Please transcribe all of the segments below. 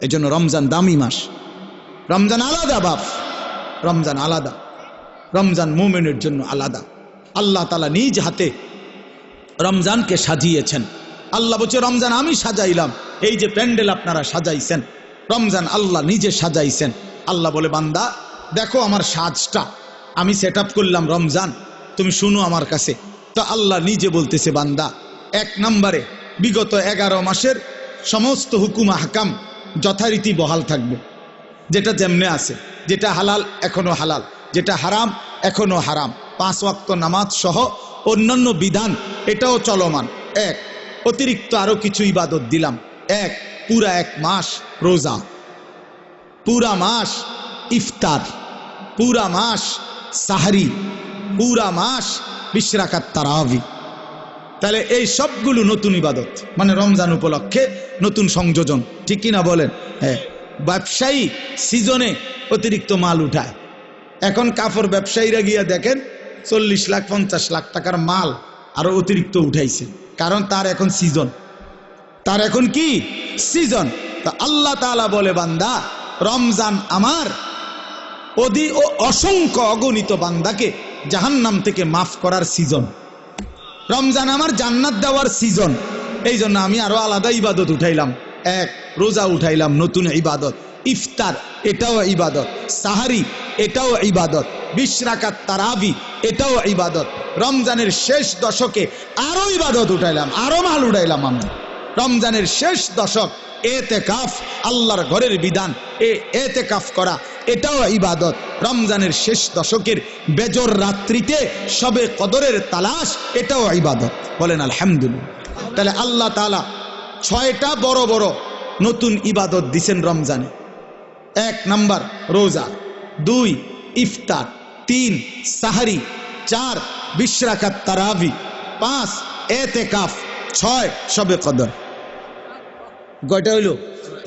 এজন্য রমজান দামি মাস, রমজান আলাদা বাপ, রমজান আলাদা, রমজান মুমিনের জন্য আলাদা। আল্লাহ তাআলা নিজ হাতে রমজানকে সাজিয়েছেন। আল্লাহ বলছে রমজান আমি সাজাইলাম, এই যে প্যান্ডেল আপনারা সাজাইছেন, রমজান আল্লাহ নিজে সাজাইছেন। আল্লাহ বলে বান্দা দেখো আমার সাজটা আমি সেট আপ করলাম, রমজান তুমি শুনো আমার কাছে। তো আল্লাহ নিজে বলতেছে বান্দা, এক নম্বরে বিগত 11 মাসের সমস্ত হুকুম আহকাম যথারীতি বহাল থাকবে, যেটা যেমনে আছে, যেটা হালাল এখনো হালাল, যেটা হারাম এখনো হারাম, 5 ওয়াক্ত নামাজ সহ অন্যান্য বিধান এটাও চলমান। এক অতিরিক্ত আরো কিছু ইবাদত দিলাম। এক পুরা 1 মাস রোজা, পুরা মাস ইফতার, পুরা মাস সাহরি, পুরা মাস 20 রাকাত তারাবি। তাহলে এই সবগুলো নতুন ইবাদত, মানে রমজান উপলক্ষে নতুন সংযোজন, ঠিক কিনা বলেন? হ্যাঁ। ব্যবসায়ী সিজনে অতিরিক্ত মাল উঠায়। এখন কাপড় ব্যবসায়ীরা গিয়া দেখেন 40 লাখ 50 লাখ টাকার মাল আরো অতিরিক্ত উঠাইছে, কারণ তার এখন সিজন, তার এখন কি সিজন। তা আল্লাহ তাআলা বলে বান্দা রমজান আমার অসংখ্য অগণিত বান্দাকে জাহান্নাম থেকে মাফ করার সিজন, রমজান আমার জান্নাত দেওয়ার সিজন। এই জন্য আমি আরো আলাদা ইবাদত উঠাইলাম। এক রোজা উঠাইলাম, নতুন ইবাদত। ইফতার এটাও ইবাদত, সাহারি এটাও ইবাদত, 20 রাকাত তারাবি এটাও ইবাদত। রমজানের শেষ দশকে আরো ইবাদত উঠাইলাম, আরো মাল উঠাইলাম আমি। রমজানের শেষ দশক এতেকাফ, আল্লাহর ঘরের বিধান, এতেকাফ করা এটাও ইবাদত। রমজানের শেষ দশকের বেজর রাত্রিতে সবে কদরের তালাশ এটাও ইবাদত। বলেন আলহামদুলিল্লাহ। তাহলে আল্লাহ তাআলা 6টা বড় বড় নতুন ইবাদত দিছেন রমজানে। 1 নাম্বার রোজা, 2 ইফতার, 3 সাহরি, 4 20 রাকাত তারাবি, 5 এতেকাফ, 6 সবে কদর। কয়টা হইল?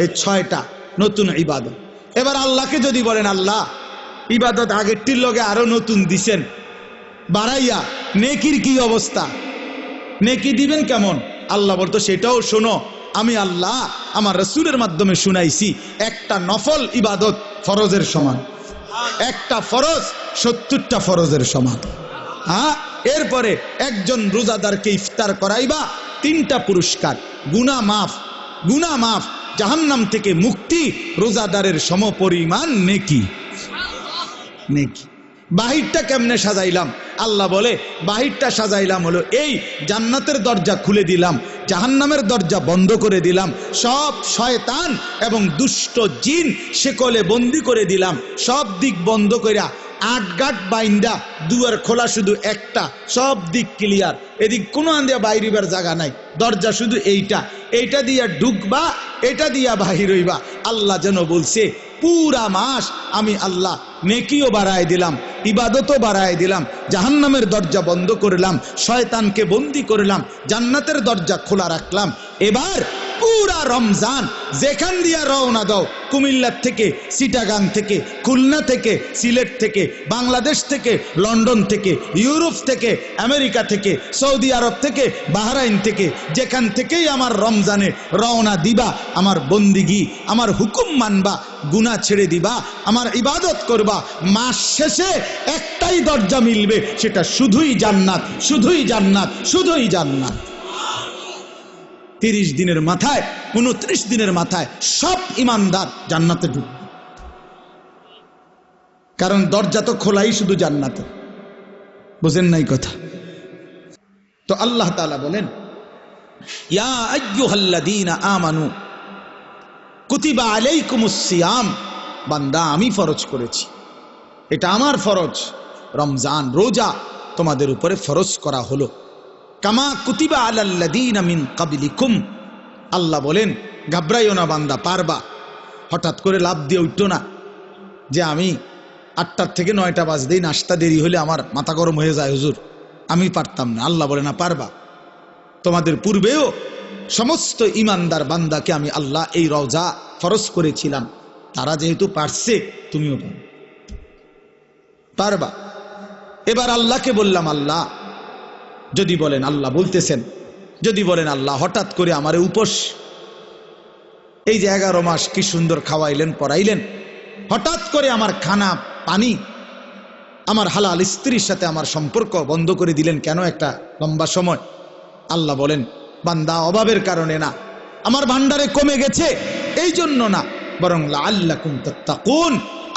এই 6টা নতুন ইবাদত। এবার আল্লাহকে যদি বলেন আল্লাহ ইবাদত আগেরটির লগে আরো নতুন দিছেন বাড়াইয়া, নেকির কি অবস্থা, নেকি দিবেন কেমন? আল্লাহ বলতো সেটাও শোনো, আমি আল্লাহ আমার রাসূলের মাধ্যমে শুনাইছি। একটা নফল ইবাদত ফরজের সমান, একটা ফরজ 70টা ফরজের সমান। হ্যাঁ, এরপরে একজন রোজাদারকে ইফতার করাইবা 3টা পুরস্কার, গুনাহ মাফ, গুনাহ মাফ, জাহান্নাম থেকে মুক্তি, রোজাদারের সমপরিমাণ নেকি। নেকি বাহিরটা কেমনে সাজাইলাম? আল্লাহ বলে বাহিরটা সাজাইলাম হলো এই, জান্নাতের দরজা খুলে দিলাম, জাহান্নামের দরজা বন্ধ করে দিলাম, সব শয়তান এবং দুষ্ট জিন শেকলে বন্দি করে দিলাম, সব দিক বন্ধ কইরা 8 গাট বাইন্দা, দুয়ার খোলা শুধু একটা, সব দিক ক্লিয়ার, এদিক কোনো আন্দিয়া বাইরিবার জায়গা নাই, দরজা শুধু এইটা দিয়া ঢুকবা, এটা দিয়া বাহির হইবা। আল্লাহ যেন বলছে পুরা মাস আমি আল্লাহ নেকিও বাড়ায় দিলাম, ইবাদতও বাড়ায় দিলাম, জাহান্নামের দরজা বন্ধ করলাম, শয়তানকে বন্দি করলাম, জান্নাতের দরজা খোলা রাখলাম। এবার পুরা রমজান যেখান দিয়া রওনা দাও, কুমিল্লা থেকে, চিটাগাং থেকে, খুলনা থেকে, সিলেট থেকে, বাংলাদেশ থেকে, লন্ডন থেকে, ইউরোপ থেকে, আমেরিকা থেকে, সৌদি আরব থেকে, বাহরাইন থেকে, যেখান থেকেই আমার রমজানে রওনা দিবা, আমার বন্দিগি, আমার হুকুম মানবা, গুনাহ ছেড়ে দিবা, আমার ইবাদত করবা, মাস শেষে একটাই দরজা মিলবে, সেটা শুধুই জান্নাত, শুধুই জান্নাত, শুধুই জান্নাত। 30 দিনের মাথায়, 29 দিনের মাথায় সব ইমানদার জান্নাতে ঢুকবে, কারণ দরজা তো খোলাই শুধু জান্নাতে। বুঝেন নাই কথা? তো আল্লাহ তাআলা বলেন ইয়া আইয়ুহাল্লাযীনা আমানু কুতিবা আলাইকুমুস সিয়াম, বান্দা আমি ফরজ করেছি, এটা আমার ফরজ, রমজান রোজা তোমাদের উপরে ফরজ করা হলো, কামা কুতিবা আলাল্লাযীনা মিন ক্বাবলিকুম। আল্লাহ বলেন ঘাবড়াইও না বান্দা, পারবা। হঠাৎ করে লাভ দিয়ে উঠতো না যে আমি 8টার থেকে 9টা বাজতেই নাস্তা দেরি হলে আমার মাথা গরম হয়ে যায়, হুজুর আমি পারতাম না। আল্লাহ বলে না, পারবা। তোমাদের পূর্বেও সমস্ত ইমানদার বান্দাকে আমি আল্লাহ এই রোজা ফরজ করেছিলাম, তারা যেহেতু পারছে তুমিও পারবা। এবার আল্লাহকে বললাম আল্লাহ যদি বলেন, আল্লাহ বলতেছেন যদি বলেন আল্লাহ হঠাৎ করে আমারে উপোস এই যে 11 মাস কি সুন্দর খাওয়াইলেন পড়াইলেন, হঠাৎ করে আমার খানা পানি, আমার হালাল স্ত্রীর সাথে আমার সম্পর্ক বন্ধ করে দিলেন কেন একটা লম্বা সময়? আল্লাহ বলেন, বান্দা অভাবের কারণে না, আমার ভান্ডারে কমে গেছে এই জন্য না, বরং লাআল্লাকুম তাত্তাকুন,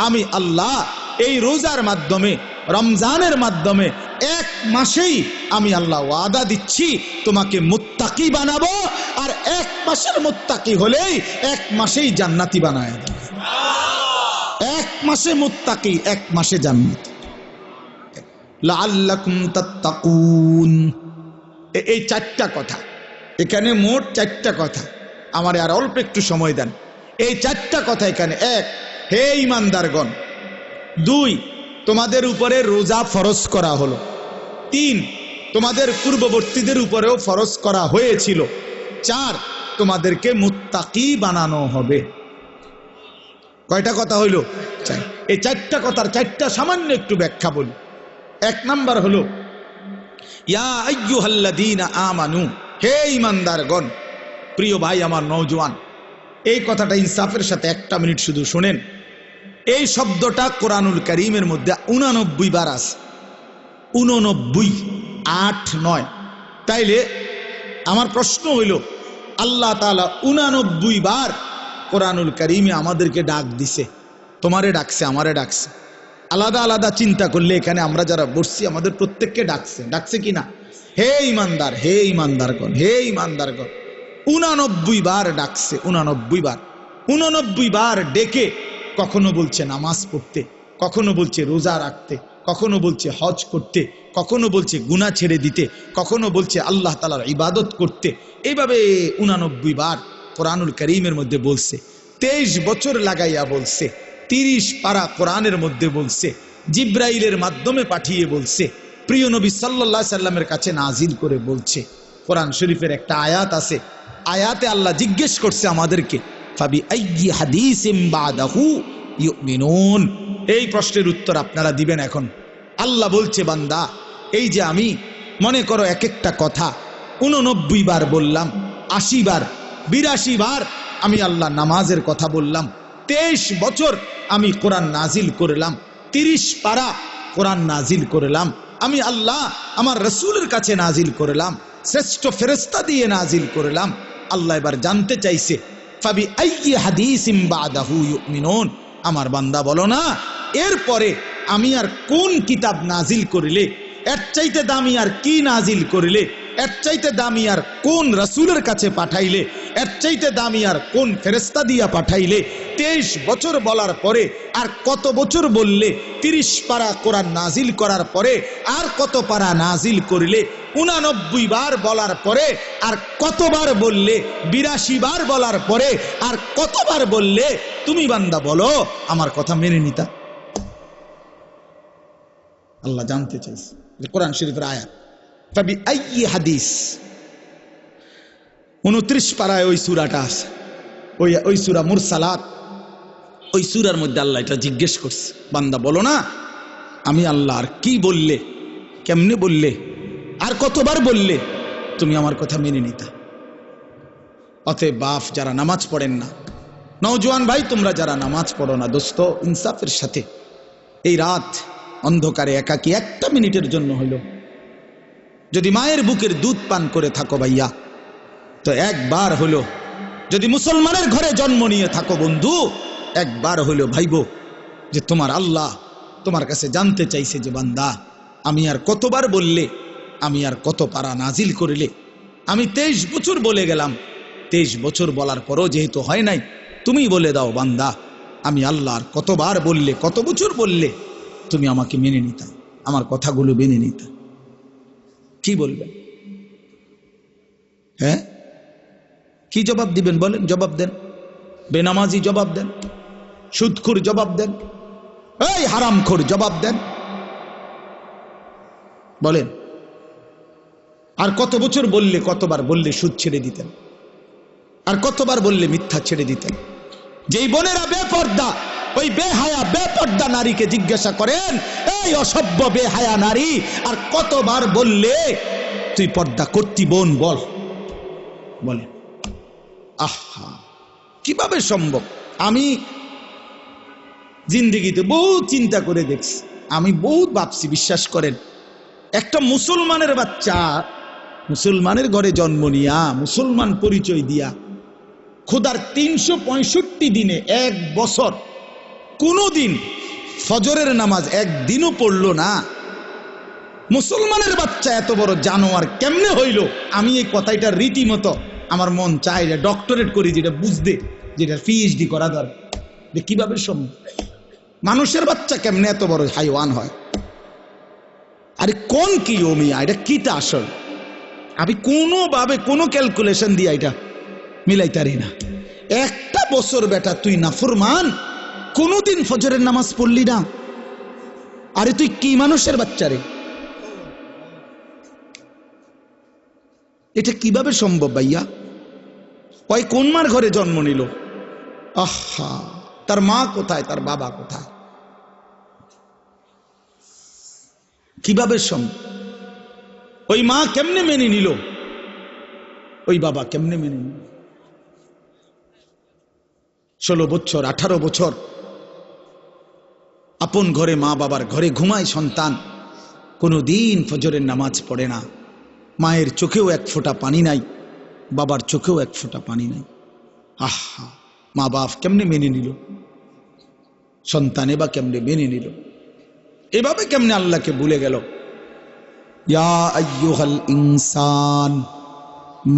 আমি আল্লাহ এই রোজার মাধ্যমে, রমজানের মাধ্যমে 1 মাসেই আমি আল্লাহ ওয়াদা দিচ্ছি তোমাকে মুত্তাকি বানাবো, আর 1 মাসের মুত্তাকি হলেই 1 মাসেই জান্নাতি বানায় দেব। 1 মাসে মুত্তাকি, 1 মাসে জান্নাত। লাআল্লাকুম তাত্তাকুন, এই 4টা কথা এখানে, মোট 4টা কথা। আমার আর অল্প একটু সময় দেন। এই 4টা কথা এখানে। 1, হে ঈমানদারগণ। 2, তোমাদের উপরে রোজা ফরজ করা হলো। 3, তোমাদের পূর্ববর্তীদের উপরেও ফরজ করা হয়েছিল। 4, তোমাদেরকে মুত্তাকি বানানো হবে। কয়টা কথা হইল? 4। এই 4টা কথার 4টা সামান্য একটু ব্যাখ্যা বলি। 1 নাম্বার হলো, ইয়া আইয়ুহাল্লাযীনা আমানু, হে ঈমানদারগণ। প্রিয় ভাই আমার নওজোয়ান, এই কথাটা ইনসাফের সাথে 1টা মিনিট শুধু শুনেন। এই শব্দটা কোরআনুল কারীমের মধ্যে 89 বার আছে। 89, 8, 9। তাইলে আমার প্রশ্ন হইল, আল্লাহ তাআলা 89 বার কোরআনুল কারীমে আমাদেরকে ডাক দিছে। তোমারে ডাকছে, আমারে ডাকছে। আলাদা আলাদা চিন্তা করলে এখানে আমরা যারা বসছি আমাদের প্রত্যেককে ডাকছে। ডাকছে কি না? হে ঈমানদার, হে ঈমানদারগণ, হে ঈমানদারগণ। 89 বার ডাকছে। 89 বার। 89 বার ডেকে কখনো বলছে নামাজ পড়তে, কখনো বলছে রোজা রাখতে, কখনো বলছে হজ করতে, কখনো বলছে গুনাহ ছেড়ে দিতে, কখনো বলছে আল্লাহ তাআলার ইবাদত করতে। এইভাবে 89 বার কোরআনুল কারীমের মধ্যে বলছে। 23 বছর লাগাইয়া বলছে। 30 পারা কোরআনের মধ্যে বলছে। জিব্রাইলের মাধ্যমে পাঠিয়ে বলছে। প্রিয় নবী সাল্লাল্লাহু আলাইহি সাল্লামের কাছে নাজিল করে বলছে। কোরআন শরীফের একটা আয়াত আছে। আয়াতে আল্লাহ জিজ্ঞেস করছে আমাদেরকে, ফাবি আইয়ি হাদিসিম বাদাহু ইউমিনুন। এই প্রশ্নের উত্তর আপনারা দিবেন এখন। আল্লাহ বলছে, বান্দা, এই যে আমি মনে করো এক একটা কথা 89 বার বললাম, 80 বার, 82 বার আমি আল্লাহ নামাজের কথা বললাম। 23 বছর আমি কোরআন নাজিল করলাম। 30 পারা কোরআন নাজিল করলাম। আমি আল্লাহ আমার রসুলের কাছে নাজিল করলাম, শ্রেষ্ঠ ফেরেশতা দিয়ে নাজিল করলাম। আল্লাহ এবার জানতে চাইছে, ফাবি আইয়ি হাদিসিম বাদাহু ইউমিনুন। আমার বান্দা বলো না, এরপরে আমি আর কোন কিতাব নাজিল করিলে, এর চাইতে দামি আর কি নাজিল করিলে, এর চাইতে দামি আর কোন রাসূলের কাছে পাঠাইলে, এর চাইতে দামি আর কোন ফেরেশতা দিয়া পাঠাইলে। 23 বছর বলার পরে আর কত বছর বললে? 30 পারা কোরআন নাজিল করার পরে আর কত পারা নাজিল করিলে? 89 বার বলার পরে আর কতবার বললে? 82 বার বলার পরে আর কতবার বললে? তুমি বান্দা বলো, আমার কথা মেনে নিতা? আল্লাহ জানতে চাইছে। কোরআন শরীফের আয়াত, ফাবি আইয়ি হাদিস। 29 পারায় ওই সূরাটা আছে, ওই সূরা মুরসালাত। ওই সূরার মধ্যে আল্লাহ এটা জিজ্ঞেস করছে, বান্দা বলো না, আমি আল্লাহ আর কি বললে, কেমনে বললে, আর কতবার বললে তুমি আমার কথা মেনে নিতা? অতএব বাপ যারা নামাজ পড়েন না, নওজোয়ান ভাই তোমরা যারা নামাজ পড়ো না, দোস্ত ইনসাফের সাথে এই রাত অন্ধকারে একাকী 1টা মিনিটের জন্য হইল যদি মায়ের বুকের দুধ পান করে থাকো ভাইয়া, তো একবার হলো, যদি মুসলমানের ঘরে জন্ম নিয়ে থাকো বন্ধু, একবার হলো ভাইবো যে তোমার আল্লাহ তোমার কাছে জানতে চাইছে যে বান্দা, আমি আর কতবার বললে, আমি আর কত পারা নাজিল করিলে? আমি 23 বছর বলে গেলাম। 23 বছর বলার পরও যেহেতু হয় নাই, তুমি বলে দাও বান্দা, আমি আল্লাহ আর কতবার বললে, কত বছর বললে তুমি আমাকে মেনে নিতা, আমার কথাগুলো মেনে নিতা? কি বলবেন? হ্যাঁ, কি জবাব দিবেন বলেন? জবাব দেন। বেনামাজি জবাব দেন, সুদখোর জবাব দেন, এই হারামখোর জবাব দেন, বলেন। আর কত বছর বললে, কতবার বললে সুদ ছেড়ে দিতেন? আর কতবার বললে মিথ্যা ছেড়ে দিতেন? যেই বোনেরা বেপর্দা, ওই বেহায়া বেপর্দা নারীকে জিজ্ঞাসা করেন, এই অসভ্য বেহায়া নারী, আর কতবার বললে তুই পর্দা করতি বোন, বল, বলে। আহা, কি কিভাবে সম্ভব? আমি জিন্দেগিতে বহুত চিন্তা করে দেখছি, আমি বহুত ভাবছি, বিশ্বাস করেন। একটা মুসলমানের বাচ্চা মুসলমানের ঘরে জন্ম নিয়া মুসলমান পরিচয় দিয়া খোদার 365 দিনে এক বছর কোনোদিন ফজরের নামাজ একদিনও পড়লো না, মুসলমানের বাচ্চা এত বড় জানোয়ার কেমনে হইল? আমি এই কথাটা রীতিমতো আমার মন চাই যে ডক্টরেট করি, যেটা বুঝতে, যেটা পিএইচডি করা দরকার, যে কিভাবে সম্ভব মানুষের বাচ্চা কেমনে এত বড় হাইওয়ান হয়। আরে কোন কি ও মিয়া, এটা কিটা আসল? আমি কোনোভাবে কোনো ক্যালকুলেশন দিয়ে এটা মিলাইতারি না। একটা বছর বেটা তুই নাফরমান, কোনোদিন ফজরের নামাজ পড়লি না, আরে তুই কি মানুষের বাচ্চা রে? এটা কিভাবে সম্ভব ভাইয়া? ওই কোন মার ঘরে জন্ম নিল? আহা, তার মা কোথায়, তার বাবা কোথায়? কিভাবে সম্ভব? ওই মা কেমনে মেনে নিল, ওই বাবা কেমনে মেনে নিল? 16 বছর 18 বছর আপন ঘরে মা বাবার ঘরে ঘুমায় সন্তান, কোনোদিন ফজরের নামাজ পড়ে না, মায়ের চোখেও এক ফোঁটা পানি নাই, বাবার চোখেও এক ফোঁটা পানি নাই। আহা, মা বাপ কেমনে মেনে নিল, সন্তানে বা কেমনে মেনে নিল? এভাবে কেমনে আল্লাহকে ভুলে গেল? ইয়া আইয়ুহাল ইনসান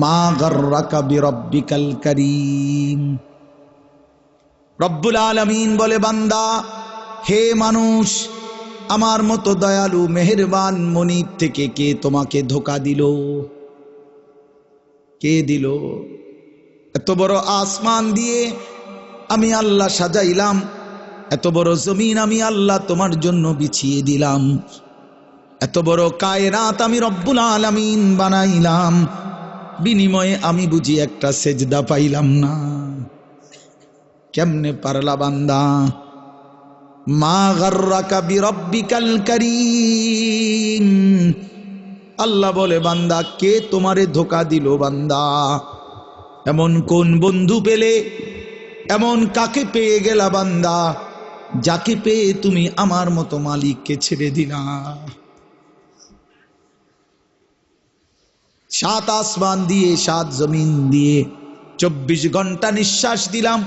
মা গাররাকা বিরাব্বিকাল কারীম। রব্বুল আলামিন বলে, বান্দা, হে মানুষ, আমার মতো দয়ালু মেহেরবান মনিব থেকে কে তোমাকে ধোঁকা দিল? কে দিল? এত বড় আসমান দিয়ে আমি আল্লাহ সাজাইলাম, এত বড় জমিন আমি আল্লাহ তোমার জন্য বিছিয়ে দিলাম, এত বড় কায়নাত আমি রব্বুল আলামিন বানাইলাম, বিনিময়ে আমি বুঝি একটা সেজদা পাইলাম না? কেমনে পারলা বান্দা? মা গাররাকা বিরাব্বিকাল কারীম। আল্লাহ বলে, বান্দা, কে তোমারে ধোঁকা দিল? বান্দা, এমন কোন বন্ধু পেলে, এমন কাকে পেয়ে গেলা বান্দা, যাকে পেয়ে তুমি আমার মতো মালিককে ছেড়ে দিলা? 7 আসমান দিয়ে 7 জমিন দিয়ে 24 ঘন্টা নিঃশ্বাস দিলাম,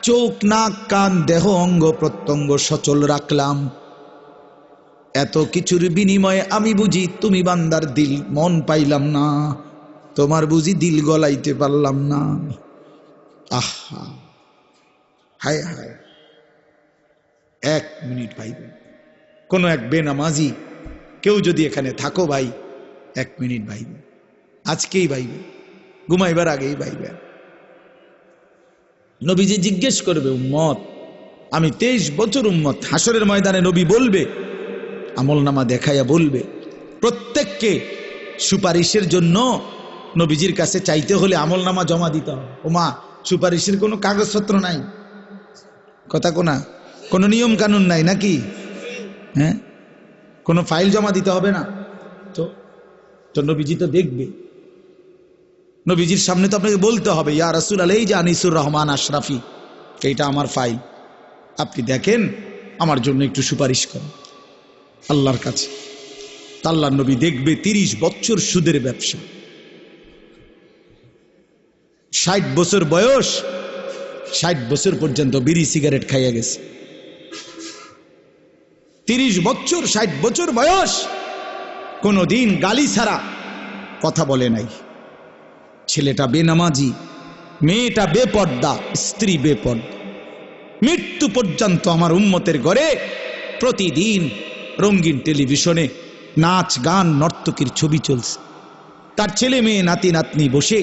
চোখ নাক কান দেহ অঙ্গ প্রত্যঙ্গ সচল রাখলাম, এত কিছুর বিনিময়ে আমি বুঝি তুমি বান্দার দিল মন পাইলাম না, তোমার বুঝি দিল গলাইতে পারলাম না? আহা, হায় হায়। 1 মিনিট ভাই, কোন এক বেনামাজি কেউ যদি এখানে থাকো ভাই, 1 মিনিট ভাইবে, আজকেই ভাইবে, ঘুমাইবার আগেই ভাইবে। নবীজি জিজ্ঞেস করবে, উম্মত, আমি 23 বছর উম্মত, হাসরের ময়দানে নবী বলবে, আমলনামা দেখাইয়া বলবে, প্রত্যেককে সুপারিশের জন্য নবীজির কাছে চাইতে হলে আমলনামা জমা দিতে হবে। ওমা, সুপারিশের কোনো কাগজপত্র নাই, কথা কোনা, কোনো নিয়ম কানুন নাই নাকি? হ্যাঁ, কোনো ফাইল জমা দিতে হবে না তো নবীজি তো দেখবে, নবীজির সামনে তো আপনাকে বলতে হবে, ইয়া রাসূলুল্লাহ, এই যে আনিসুর রহমান আশরাফি, এইটা আমার ফাইল, আপনি দেখেন, আমার জন্য একটু সুপারিশ করেন আল্লাহর কাছে। আল্লাহর নবী দেখবে 30 বছর সুদের ব্যবসা, 60 বছর বয়স, 60 বছর পর্যন্ত বিড়ি সিগারেট খাইয়া গেছে, 30 বছর 60 বছর বয়স, কোনদিন গালি ছাড়া কথা বলে নাই। ছেলেটা বেনামাজি, মেয়েটা বেপর্দা, স্ত্রী বেপর্দা, মৃত্যু পর্যন্ত আমার উম্মতের ঘরে প্রতিদিন রঙিন টেলিভিশনে নাচ গান নর্তকীর ছবি চলছে, তার ছেলে মেয়ে নাতি নাতনি বসে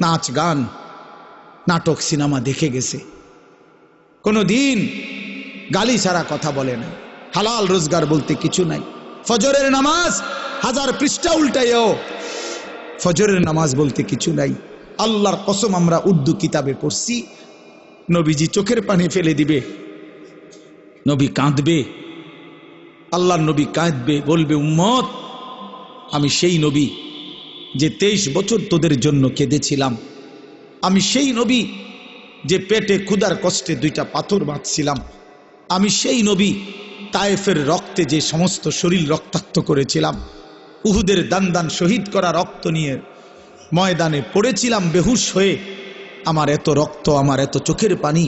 নাচ গান নাটক সিনেমা দেখে গেছে, কোনদিন গালি ছাড়া কথা বলে না, হালাল রোজগার বলতে কিছু নাই, ফজরের নামাজ 1000 পৃষ্ঠা উল্টাইও, ফজরের নামাজ বলতে কিছু নাই। আল্লাহর কসম, আমরা উর্দু কিতাবে পড়ছি, নবীজি চোখের পানি ফেলে দিবে, নবী কাঁদবে, আল্লাহর নবী কাঁদবে, বলবে, উম্মত, আমি সেই নবী যে 23 বছর তোদের জন্য কেঁদেছিলাম, আমি সেই নবী যে পেটে ক্ষুধার কষ্টে 2টা পাথর বাঁধছিলাম, আমি সেই নবী তায়েফের রক্তে যে সমস্ত শরীর রক্তাক্ত করেছিলাম, উহুদের দান শহীদ করা রক্ত নিয়ে ময়দানে পড়েছিলাম বেহুশ হয়ে, আমার এত রক্ত, আমার এত চোখের পানি,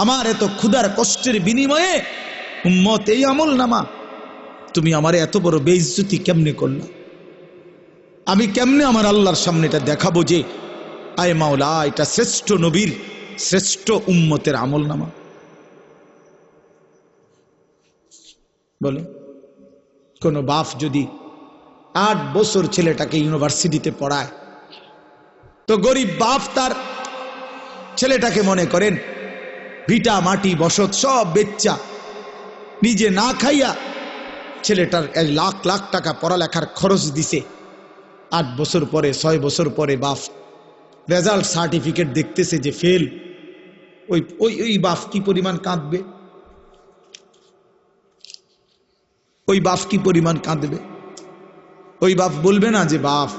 আমার এত ক্ষুধার কষ্টের বিনিময়ে উম্মত এই আমল নামা, তুমি আমার এত বড় বেইজ্জতি কেমনে করলা? আমি কেমনে আমার আল্লাহর সামনে এটা দেখাবো যে আয় মাওলা এটা শ্রেষ্ঠ নবীর শ্রেষ্ঠ উম্মতের আমল নামা? বলে কোন বাপ যদি 8 বছর ছেলেটাকে ইউনিভার্সিটিতে পড়ায়, তো গরিব বাপ তার ছেলেটাকে মনে করেন ভিটা মাটি বসত সব বেচ্চা নিজে না খাইয়া ছেলেটার 1 লাখ লাখ টাকা পড়ালেখার খরচ দিছে। 8 বছর পরে 6 বছর পরে বাপ রেজাল্ট সার্টিফিকেট দেখতেছে যে ফেল। ওই বাপ কি পরিমাণ কাঁদবে? ওই বাপ কি পরিমাণ কাঁদবে? ওই বাপ বলবে না যে বাপ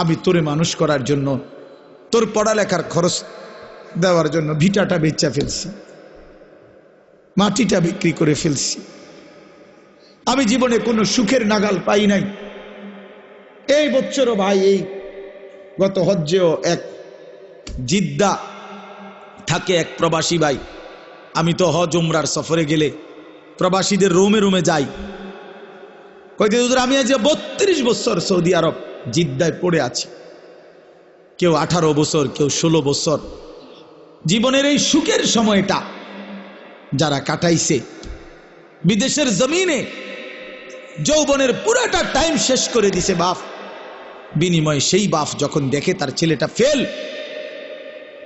আমি তোরে মানুষ করার জন্য, তোর পড়ালেখার খরচ দেওয়ার জন্য ভিটাটা বেচা ফেলছি, মাটিটা বিক্রি করে ফেলছি, আমি জীবনে কোনো সুখের নাগাল পাই নাই। এই বছরও ভাই, এই গত হজ্জেও এক জিদ্দা থাকে এক প্রবাসী ভাই, আমি তো হজ উমরার সফরে গেলে প্রবাসীদের রুমে রুমে যাই, কইতে হুজুর আমি আজ 32 বছর সৌদি আরব জিদ্দায় পড়ে আছি, কেউ 18 বছর, কেউ 16 বছর। জীবনের এই সুখের সময়টা যারা কাটাইছে বিদেশের জমিনে, যৌবনের পুরাটা টাইম শেষ করে দিছে বাপ, বিনিময়ে সেই বাপ যখন দেখে তার ছেলেটা ফেল,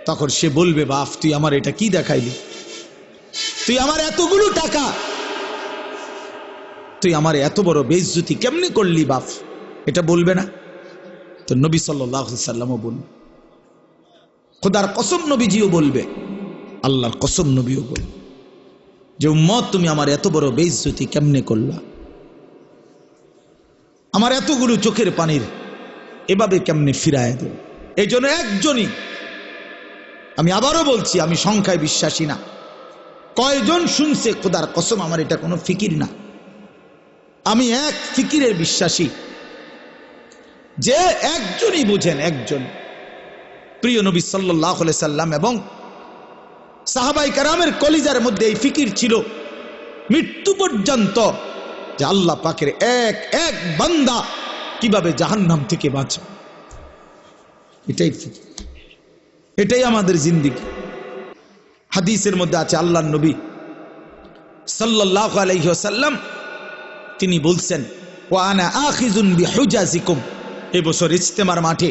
তখন সে বলবে বাপ তুই আমার এটা কি দেখাইলি? তুই আমার এতগুলো টাকা, তুই আমার এত বড় বেইজ্জতি কেমনে করলি বাপ? এটা বলবে না? তো নবী সাল্লাল্লাহু আলাইহি সাল্লামও বলবে, খোদার কসম নবীজিও বলবে, আল্লাহর কসম নবীও বলবে যে উম্মত তুমি আমার এত বড় বেইজ্জতি কেমনে করলা? আমার এতগুলো চোখের পানির এভাবে কেমনে ফিরায় দেব? এই জন্য একজনই, আমি আবারও বলছি, আমি সংখ্যায় বিশ্বাসী না, কয়জন শুনছে খোদার কসম আমার এটা কোনো ফিকির না, আমি এক ফিকিরের বিশ্বাসী যে একজনই বুঝেন, একজন প্রিয় নবী সাল্লাল্লাহু আলাইহি সাল্লাম এবং সাহাবায়ে কেরামের কলিজার মধ্যে এই ফিকির ছিল মৃত্যু পর্যন্ত যে আল্লাহ পাকের এক এক বান্দা কিভাবে জাহান্নাম থেকে বাঁচে। এটাই ফিকির, এটাই আমাদের জিন্দেগি। হাদিসের মধ্যে আছে আল্লাহর নবী সাল্লাল্লাহু আলাইহি ওয়াসাল্লাম তিনি বলছেন ওয়া আনা আখিযুন বিহুজাজিকুম। এই বছর ইজতেমার মাঠে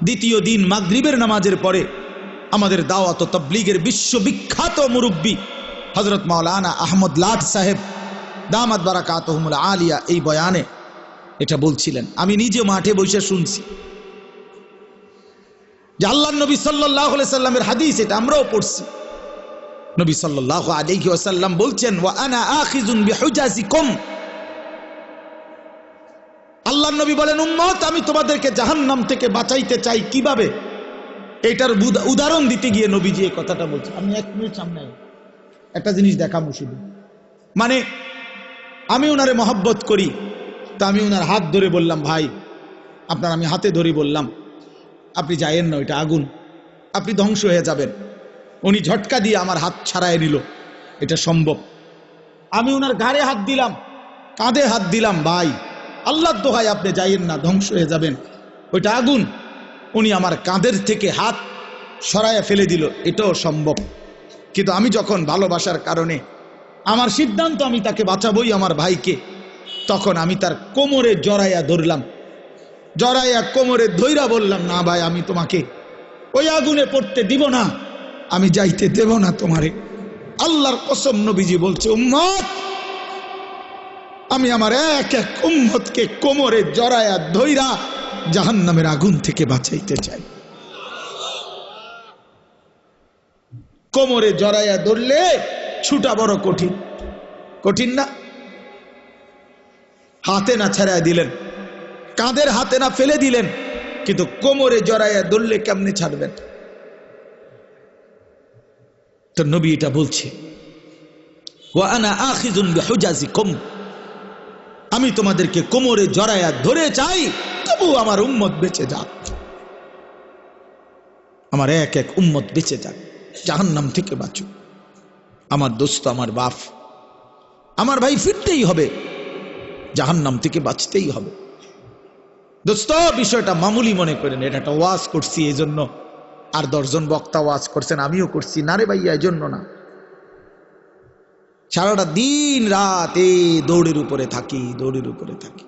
দ্বিতীয় দিন মাগরিবের নামাজের পরে আমাদের দাওয়াত ও তাবলীগের বিশ্ববিখ্যাত মুরব্বী হযরত মাওলানা আহমদ লাট সাহেব দামাত বারাকাতুহুমুল আলিয়া এই বয়ানে এটা বলছিলেন। আমি নিজে মাঠে বসে শুনছি যে আল্লাহর নবী সাল্লাল্লাহু আলাইহি সাল্লামের হাদিস, এটা আমরাও পড়ছি। নবী সাল্লাল্লাহু আলাইহি ওয়াসাল্লাম বলছেন ওয়া আনা আখিযুন বিহুজাজিকুম। আল্লাহর নবী বলেন উম্মত আমি তোমাদেরকে জাহান্নাম থেকে বাঁচাইতে চাই কিভাবে? এটার উদাহরণ দিতে গিয়ে নবীজি এই কথাটা বলছে। আমি 1 মিনিট সামনে একটা জিনিস দেখাবো শুধু, মানে আমি ওনারে মহব্বত করি, তা আমি ওনার হাত ধরে বললাম ভাই আপনার, আমি হাতে ধরে বললাম আপনি যায়েন না, ওইটা আগুন, আপনি ধ্বংস হয়ে যাবেন। উনি ঝটকা দিয়ে আমার হাত ছাড়াই নিল, এটা সম্ভব? আমি ওনার ঘাড়ে হাত দিলাম, কাঁধে হাত দিলাম, ভাই আল্লাহর দোহাই আপনি যাইয়েন না, ধ্বংস হয়ে যাবেন, ওইটা আগুন। উনি আমার কাঁধের থেকে হাত সরাইয়া ফেলে দিল, এটাও সম্ভব। কিন্তু আমি যখন ভালোবাসার কারণে আমার সিদ্ধান্ত আমি তাকে বাঁচাবই, আমার ভাইকে, তখন আমি তার কোমরে জড়াইয়া ধরলাম, জড়াইয়া কোমরে ধইরা বললাম না ভাই আমি তোমাকে ওই আগুনে পড়তে দিব না, আমি যাইতে দেব না তোমারে। আল্লাহর কসম নবীজি বলছে উম্মত আমি আমার এক এক উম্মতকে কোমরে জড়াইয়া ধইরা জাহান্নামের আগুন থেকে বাঁচাইতে চাই। কোমরে জড়াইয়া ধরলে ছুটা বড় কঠিন, কঠিন না? হাতে না ছাড়াই দিলেন, কাঁধের হাতে না ফেলে দিলেন, কিন্তু কোমরে জড়াইয়া ধরলে কেমনে ছাড়বেন? তো নবী এটা বলছে, ওয়া আনা আখিযুন বিহুজাজিকুম, আমি তোমাদেরকে কোমরে জড়ায়া ধরে চাই, তবু আমার উম্মত বেঁচে যাক, আমার এক এক উম্মত বেঁচে যাক, জাহান্নাম থেকে বাঁচুক। আমার দোস্ত, আমার বাপ, আমার ভাই, ফিরতেই হবে, জাহান্নাম থেকে বাঁচতেই হবে। দোস্ত, বিষয়টা মামুলি মনে করেন, এটা একটা ওয়াজ করছি এই জন্য, আর 10 জন বক্তা ওয়াজ করছেন, আমিও করছি, না রে ভাইয়া, এই জন্য না। সারাটা দিন রাত এই দৌড়ের উপরে থাকি, দৌড়ের উপরে থাকি।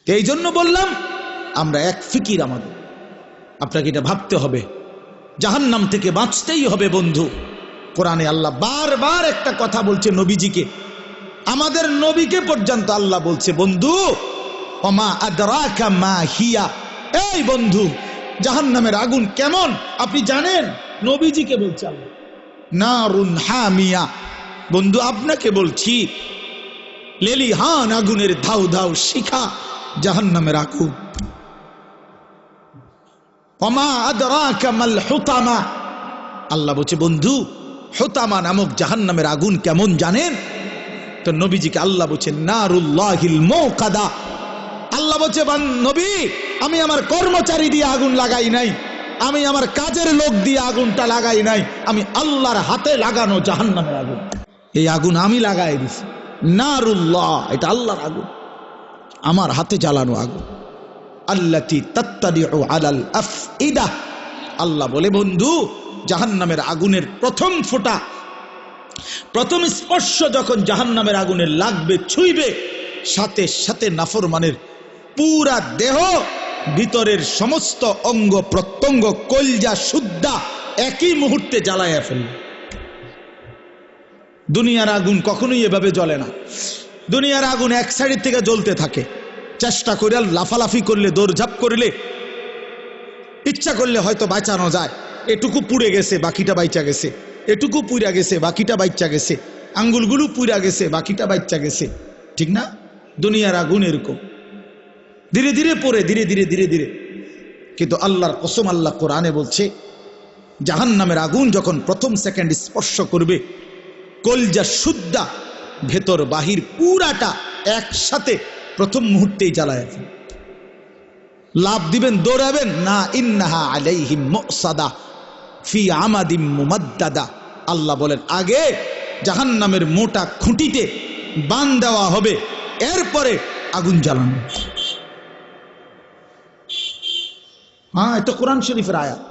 এই জন্য বললাম, আমরা এক ফিকির, আমাদের আপনাকে এটা ভাবতে হবে, জাহান্নাম থেকে বাঁচতেই হবে বন্ধু। কোরআনে আল্লাহ বারবার একটা কথা বলছে নবীজিকে, আমাদের নবীকে পর্যন্ত আল্লাহ বলছে, বন্ধু, ওমা আদরাকা মা হিয়া, এই বন্ধু, জাহান্নামের আগুন কেমন আপনি জানেন? নবীজিকে বলছে আল্লাহ। নারুন হামিয়া, বন্ধু আপনাকে বলছি, লেলিহান আগুনের ধাউ ধাউ শিখা জাহান্নামের আগুন। ওমা আদরাকা মাল হুতামা, আল্লাহ বলছে, বন্ধু, হুতামা নামক জাহান্নামের আগুন কেমন জানেন? তো নবীজিকে আল্লাহ বলছে, নারুল্লাহিল মুকাদা, আল্লাহ বলছে, নবী, আমি আমার কর্মচারী দিয়ে আগুন লাগাই নাই, আমি আমার কাজের লোক দিয়ে আগুনটা লাগাই নাই, আমি আল্লাহর হাতে লাগানো জাহান্নামের আগুন, এই আগুন আমি লাগাই দিছি। নারুল্লাহ, এটা আল্লাহর আগুন, আমার হাতে জ্বালানো আগুন। আল্লাতী তাত্তালিউ আলাল আফইদা, আল্লাহ বলে, বন্ধু, জাহান্নামের আগুনের প্রথম ফোঁটা, প্রথম স্পর্শ যখন জাহান্নামের আগুনের লাগবে, ছুঁইবে, সাথে সাথে নাফরমানের পুরা দেহ, ভিতরের সমস্ত অঙ্গ প্রত্যঙ্গ, কলজা সুদ্ধা একই মুহূর্তে জ্বালাইয়া ফেলবে। দুনিয়ার আগুন কখনোই এভাবে জ্বলে না। দুনিয়ার আগুন এক সাইড থেকে জ্বলতে থাকে, চেষ্টা করে লাফালাফি করলে, দৌড়ঝাঁপ করলে, ইচ্ছা করলে হয়তো বাঁচানো যায়। এটুকু পুড়ে গেছে, বাকিটা বাইচা গেছে, এটুকু পুড়া গেছে, বাকিটা বাইচা গেছে, আঙ্গুলগুলো পুড়া গেছে, বাকিটা বাইচা গেছে, ঠিক না? দুনিয়ার আগুন এরকম ধীরে ধীরে পড়ে, ধীরে ধীরে ধীরে ধীরে। কিন্তু আল্লাহর কসম, আল্লাহ কোরআনে বলছে, জাহান্নামের আগুন যখন প্রথম সেকেন্ড স্পর্শ করবে, কলজা সুদ্ধা, ভেতর বাহির পুরাটা একসাথে প্রথম মুহূর্তেই জ্বালায়। লাভ দিবেন, দৌড়াবেন না, ইন্নাহা আলাইহিম মুসাদা ফি আমাদিম মুমাদ্দাদা, আল্লাহ বলেন, আগে জাহান্নামের মোটা খুঁটিতে বান দেওয়া হবে, এরপরে আগুন জ্বালানো। হ্যাঁ, এটা কোরআন শরীফের আয়াত।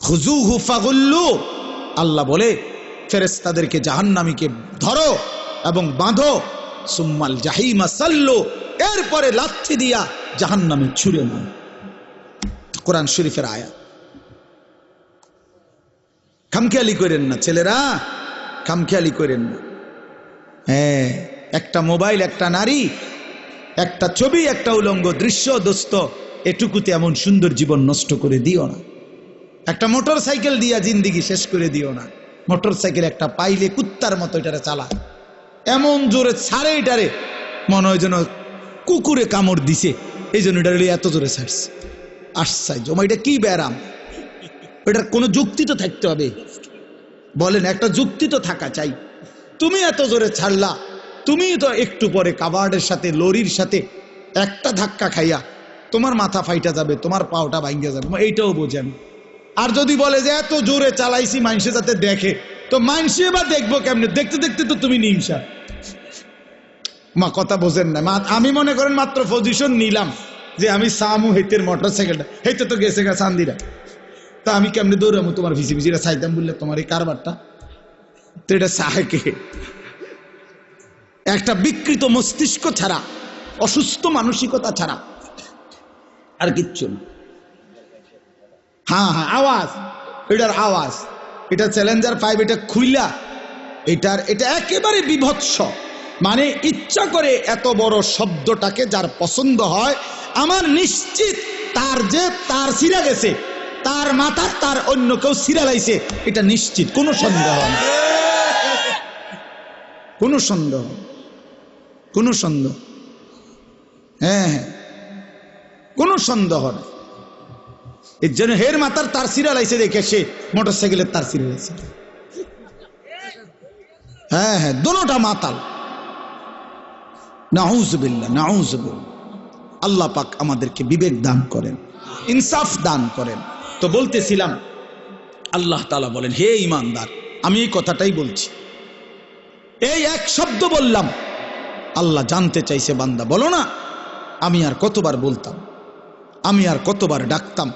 খুজুহু ফাগুল্লু, আল্লাহ বলে, ফেরেশতাদেরকে, জাহান্নামীকে ধরো এবং বাঁধো, সুম্মাল জাহিমা সাল্লু, এরপরে লাথি দিয়া জাহান্নামে ছুঁড়ে মারো। কোরআন শরীফের আয়াত। খামখেয়ালি করেন না ছেলেরা, খামখেয়ালি করেন না। হ্যাঁ, একটা মোবাইল, একটা নারী, একটা ছবি, একটা উলঙ্গ দৃশ্য, দোস্ত, এটুকুতে এমন সুন্দর জীবন নষ্ট করে দিও না। একটা মোটর সাইকেল দিয়া জিন্দিগি শেষ করে দিও না। মোটর সাইকেল একটা পাইলে কুত্তার মতো এটারে চালায়, এমন জোরে ছাড়ে, এটারে মনে হয় যেন কুকুরে কামড় দিছে, এই জন্য এটা এত জোরে ছাড়ছে। আশ্চর্য, এটা কি ব্যারাম? এটার কোনো যুক্তি তো থাকতে হবে, বলেন, একটা যুক্তি তো থাকা চাই। তুমি এত জোরে ছাড়লা, তুমি তো একটু পরে কাভার্ডের সাথে, লরির সাথে একটা ধাক্কা খাইয়া তোমার মাথা ফাইটা যাবে, তোমার পাওটা ভাঙ্গা যাবে, এইটাও বোঝেন। আর যদি বলে যে এত জোরে চালাইছি মানুষে যাতে দেখে, তো মানুষে বা দেখবো কেমনে? দেখতে দেখতে তো তুমি নিমসা। মা কথা বোঝেন না। আমি মনে করেন মাত্র পজিশন নিলাম যে আমি সামু হেতের মোটর সাইকেলটা, হেতে তো গেছে গা চান্দিরা, তা আমি কেমনে দৌড়ামো তোমার ভিসি ভিসিটা চাইতাম বললে তোমার এই কারবারটা? তো এটা সাহেকে একটা বিকৃত মস্তিষ্ক ছাড়া, অসুস্থ মানসিকতা ছাড়া আর কিচ্ছু না। হ্যাঁ হ্যাঁ, আওয়াজ, এটার আওয়াজ, এটা চ্যালেঞ্জার 5, এটা খুইলা, এটা একেবারে বিভৎস। মানে ইচ্ছা করে এত বড় শব্দটাকে যার পছন্দ হয়, আমার নিশ্চিত তার ছিঁড়া গেছে, তার মাথা তার অন্য কেউ ছিঁড়া লাইছে, এটা নিশ্চিত, কোনো সন্দেহ না, কোনো সন্দেহ, কোনো সন্দেহ, হ্যাঁ হ্যাঁ, কোনো সন্দেহ নেই। এর জন্য হের মাথার তার সিরা লাইছে দেখে সে মোটর সাইকেলের তার সিরা লাইছে। হ্যাঁ হ্যাঁ, দোনোটা মাতাল। নাউজুবিল্লাহ, নাউজুবিল্লাহ। আল্লাহ পাক আমাদেরকে বিবেক দান করেন, ইনসাফ দান করেন। তো বলতেছিলাম, আল্লাহ তাআলা বলেন, হে ঈমানদার, আমি এই কথাটাই বলছি। এই এক শব্দ বললাম, আল্লাহ জানতে চাইছে, বান্দা বলো না। আমি আর কতবার বলতাম, আমি আর কতবার ডাকতাম,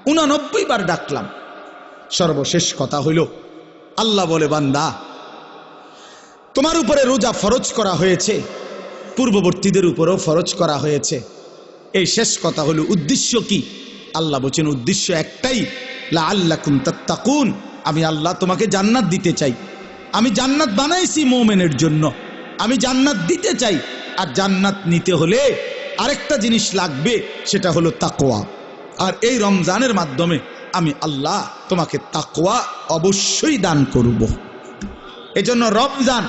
89 বার ডাকলাম। সর্বশেষ কথা হইল, আল্লাহ বলে, বান্দা তোমার উপরে রোজা ফরজ করা হয়েছে, পূর্ববর্তীদের উপরেও ফরজ করা হয়েছে। এই শেষ কথা হলো উদ্দেশ্য কি? আল্লাহ বলেন উদ্দেশ্য একটাই, লাআল্লাকুম তাত্তাকুন। আমি আল্লাহ তোমাকে জান্নাত দিতে চাই। আমি জান্নাত বানাইছি মুমিনের জন্য, আমি জান্নাত দিতে চাই। আর জান্নাত নিতে হলে আরেকটা জিনিস লাগবে, সেটা হলো তাকওয়া। আর এই রমজানের মাধ্যমে আমি আল্লাহ তোমাকে তাকওয়া অবশ্যই দান করব। এজন্য রমজান,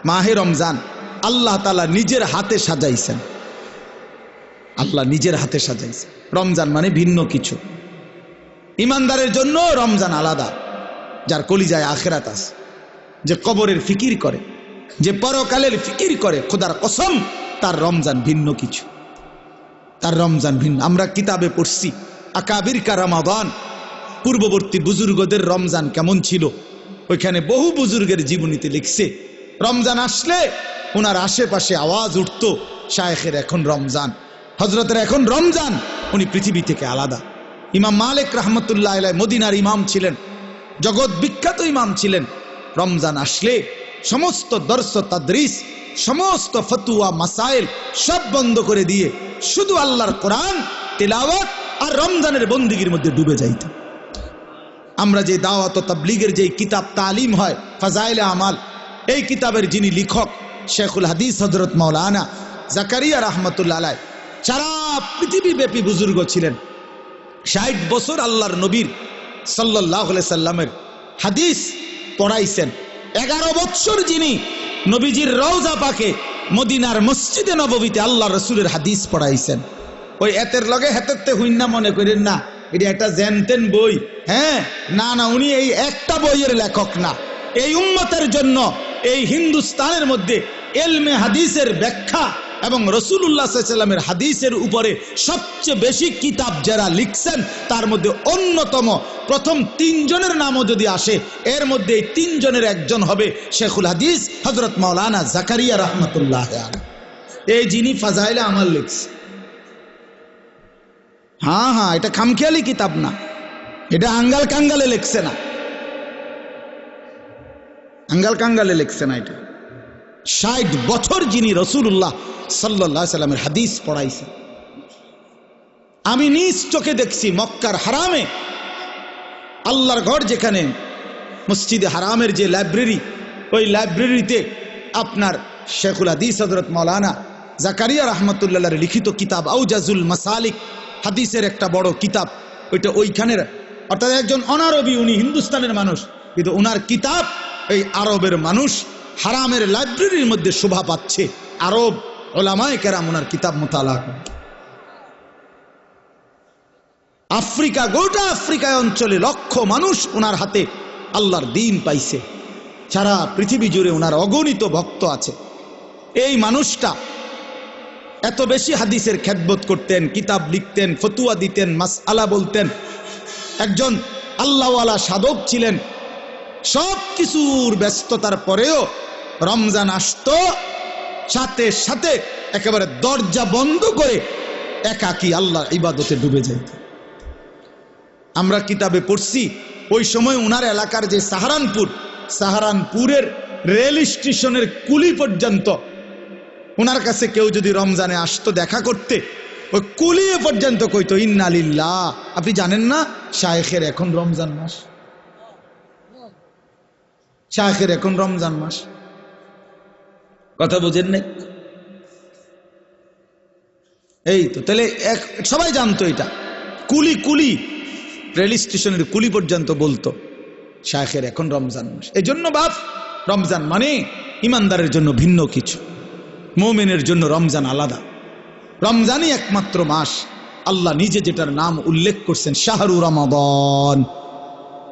মাহে রমজান আল্লাহ তাআলা নিজের হাতে সাজাইছেন। আল্লাহ নিজের হাতে সাজাইছেন। রমজান মানে ভিন্ন কিছু। ইমানদারের জন্য রমজান আলাদা, যার কলিজায় আখিরাত আছে, যে কবরের ফিকির করে, যে পরকালের ফিকির করে, খোদার কসম তার রমজান ভিন্ন কিছু, তার রমজান ভিন্ন। আমরা কিতাবে পড়ছি আকাবির কা রমাদান, পূর্ববর্তী বুজুর্গদের রমজান কেমন ছিল। ওইখানে বহু বুজুর্গের জীবনীতে লিখছে, রমজান আসলে ওনার আশেপাশে আওয়াজ উঠতো, শায়েখের এখন রমজান, হজরতের এখন রমজান, উনি পৃথিবী থেকে আলাদা। ইমাম মালিক রাহমাতুল্লাহ আলাইহি মদিনার ইমাম ছিলেন, জগৎ বিখ্যাত ইমাম ছিলেন। রমজান আসলে সমস্ত দর্স তাদরিস, সমস্ত ফতুয়া মাসাইল সব বন্ধ করে দিয়ে শুধু আল্লাহর কোরআন তিলাওয়াত আর রমজানের বন্দিগির মধ্যে ডুবে যাইত। আমরা যে দাওয়াত ও তাবলীগের যে কিতাব তালিম হয় ফাজাইলে আমাল, এই কিতাবের যিনি লেখক শেখুল হাদিস হযরত মাওলানা জাকারিয়া রাহমাতুল্লাহ আলাইহি সারা পৃথিবীব্যাপী বুজুর্গ ছিলেন। 60 বছর আল্লাহর নবীর সাল্লাল্লাহু আলাইহি সাল্লামের হাদিস পড়াইছেন। 11 বছর যিনি নবীজির রওজা পাকে মদিনার মসজিদে নববীতে আল্লাহ রসুলের হাদিস পড়াইছেন। ওই এতের লগে হেতেরতে হুইন্না মনে করেন না, এটা একটা জেনতেন বই। হ্যাঁ, না না, উনি এই একটা বইয়ের লেখক না। এই উম্মতের জন্য এই হিন্দুস্তানের মধ্যে ইলমে হাদিসের ব্যাখ্যা এবং রাসূলুল্লাহ সাল্লাল্লাহু আলাইহি ওয়াসাল্লামের হাদিসের উপরে সবচেয়ে বেশি কিতাব যারা লিখছেন, তার মধ্যে অন্যতম প্রথম 3 জনের নামও যদি আসে, এর মধ্যে এই 3 জনের একজন হবে শেখুল হাদিস হযরত মাওলানা জাকারিয়া রাহমাতুল্লাহ আলাইহি। এই যিনি ফাজাইলে আমাল লিখছে। হ্যাঁ হ্যাঁ, এটা খামখেয়ালি কিতাব না, এটা আঙ্গাল কাঙ্গালে লিখছে না, আঙ্গাল কাঙ্গালে লিখছে না। এটা 60 বছর যিনি রাসূলুল্লাহ সাল্লাল্লাহু আলাইহি সাল্লামের হাদিস পড়াইছেন। আমি নিজ চোখে দেখছি মক্কার হারামে, আল্লাহর ঘর যেখানে মসজিদে হারামের যে লাইব্রেরি, ওই লাইব্রেরিতে আপনার শেখুল হাদিস হযরত মাওলানা জাকারিয়া রাহমাতুল্লাহর লিখিত কিতাব আউজাজুল মাসালিক, হাদিসের একটা বড় কিতাব, ওইটা ওইখানের, অর্থাৎ একজন অনারবি, উনি হিন্দুস্তানের মানুষ, কিন্তু ওনার কিতাব এই আরবের মানুষ হারামের লাইব্রেরির মধ্যে শোভা পাচ্ছে। আরব উলামায়ে কেরাম ওনার কিতাব মুতালা করে। আফ্রিকা, গোটা আফ্রিকায় অঞ্চলে লক্ষ মানুষ ওনার হাতে আল্লাহর দ্বীন পাইছে। সারা পৃথিবী জুড়ে ওনার অগণিত ভক্ত আছে। এই মানুষটা এত বেশি হাদিসের খেদমত করতেন, কিতাব লিখতেন, ফতুয়া দিতেন, মাসআলা বলতেন, একজন আল্লাহওয়ালা সাধক ছিলেন। সব কিছুর ব্যস্ততার পরেও রমজান আসতো, সাথে সাথে একেবারে দরজা বন্ধ করে একাকী আল্লাহর ইবাদতে ডুবে যাইত। আমরা কিতাবে পড়ছি, ওই সময় উনার এলাকার যে সাহারানপুরের রেল স্টেশনের কুলি পর্যন্ত উনার কাছে কেউ যদি রমজানে আসতো দেখা করতে, ওই কুলিয়ে পর্যন্ত কইতো ইন্না লিল্লাহ। আপনি জানেন না শায়েখের এখন রমজান মাস, শায়েখের এখন রমজান মাস। কথা বুঝেন নাই? এই তো, তাহলে সবাই জানতো এটা। কুলি রেল স্টেশনের কুলি পর্যন্ত বলতো শায়েখের এখন রমজান মাস। এই জন্য বাপ, রমজান মানে ইমানদারের জন্য ভিন্ন কিছু, মুমিনের জন্য রমজান আলাদা। রমজানই একমাত্র মাস আল্লাহ নিজে যেটার নাম উল্লেখ করছেন, শাহরু রমাদান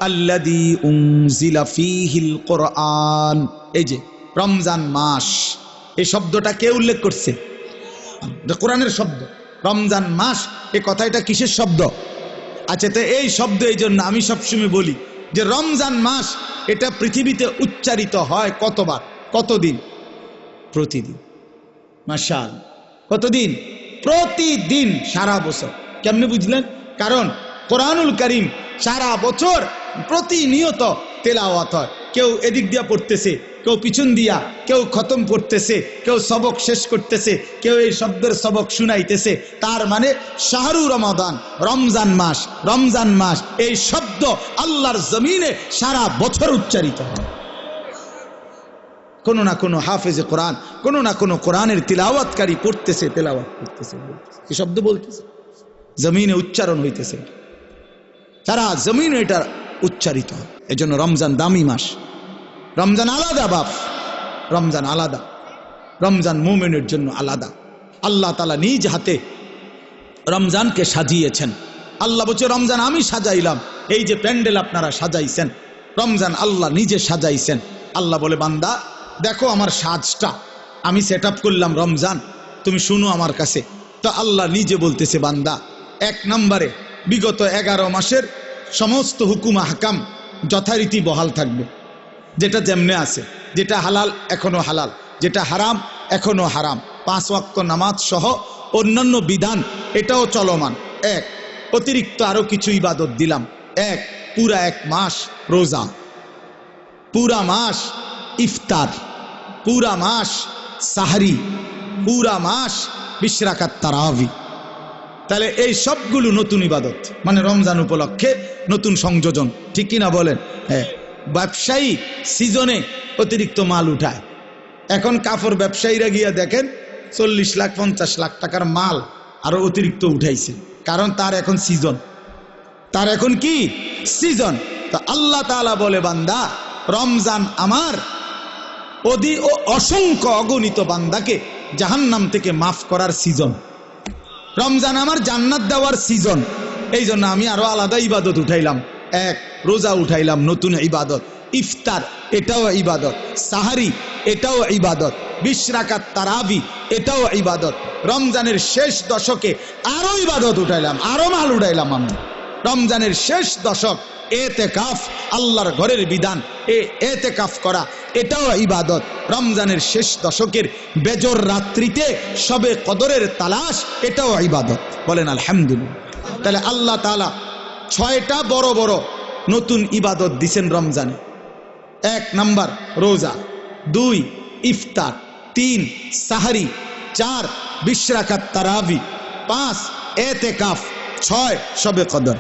আল্লাযী উনজিলা ফীহিল কুরআন। এই যে রমজান মাস, এই শব্দটা কে উল্লেখ করছে? এটা কোরআনের শব্দ। রমজান মাস, এই কথাটা কিসের শব্দ? আচ্ছা, তো এই শব্দ এই জন্য আমি সবসময় বলি যে রমজান মাস এটা পৃথিবীতে উচ্চারিত হয় কতবার, কতদিন? প্রতিদিন। মাশাআল্লাহ, কতদিন? প্রতিদিন, সারা বছর। কেমনে বুঝলেন? কারণ কোরআনুল কারীম সারা বছর প্রতিনিয়ত তেলাওয়াত হয়। কেউ এদিক দিয়া পড়তেছে, কেউ পিছন দিয়া, কেউ খতম করতেছে, কেউ সবক শেষ করতেছে, কেউ এই শব্দের সবক শুনাইতেছে। তার মানে শাহরু রমাদান, রমজান মাস, রমজান মাস, এই শব্দ আল্লাহর জমিনে সারা বছর উচ্চারিত হয়। কোনো না কোনো হাফেজে কোরআন, কোনো না কোনো কোরআনের তিলাওয়াতকারী পড়তেছে, তেলাওয়াত করতেছে, এই শব্দ বলতেছে, জমিনে উচ্চারণ হইতেছে, সারা জমিনে এটা উচ্চারিত হয়। এই জন্য রমজান দামি মাস। রমজান আলাদা বাপ, রমজান আলাদা, রমজান মুমিনের জন্য আলাদা। আল্লাহ তাআলা নিজ হাতে রমজানকে সাজিয়েছেন। আল্লাহ বলছে রমজান আমি সাজাইলাম। এই যে প্যান্ডেল আপনারা সাজাইছেন, রমজান আল্লাহ নিজে সাজাইছেন। আল্লাহ বলে বান্দা দেখো আমার সাজটা আমি সেট আপ করলাম, রমজান তুমি শুনো আমার কাছে। তো আল্লাহ নিজে বলতেছে বান্দা, এক নম্বরে বিগত 11 মাসের সমস্ত হুকুম আহকাম যথারীতি বহাল থাকবে, যেটা যেমনে আছে, যেটা হালাল এখনো হালাল, যেটা হারাম এখনো হারাম, 5 ওয়াক্ত নামাজ সহ অন্যান্য বিধান এটাও চলমান। এক, অতিরিক্ত আরো কিছু ইবাদত দিলাম। এক, পুরা 1 মাস রোজা, পুরা মাস ইফতার, পুরা মাস সাহরি, পুরা মাস 20 রাকাত তারাবি। তাহলে এই সবগুলো নতুন ইবাদত, মানে রমজান উপলক্ষে নতুন সংযোজন, ঠিক কিনা বলেন? হ্যাঁ। ব্যবসায়ী সিজনে অতিরিক্ত মাল উঠায়। এখন কাপড় ব্যবসায়ীরা গিয়া দেখেন 40 লাখ 50 লাখ টাকার মাল আরো অতিরিক্ত উঠাইছে, কারণ তার এখন সিজন, তার এখন কি সিজন। তো আল্লাহ তাআলা বলে বান্দা রমজান আমার অসংখ্য অগণিত বান্দাকে জাহান্নাম থেকে মাফ করার সিজন। রমজান আমার জান্নাত দেওয়ার সিজন। এই জন্য আমি আরো আলাদা ইবাদত উঠাইলাম। এক, রোজা উঠাইলাম, নতুন ইবাদত। ইফতার এটাও ইবাদত, সাহারি এটাও ইবাদত, 20 রাকাত তারাবি এটাও ইবাদত। রমজানের শেষ দশকে আরো ইবাদত উঠাইলাম, আরো মাল উঠাইলাম আমি। রমজানের শেষ দশক এতেকাফ, আল্লাহর ঘরের বিধান, এতেকাফ করা এটাও ইবাদত। রমজানের শেষ দশকের বেজর রাত্রিতে সবে কদরের তালাশ এটাও ইবাদত। বলেন আলহামদুলিল্লাহ। তাহলে আল্লাহ তাআলা 6টা বড় বড় নতুন ইবাদত দিছেন রমজানে। 1 নাম্বার রোজা, 2 ইফতার, 3 সাহরি, 4 20 রাকাত তারাবি, 5 এতেকাফ, 6 সবে কদর।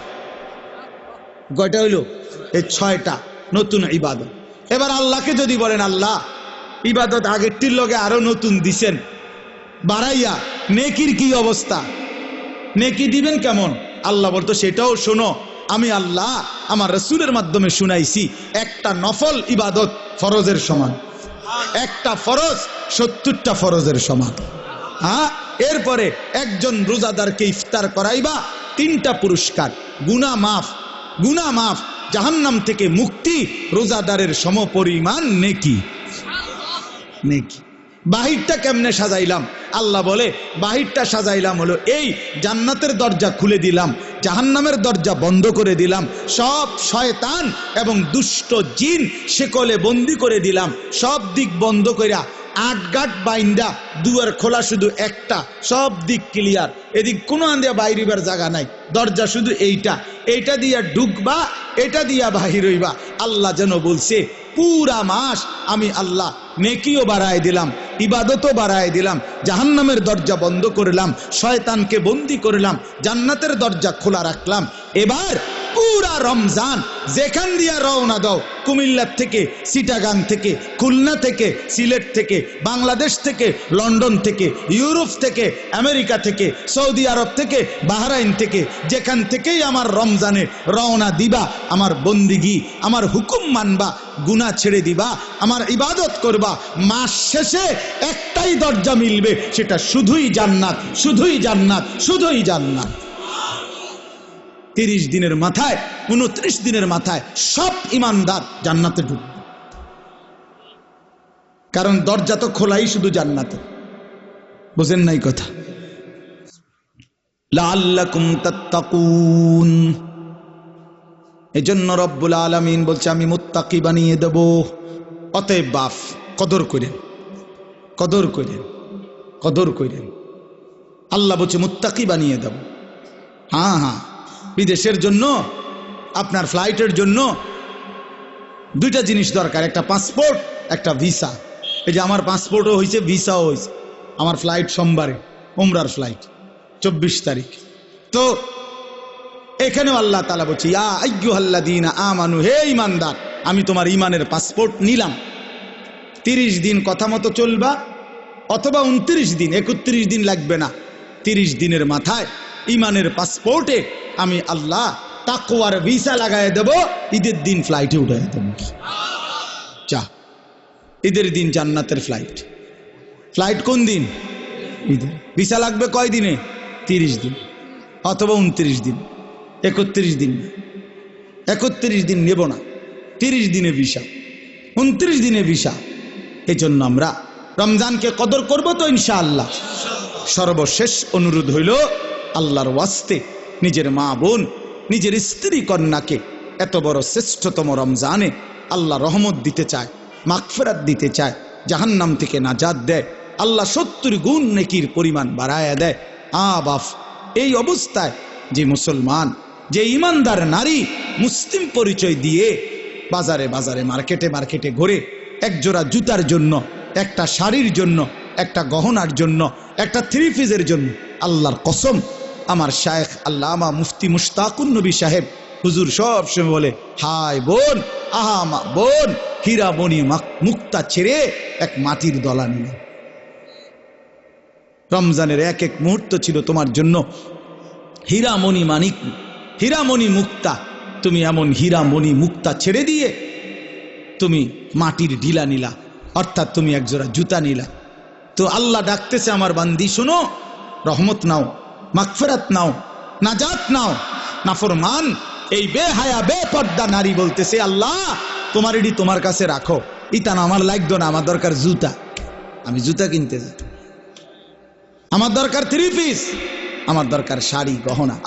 কয়টা হইল? এই 6টা নতুন ইবাদত। এবার আল্লাহকে যদি বলেন আল্লাহ ইবাদত আগেরটির লগে আরো নতুন দিছেন বাড়াইয়া, নেকির কি অবস্থা? নেকি দিবেন কেমন? আল্লাহ বলতো সেটাও শোনো, আমি আল্লাহ আমার রাসূলের মাধ্যমে শুনাইছি। একটা নফল ইবাদত ফরজের সমান, একটা ফরজ 70টা ফরজের সমান। হ্যাঁ, এরপরে একজন রোজাদারকে ইফতার করাইবা, 3টা পুরস্কার, গুনাহ মাফ, গুনাহ মাফ, জাহান্নাম থেকে মুক্তি, রোজাদারের সমপরিমাণ নেকি। নেকি। বাহিরটা কেমনে সাজাইলাম? আল্লাহ বলে বাহিরটা সাজাইলাম হলো এই, জান্নাতের দরজা খুলে দিলাম, জাহান্নামের দরজা বন্ধ করে দিলাম, সব শয়তান এবং দুষ্ট জিন শেকলে বন্দি করে দিলাম, সব দিক বন্ধ কইরা 8 গাট বাইন্দা, দুয়ার খোলা শুধু একটা, সব দিক ক্লিয়ার, এদিক কোনো আন্দিয়া বাইরিবার জায়গা নাই, দরজা শুধু এইটা দিয়া ঢুকবা, এটা দিয়া বাহির হইবা। আল্লাহ যেন বলছে পুরা মাস আমি আল্লাহ নেকিও বাড়ায় দিলাম, ইবাদতও বাড়ায় দিলাম, জাহান্নামের দরজা বন্ধ করলাম, শয়তানকে বন্দি করলাম, জান্নাতের দরজা খোলা রাখলাম। এবার পুরা রমজান যেখান দিয়া রওনা দাও, কুমিল্লা থেকে, চিটাগাং থেকে, খুলনা থেকে, সিলেট থেকে, বাংলাদেশ থেকে, লন্ডন থেকে, ইউরোপ থেকে, আমেরিকা থেকে, সৌদি আরব থেকে, বাহরাইন থেকে, যেখান থেকেই আমার রমজানে রওনা দিবা, আমার বন্দিগি, আমার হুকুম মানবা, গুনাহ ছেড়ে দিবা, আমার ইবাদত করবা, মাস শেষে একটাই দরজা মিলবে, সেটা শুধুই জান্নাত, শুধুই জান্নাত, শুধুই জান্নাত। 30 দিনের মাথায় 29 দিনের মাথায় সব ইমানদার জান্নাতে ঢুকবে, কারণ দরজা তো খোলাই শুধু জান্নাতে। বুঝেন নাই কথা? লাআল্লাকুম তাত্তাকুন, এজন্য রব্বুল আলামিন বলছে আমি মুত্তাকি বানিয়ে দেব। অতএব বাপ কদর করেন, কদর করেন, কদর করেন। আল্লাহ বলছে মুত্তাকি বানিয়ে দেব। হ্যাঁ হ্যাঁ, বিদেশের জন্য আপনার ফ্লাইটের জন্য দুইটা জিনিস দরকার, একটা পাসপোর্ট, একটা ভিসা। এই যে আমার পাসপোর্টও হয়েছে, ভিসাও হয়েছে। আমার ফ্লাইট সোমবারে, উমরার ফ্লাইট 24 তারিখ। তো এখানেও আল্লাহ তাআলা বলছে ইয়া আইয়ুহাল্লাযীনা আমানু, হে ঈমানদার, আমি তোমার ঈমানের পাসপোর্ট নিলাম। 30 দিন কথা মতো চলবা, অথবা 29 দিন, 31 দিন লাগবে না। 30 দিনের মাথায় ঈমানের পাসপোর্টে আমি আল্লাহ তাকওয়ার ভিসা লাগায় দেব, ঈদের দিন ফ্লাইটে উঠায় দেব। যা, ঈদের দিন জান্নাতের ফ্লাইট। ফ্লাইট কোন দিন? ঈদের। ভিসা লাগবে কয় দিনে? 30 দিন অথবা 29 দিন, 31 দিন না, 31 দিন নেব না, 30 দিনে ভিসা, 29 দিনে ভিসা। এই জন্য আমরা রমজানকে কদর করব তো ইনশাআল্লাহ। সর্বশেষ অনুরোধ হইল আল্লাহর ওয়াস্তে নিজের মা বোন, নিজের স্ত্রী কন্যাকে এত বড় শ্রেষ্ঠতম রমজানে আল্লাহ রহমত দিতে চায়, মাগফিরাত দিতে চায়, জাহান্নাম থেকে নাজাত দেয়, আল্লাহ 70 গুণ নেকির পরিমাণ বাড়ায়া দেয়। বাপ, এই অবস্থায় যে মুসলমান, যে ইমানদার নারী মুসলিম পরিচয় দিয়ে বাজারে বাজারে মার্কেটে মার্কেটে ঘুরে একজোড়া জুতার জন্য, একটা শাড়ির জন্য, একটা গহনার জন্য, একটা 3 পিসের জন্য, আল্লাহর কসম আমার শায়েখ আল্লামা মুফতি মুশতাকুন নবী সাহেব হুজুর সব সময় বলে, হায় বোন, আহা মা বোন, হীরা মণি মুক্তা ছেড়ে এক মাটির দলা নিল। রমজানের এক এক মুহূর্ত ছিল তোমার জন্য হীরামণি মানিক, হীরামণি মুক্তা। তুমি এমন হীরামণি মুক্তা ছেড়ে দিয়ে তুমি মাটির ঢিলা নিলা, অর্থাৎ তুমি একজোড়া জুতা নিলা। তো আল্লাহ ডাকতেছে, আমার বান্দি শোনো, রহমত নাও, মাগফিরাত নাও, নাজাত নাও। নাফরমান এই বেহায়া বেপর্দা নারী বলতেছে, আল্লাহ তোমার এডি তোমার কাছে রাখো, ইতান আমার লাগতো না, আমার দরকার জুতা, আমি জুতা কিনতে যাই, আমার দরকার 3 পিস, আমার দরকার শাড়ি গহনা।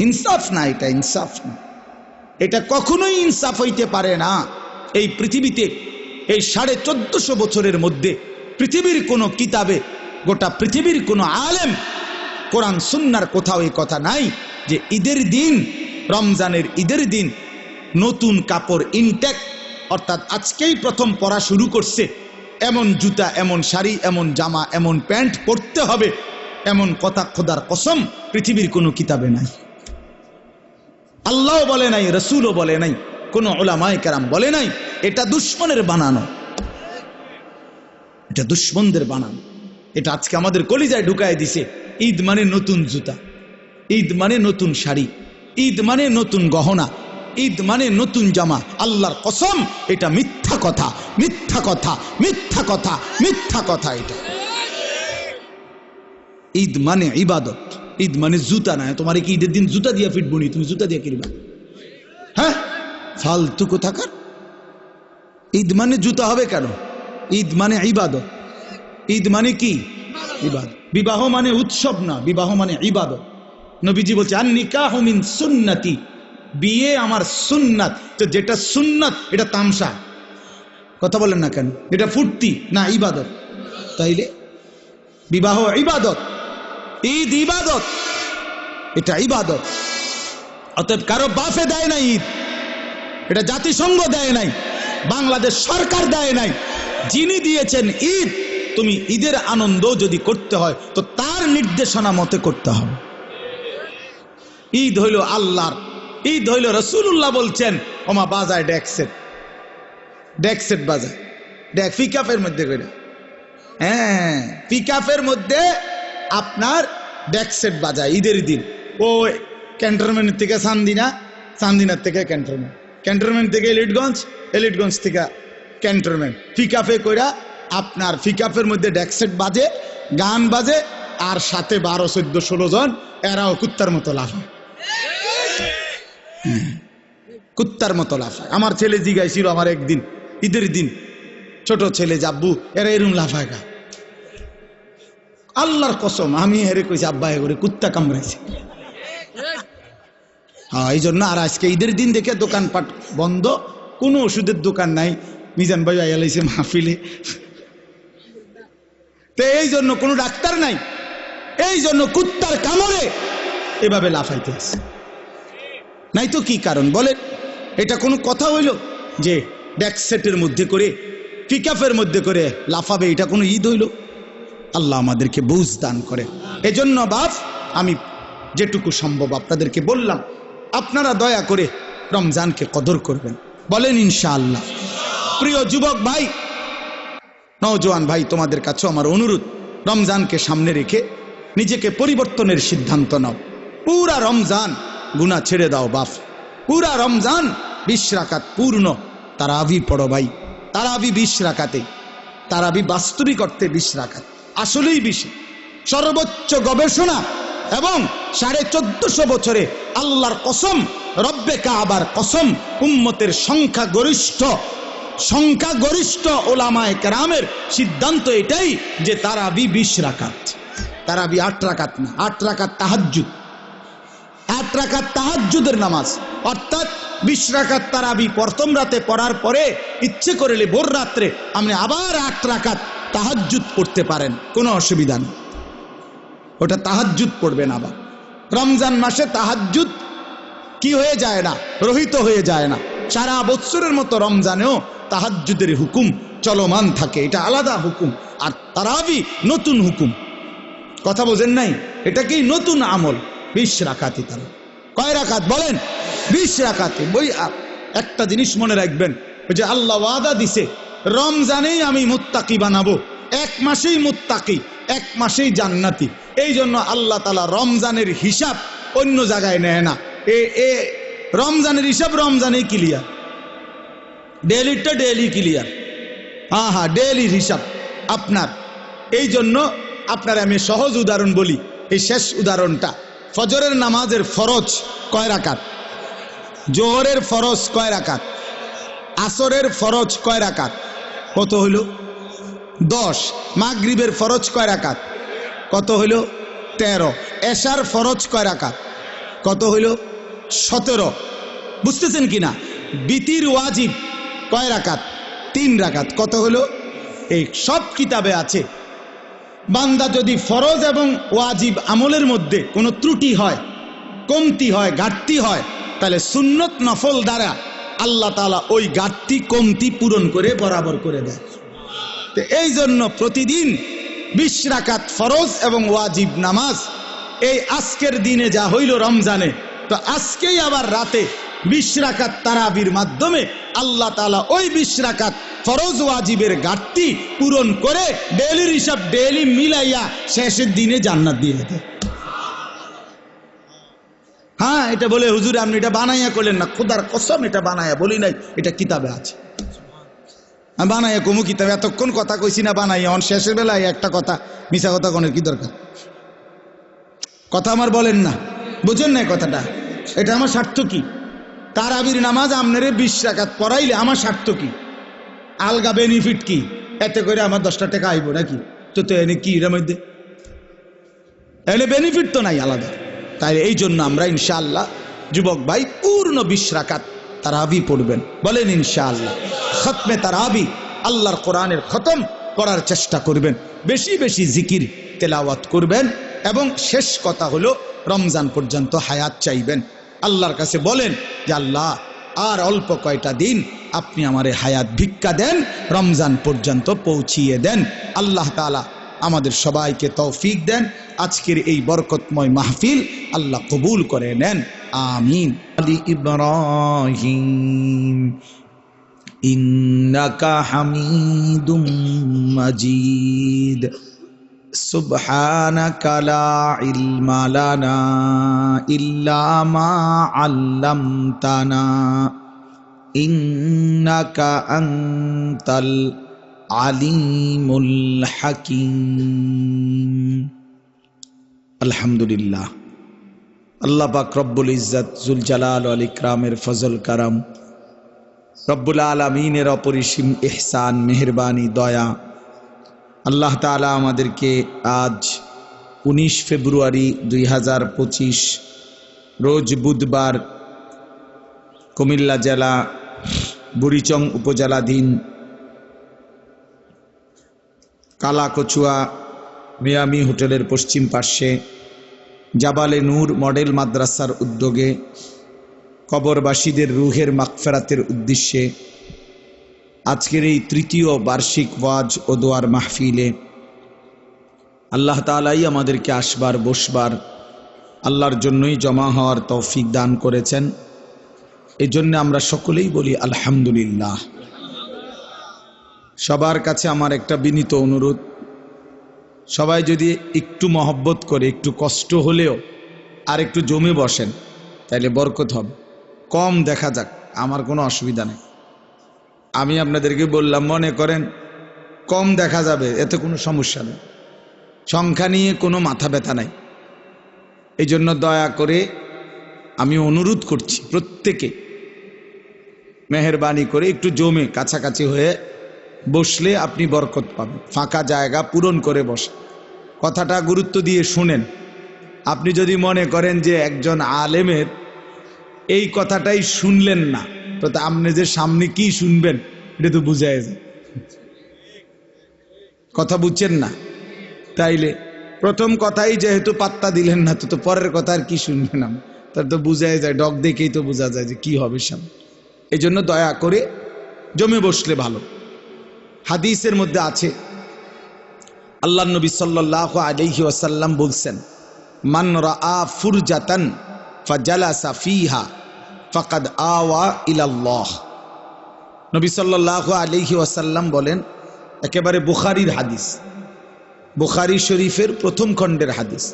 ইনসাফ না, এটা ইনসাফ না, এটা কখনোই ইনসাফ হইতে পারে না। এই পৃথিবীতে এই 1450 বছরের মধ্যে পৃথিবীর কোনো কিতাবে, গোটা পৃথিবীর কোনো আলেম, কোরআন সুন্নাহর কোথাও এই কথা নাই যে ঈদের দিন, রমজানের ঈদের দিন নতুন কাপড় ইনটেক, অর্থাৎ আজকেই প্রথম পরা শুরু করছে, এমন জুতা, এমন শাড়ি, এমন জামা, এমন প্যান্ট পরতে হবে, এমন কথা খোদার কসম পৃথিবীর কোনো কিতাবে নাই। আল্লাহও বলে নাই, রসুলও বলে নাই, কোনো উলামায়ে কেরাম বলে নাই। এটা দুশ্মনের বানানো, এটা দুশ্মনদের বানানো। এটা আজকে আমাদের কলিজায় ঢুকায় দিছে। ঈদ মানে নতুন জুতা, ঈদ মানে নতুন শাড়ি, ঈদ মানে নতুন গহনা, ঈদ মানে নতুন জামা। আল্লাহর কসম এটা মিথ্যা কথা, মিথ্যা কথা, মিথ্যা কথা, মিথ্যা কথা। এটা ঈদ মানে ইবাদত, ঈদ মানে জুতা না। তোমার কি ঈদের দিন জুতা দিয়ে ফিটবনি? তুমি জুতা দিয়ে কিনবা? হ্যাঁ, ফালতু কোথাকার। ঈদ মানে জুতা হবে কেন? ঈদ মানে ইবাদত। ঈদ মানে কি? ইবাদত। বিবাহ মানে উৎসব না, বিবাহ মানে ইবাদত। নবীজি বলছে আন নিকাহু মিন সুন্নতি, বিয়ে আমার সুন্নাত। তো যেটা সুন্নাত এটা তামসা, কথা বলেন না কেন? এটা ফুর্তি না, ইবাদত। তাইলে বিবাহ ইবাদত, ঈদ ইবাদত, এটা ইবাদত। অতএব কারো বাফে দেয় নাই ঈদ, এটা জাতিসংঘ দেয় নাই, বাংলাদেশ সরকার দেয় নাই। যিনি দিয়েছেন ঈদ, তুমি ঈদের আনন্দ যদি করতে হয় তো তার নির্দেশনা মতে করতে হবে। ঈদ হইল আল্লাহর, ঈদ হইল রাসূলুল্লাহ বলছেন ওমা বাজায় ডেকসেট, ডেকসেট বাজায়, ডেক পিকআপের মধ্যে করে, হ্যাঁ পিকআপের মধ্যে আপনার ডেকসেট বাজায় ঈদের দিন। ও ক্যান্টনমেন্ট থেকে চান্দিনা, চান্দিনার থেকে ক্যান্টনমেন্ট, ক্যান্টনমেন্ট থেকে এলিটগঞ্জ, এলিটগঞ্জ থেকে ক্যান্টনমেন্ট, পিকআপে কইরা আপনার পিকআপের মধ্যে ডেকসেট বাজে, গান বাজে, আর সাথে 12, 14, 16 জন এরাও কুত্তার মতো লাফায়। কুত্তার মতো লাফায়। আমার ছেলে জিগাইছিল আমার একদিন ঈদের দিন, ছোট ছেলে জাব্বু এরা এরম লাফায় গা। আল্লাহর কসম আমি হেরে কইছি আব্বা এ করে কুত্তা কামড়াইছে। হ্যাঁ এই জন্য আর আজকে ঈদের দিন দেখে দোকানপাট বন্ধ, কোনো ওষুধের দোকান নাই। মিজান ভাই আইয়ালাইছে মাহফিলে, তো এই জন্য কোনো ডাক্তার নাই, এই জন্য কুত্তার কামড়ে এভাবে লাফাইতে আছে। নাই তো কি কারণ বলে? এটা কোনো কথা হইল যে ব্যাকসেটের মধ্যে করে পিকআপের মধ্যে করে লাফাবে? এটা কোনো ঈদ হইল? আল্লাহ আমাদেরকে বুঝ দান করে। এজন্য বাপ আমি যেটুকু সম্ভব আপনাদেরকে বললাম, আপনারা দয়া করে রমজানকে কদর করবেন, বলেন ইনশাআল্লাহ। প্রিয় যুবক ভাই, নওজোয়ান ভাই, তোমাদের কাছে আমার অনুরোধ, রমজানকে সামনে রেখে নিজেকে পরিবর্তনের সিদ্ধান্ত নাও। পুরা রমজান গুনাহ ছেড়ে দাও বাপ, পুরা রমজান 20 রাকাত পূর্ণ তারাবি পড়ো ভাই। তারাবি 20 রাকাতে, তারাবি বাস্তবিক অর্থে 20 রাকাত, আসলেই বেশি। সর্বোচ্চ গবেষণা এবং 1450 বছরে আল্লাহর কসম, রব্বে কাবার কসম, উম্মতের সংখ্যাগরিষ্ঠ ওলামায়ে কেরামের সিদ্ধান্ত এটাই যে তারাবি 20 রাকাত। তারাবি 8 রাকাত না, 8 রাকাত তাহাজ্জুদ, 8 রাকাত তাহাজ্জুদের নামাজ, অর্থাৎ 20 রাকাত তারাবি প্রথম রাতে পড়ার পরে ইচ্ছে করলে ভোর রাত্রে আপনি আবার 8 রাকাত তাহাজ্জুদ পড়তে পারেন, কোনো অসুবিধা নেই। ওটা তাহাজ্জুদ পড়বেন। আবার রমজান মাসে তাহাজ্জুদ কি হয়ে যায় না, রহিত হয়ে যায় না। সারা বছরের মতো রমজানেও তাহাজ্জুদের হুকুম চলমান থাকে, এটা আলাদা হুকুম। আর তারাবি নতুন হুকুম, কথা বোঝেন নাই? এটা কি নতুন আমল। 20 রাকাতই তারা। কয় রাকাত বলেন? 20 রাকাতে। বই একটা জিনিস মনে রাখবেন, ওই যে আল্লাহ ওয়াদা দিছে রমজানেই আমি মুত্তাকি বানাবো, 1 মাসেই মুত্তাকি, 1 মাসেই জান্নাতি। এই জন্য আল্লাহ তাআলা রমজানের হিসাব অন্য জায়গায় নেয় না। রমজানের হিসাব রমজানেই ক্লিয়ার, ডেলিটা ডেলি ক্লিয়ার। হ্যাঁ, ডেলির হিসাব আপনার। এই জন্য আপনার আমি সহজ উদাহরণ বলি, এই শেষ উদাহরণটা। ফজরের নামাজের ফরজ কয় রাকাত? জোহরের ফরজ কয় রাকাত? আসরের ফরজ কয় রাকাত? কত হইল? 10। মাগরিবের ফরজ কয় রাকাত? কত হইল? 13। এশার ফরজ কয় রাকাত? কত হইল? 17। বুঝতেছেন কিনা? বিতির ওয়াজিব কয় রাকাত? 3 রাকাত। কত হইল? এই সব কিতাবে আছে। বান্দা যদি ফরজ এবং ওয়াজিব আমলের মধ্যে কোনো ত্রুটি হয়, কমতি হয়, ঘাটতি হয়, তাহলে সুন্নত নফল দ্বারা আল্লাহ তাআলা ওই ঘাটতি কমতি পূরণ করে বরাবর করে দেয়। তো এই জন্য প্রতিদিন 20 রাকাত ফরজ এবং ওয়াজিব নামাজ। এই আজকের দিনে যা হইল রমজানে, তো আজকেই আবার রাতে 20 রাকাত তারাবির মাধ্যমে আল্লাহ তাআলা ওই 20 রাকাত ফরজ ওয়াজিবের ঘাটতি পূরণ করে ডেইলির হিসাব ডেইলি মিলাইয়া শেষের দিনে জান্নাত দিয়ে দেয়। হ্যাঁ, এটা বলে হুজুর আপনি এটা বানাইয়া করলেন না, খোদার কসম এটা বানাইয়া বলি নাই, এটা কিতাবে আছে। আমি বানাইয়া কমু কিতাবে? এতক্ষণ কথা কইছি না বানাইয়া, অন শেষের বেলায় একটা কথা, মিশা কথা কোনের কি দরকার? কথা আমার বলেন না, বুঝেন না কথাটা? এটা আমার স্বার্থ কি? তারাবির নামাজ আপনারে 20 রাকাত পড়াইলে আমার স্বার্থ কি? আলগা বেনিফিট কি? এতে করে আমার 10টা টাকা আইব নাকি? তো এনে কি এর মধ্যে এনে বেনিফিট তো নাই আলাদা। তাই এই জন্য আমরা ইনশাআল্লাহ যুবক ভাই পূর্ণ 20 রাকাত তারাবি পড়বেন, বলেন ইনশাআল্লাহ। খতমে তারাবি, আল্লাহর কোরআনের খতম করার চেষ্টা করবেন, বেশি বেশি জিকির তেলাওয়াত করবেন, এবং শেষ কথা হলো রমজান পর্যন্ত হায়াত চাইবেন। আল্লাহর কাছে বলেন যে আল্লাহ আর অল্প কয়টা দিন আপনি আমারে হায়াত ভিক্ষা দেন, রমজান পর্যন্ত পৌঁছিয়ে দেন। আল্লাহ তাআলা আমাদের সবাইকে তৌফিক দেন। আজকের এই বরকতময় মাহফিল আল্লাহ কবুল করে নেন, আমিন। আলি ইব্রাহিম ইন্নাকা হামিদুম মাজিদ। সুবহানাকা লা ইলমা লানা ইল্লা মা আল্লামতানা ইন্নাকা আনতাল আলিমুল হাকিম। আলহামদুলিল্লাহ। আল্লাহ পাক রব্বুল ইজ্জত জুল জালাল ওয়াল ইকরামের ফজল কারাম, রব্বুল আলামিনের অপরিসীম ইহসান, মেহেরবানি, দয়া, আল্লাহ তাআলা আমাদেরকে আজ 19 ফেব্রুয়ারি 2025 রোজ বুধবার কুমিল্লা জেলা বুড়িচং উপজেলাধীন কালাকচুয়া মিয়ামি হোটেলের পশ্চিম পার্শ্বে জাবালে নূর মডেল মাদ্রাসার উদ্যোগে কবরবাসীদের রুহের মাগফিরাতের উদ্দেশ্যে আজকের এই তৃতীয় বার্ষিক ওয়াজ ও দোয়ার মাহফিলে আল্লাহ তাআলাই আমাদেরকে আসবার বসবার আল্লাহর জন্যই জমা হওয়ার তৌফিক দান করেছেন। এই জন্য আমরা সকলেই বলি আলহামদুলিল্লাহ। সবার কাছে আমার একটা বিনীত অনুরোধ, সবাই যদি একটু মহব্বত করে, একটু কষ্ট হলেও আর একটু জমে বসেন, তাইলে বরকত হবে। কম দেখা যাক, আমার কোনো অসুবিধা নেই। আমি আপনাদেরকে বললাম, মনে করেন কম দেখা যাবে, এতে কোনো সমস্যা নেই, সংখ্যা নিয়ে কোনো মাথা ব্যথা নাই। এই জন্য দয়া করে আমি অনুরোধ করছি, প্রত্যেকে মেহেরবানি করে একটু জমে কাছাকাছি হয়ে বসলে আপনি বরকত পাবেন। ফাঁকা জায়গা পূরণ করে বসে কথাটা গুরুত্ব দিয়ে শুনেন। আপনি যদি মনে করেন যে একজন আলেমের এই কথাটাই শুনলেন না, তো আপনি যে সামনে কি শুনবেন এটা তো বুঝায় যায়, কথা বুঝছেন না। তাইলে প্রথম কথাই যেহেতু পাত্তা দিলেন না, তো পরের কথা আর কি শুনবেন? তার তো বুঝায় যায়, ডগ দেখেই তো বোঝা যায় যে কি হবে সামনে। এই জন্য দয়া করে জমে বসলে ভালো। হাদিসের মধ্যে আছে, আল্লাহ নবী সাল্লাল্লাহু আলাইহি ওয়াসাল্লাম বলছেন, মান রাআ ফুরজাতান ফাজালাসা ফিহা ফাকাদ আওয়া ইলাল্লাহ। নবী সাল্লাল্লাহু আলাইহি ওয়াসাল্লাম বলেন, একেবারে বুখারীর হাদিস, বুখারী শরীফের প্রথম খণ্ডের হাদিস।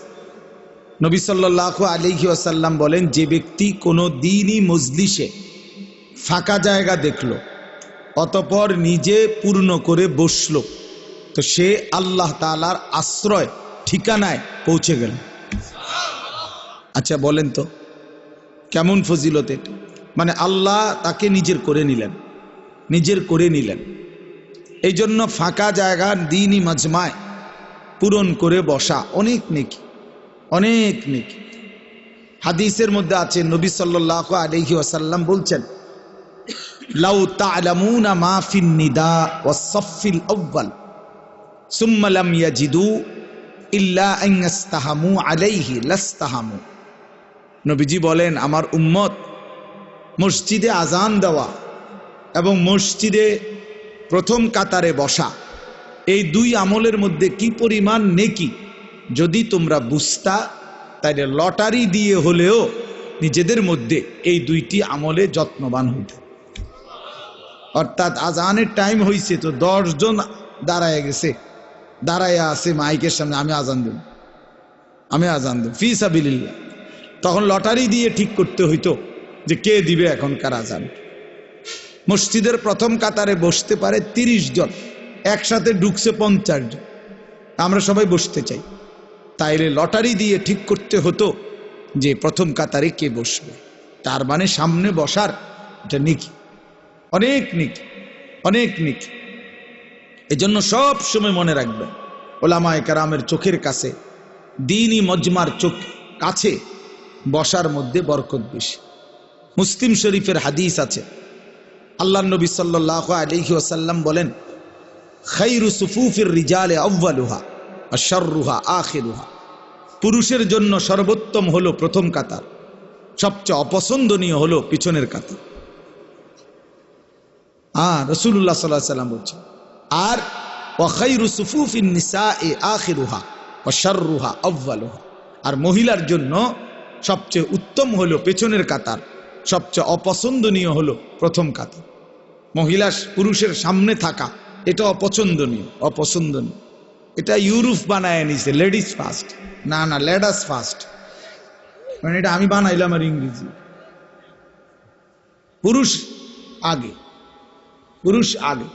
নবী সাল্লাল্লাহু আলাইহি ওয়াসাল্লাম বলেন, যে ব্যক্তি কোনো দ্বীনি মজলিসে ফাঁকা জায়গা দেখলো অতঃপর নিজে পূর্ণ করে বসলো, তো সে আল্লাহ তাআলার আশ্রয় ঠিকানায় পৌঁছে গেল। আচ্ছা বলেন তো কেমন ফজিলত এটা? মানে আল্লাহ তাকে নিজের করে নিলেন, নিজের করে নিলেন। এই জন্য ফাঁকা জায়গা দ্বীনি মাজমায় পূরণ করে বসা অনেক নেকি, অনেক নেকি। হাদিসের মধ্যে আছে, নবী সাল্লাল্লাহু আলাইহি ওয়াসাল্লাম বলছেন, লাউ তা'লামুনা মা ফিন নিদা ওয়াস সাফফিল আউয়াল সুম্মা লাম ইয়াজিদু ইল্লা আন ইস্তাহামু আলাইহি লাস্তাহামু। নবীজি বলেন, আমার উম্মত মসজিদে আজান দেওয়া এবং মসজিদে প্রথম কাতারে বসা, এই দুই আমলের মধ্যে কি পরিমাণ নেকি যদি তোমরা বুঝতা, তাইলে লটারি দিয়ে হলেও নিজেদের মধ্যে এই দুইটি আমলে যত্নবান হইতে। অর্থাৎ আজানের টাইম হয়েছে, তো 10 জন দাঁড়ায় গেছে, দাঁড়ায় আছে মাইকের সামনে, আমি আজান দেব, আমি আজান দেব ফি সাবিলিল্লাহ। তখন লটারি দিয়ে ঠিক করতে হইতো যে কে দিবে এখনকার আজান। মসজিদের প্রথম কাতারে বসতে পারে 30 জন, একসাথে ঢুকছে 50 জন, আমরা সবাই বসতে চাই, তাইলে লটারি দিয়ে ঠিক করতে হতো যে প্রথম কাতারে কে বসবে। তার মানে সামনে বসার এটা নেকি, অনেক নেকি, অনেক নেকি। এজন্য সব সময় মনে রাখবেন, ওলামায়ে কেরামের চোখের কাছে, দ্বীনি মজমার চোখ কাছে বসার মধ্যে বরকত বেশি। মুসলিম শরীফের হাদিস আছে, আল্লাহর নবী সাল্লাল্লাহু আলাইহি ওয়াসাল্লাম বলেন, খায়রু সুফুফির রিজালে আউয়ালুহা ওয়া শাররুহা আখিরুহা। পুরুষের জন্য সর্বোত্তম হলো প্রথম কাতার, সবচেয়ে অপছন্দনীয় হলো পিছনের কাতার। রাসূলুল্লাহ সাল্লাল্লাহু আলাইহি ওয়াসাল্লাম বলছেন, আর ওয়া খায়রু সুফুফিন নিসাই আখিরুহা ওয়া শাররুহা আউয়ালুহা। আর মহিলার জন্য সবচেয়ে উত্তম হলো পেছনের কাতার, সবচেয়ে অপছন্দনীয় হলো প্রথম কাতার। মহিলা পুরুষের সামনে থাকা এটা অপছন্দনীয়, অপছন্দনীয়। এটা ইউরোপ বানায় নিছে, লেডিস ফার্স্ট। না না, লেডাস ফার্স্ট, মানে এটা আমি বানাইলাম আর ইংরেজি। পুরুষ আগে, পুরুষ আগে।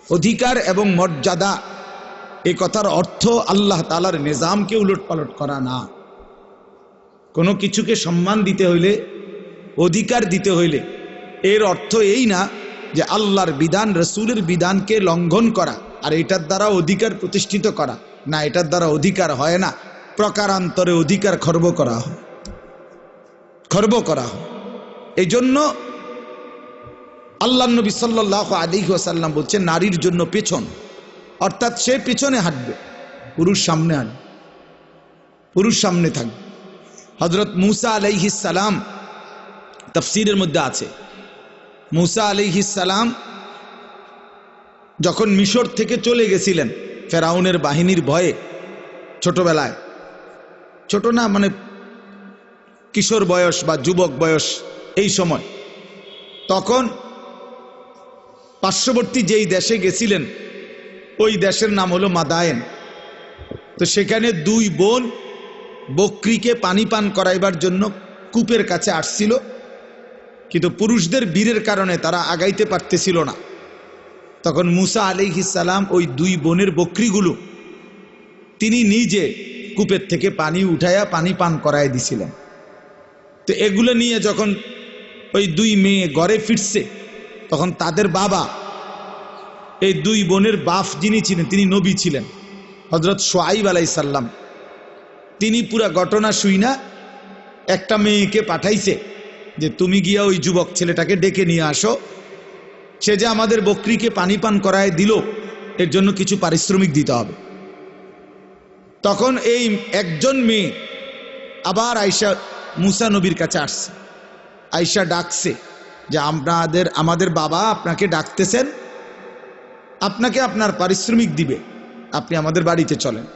অধিকার এবং মর্যাদা, এই কথার অর্থ আল্লাহ তাআলার নিজামকে উলটপালট করা না। কোনো কিছুকে সম্মান দিতে হইলে, অধিকার দিতে হইলে এর অর্থ এই না যে আল্লাহর বিধান রসুলের বিধানকে লঙ্ঘন করা আর এটার দ্বারা অধিকার প্রতিষ্ঠিত করা, না, এটার দ্বারা অধিকার হয় না, প্রকারান্তরে অধিকার খর্ব করা হয়, খর্ব করা হয়। এই জন্য আল্লাহ নবী সাল্লাল্লাহু আলাইহি ওয়াসাল্লাম বলছেন নারীর জন্য পেছন, অর্থাৎ সে পেছনে হাঁটবে, পুরুষ সামনে হাঁটবে, পুরুষ সামনে থাকবে। হযরত মূসা আলাইহিস সালাম তাফসীরের মধ্যে আছে, মূসা আলাইহিস সালাম যখন মিশর থেকে চলে গেছিলেন ফেরাউনের বাহিনীর ভয়ে, ছোটবেলায়, ছোট না মানে কিশোর বয়স বা যুবক বয়স এই সময়, তখন পার্শ্ববর্তী যেই দেশে গেছিলেন ওই দেশের নাম হলো মাদায়েন। তো সেখানে দুই বোন বকরিকে পানি পান করাইবার জন্য কূপের কাছে আসছিল, কিন্তু পুরুষদের বীরের কারণে তারা আগাইতে পারতেছিল না। তখন মূসা আলাইহিস সালাম ওই দুই বোনের বকরিগুলো তিনি নিজে কূপের থেকে পানি উঠাইয়া পানি পান করায় দিছিলেন। তো এগুলো নিয়ে যখন ওই দুই মেয়ে ঘরে ফিরছে, তখন তাদের বাবা, এই দুই বোনের বাপ যিনি ছিলেন তিনি নবী ছিলেন, হযরত শুআইব আলাইহিস সালাম, তিনি পুরা ঘটনা শুইনা একটা মেয়েকে পাঠাইছে যে তুমি গিয়া ওই যুবক ছেলেটাকে ডেকে নিয়ে আসো, সে যে আমাদের বকরিকে পানি পান করায় দিল এর জন্য কিছু পারিশ্রমিক দিতে হবে। তখন এই একজন মেয়ে আবার আয়েশা মূসা নবীর কাছে আসছে, আয়েশা ডাকছে যে আমাদের বাবা আপনাকে ডাকতেছেন, আপনাকে আপনার পারিশ্রমিক দিবে, আপনি আমাদের বাড়িতে চলেন।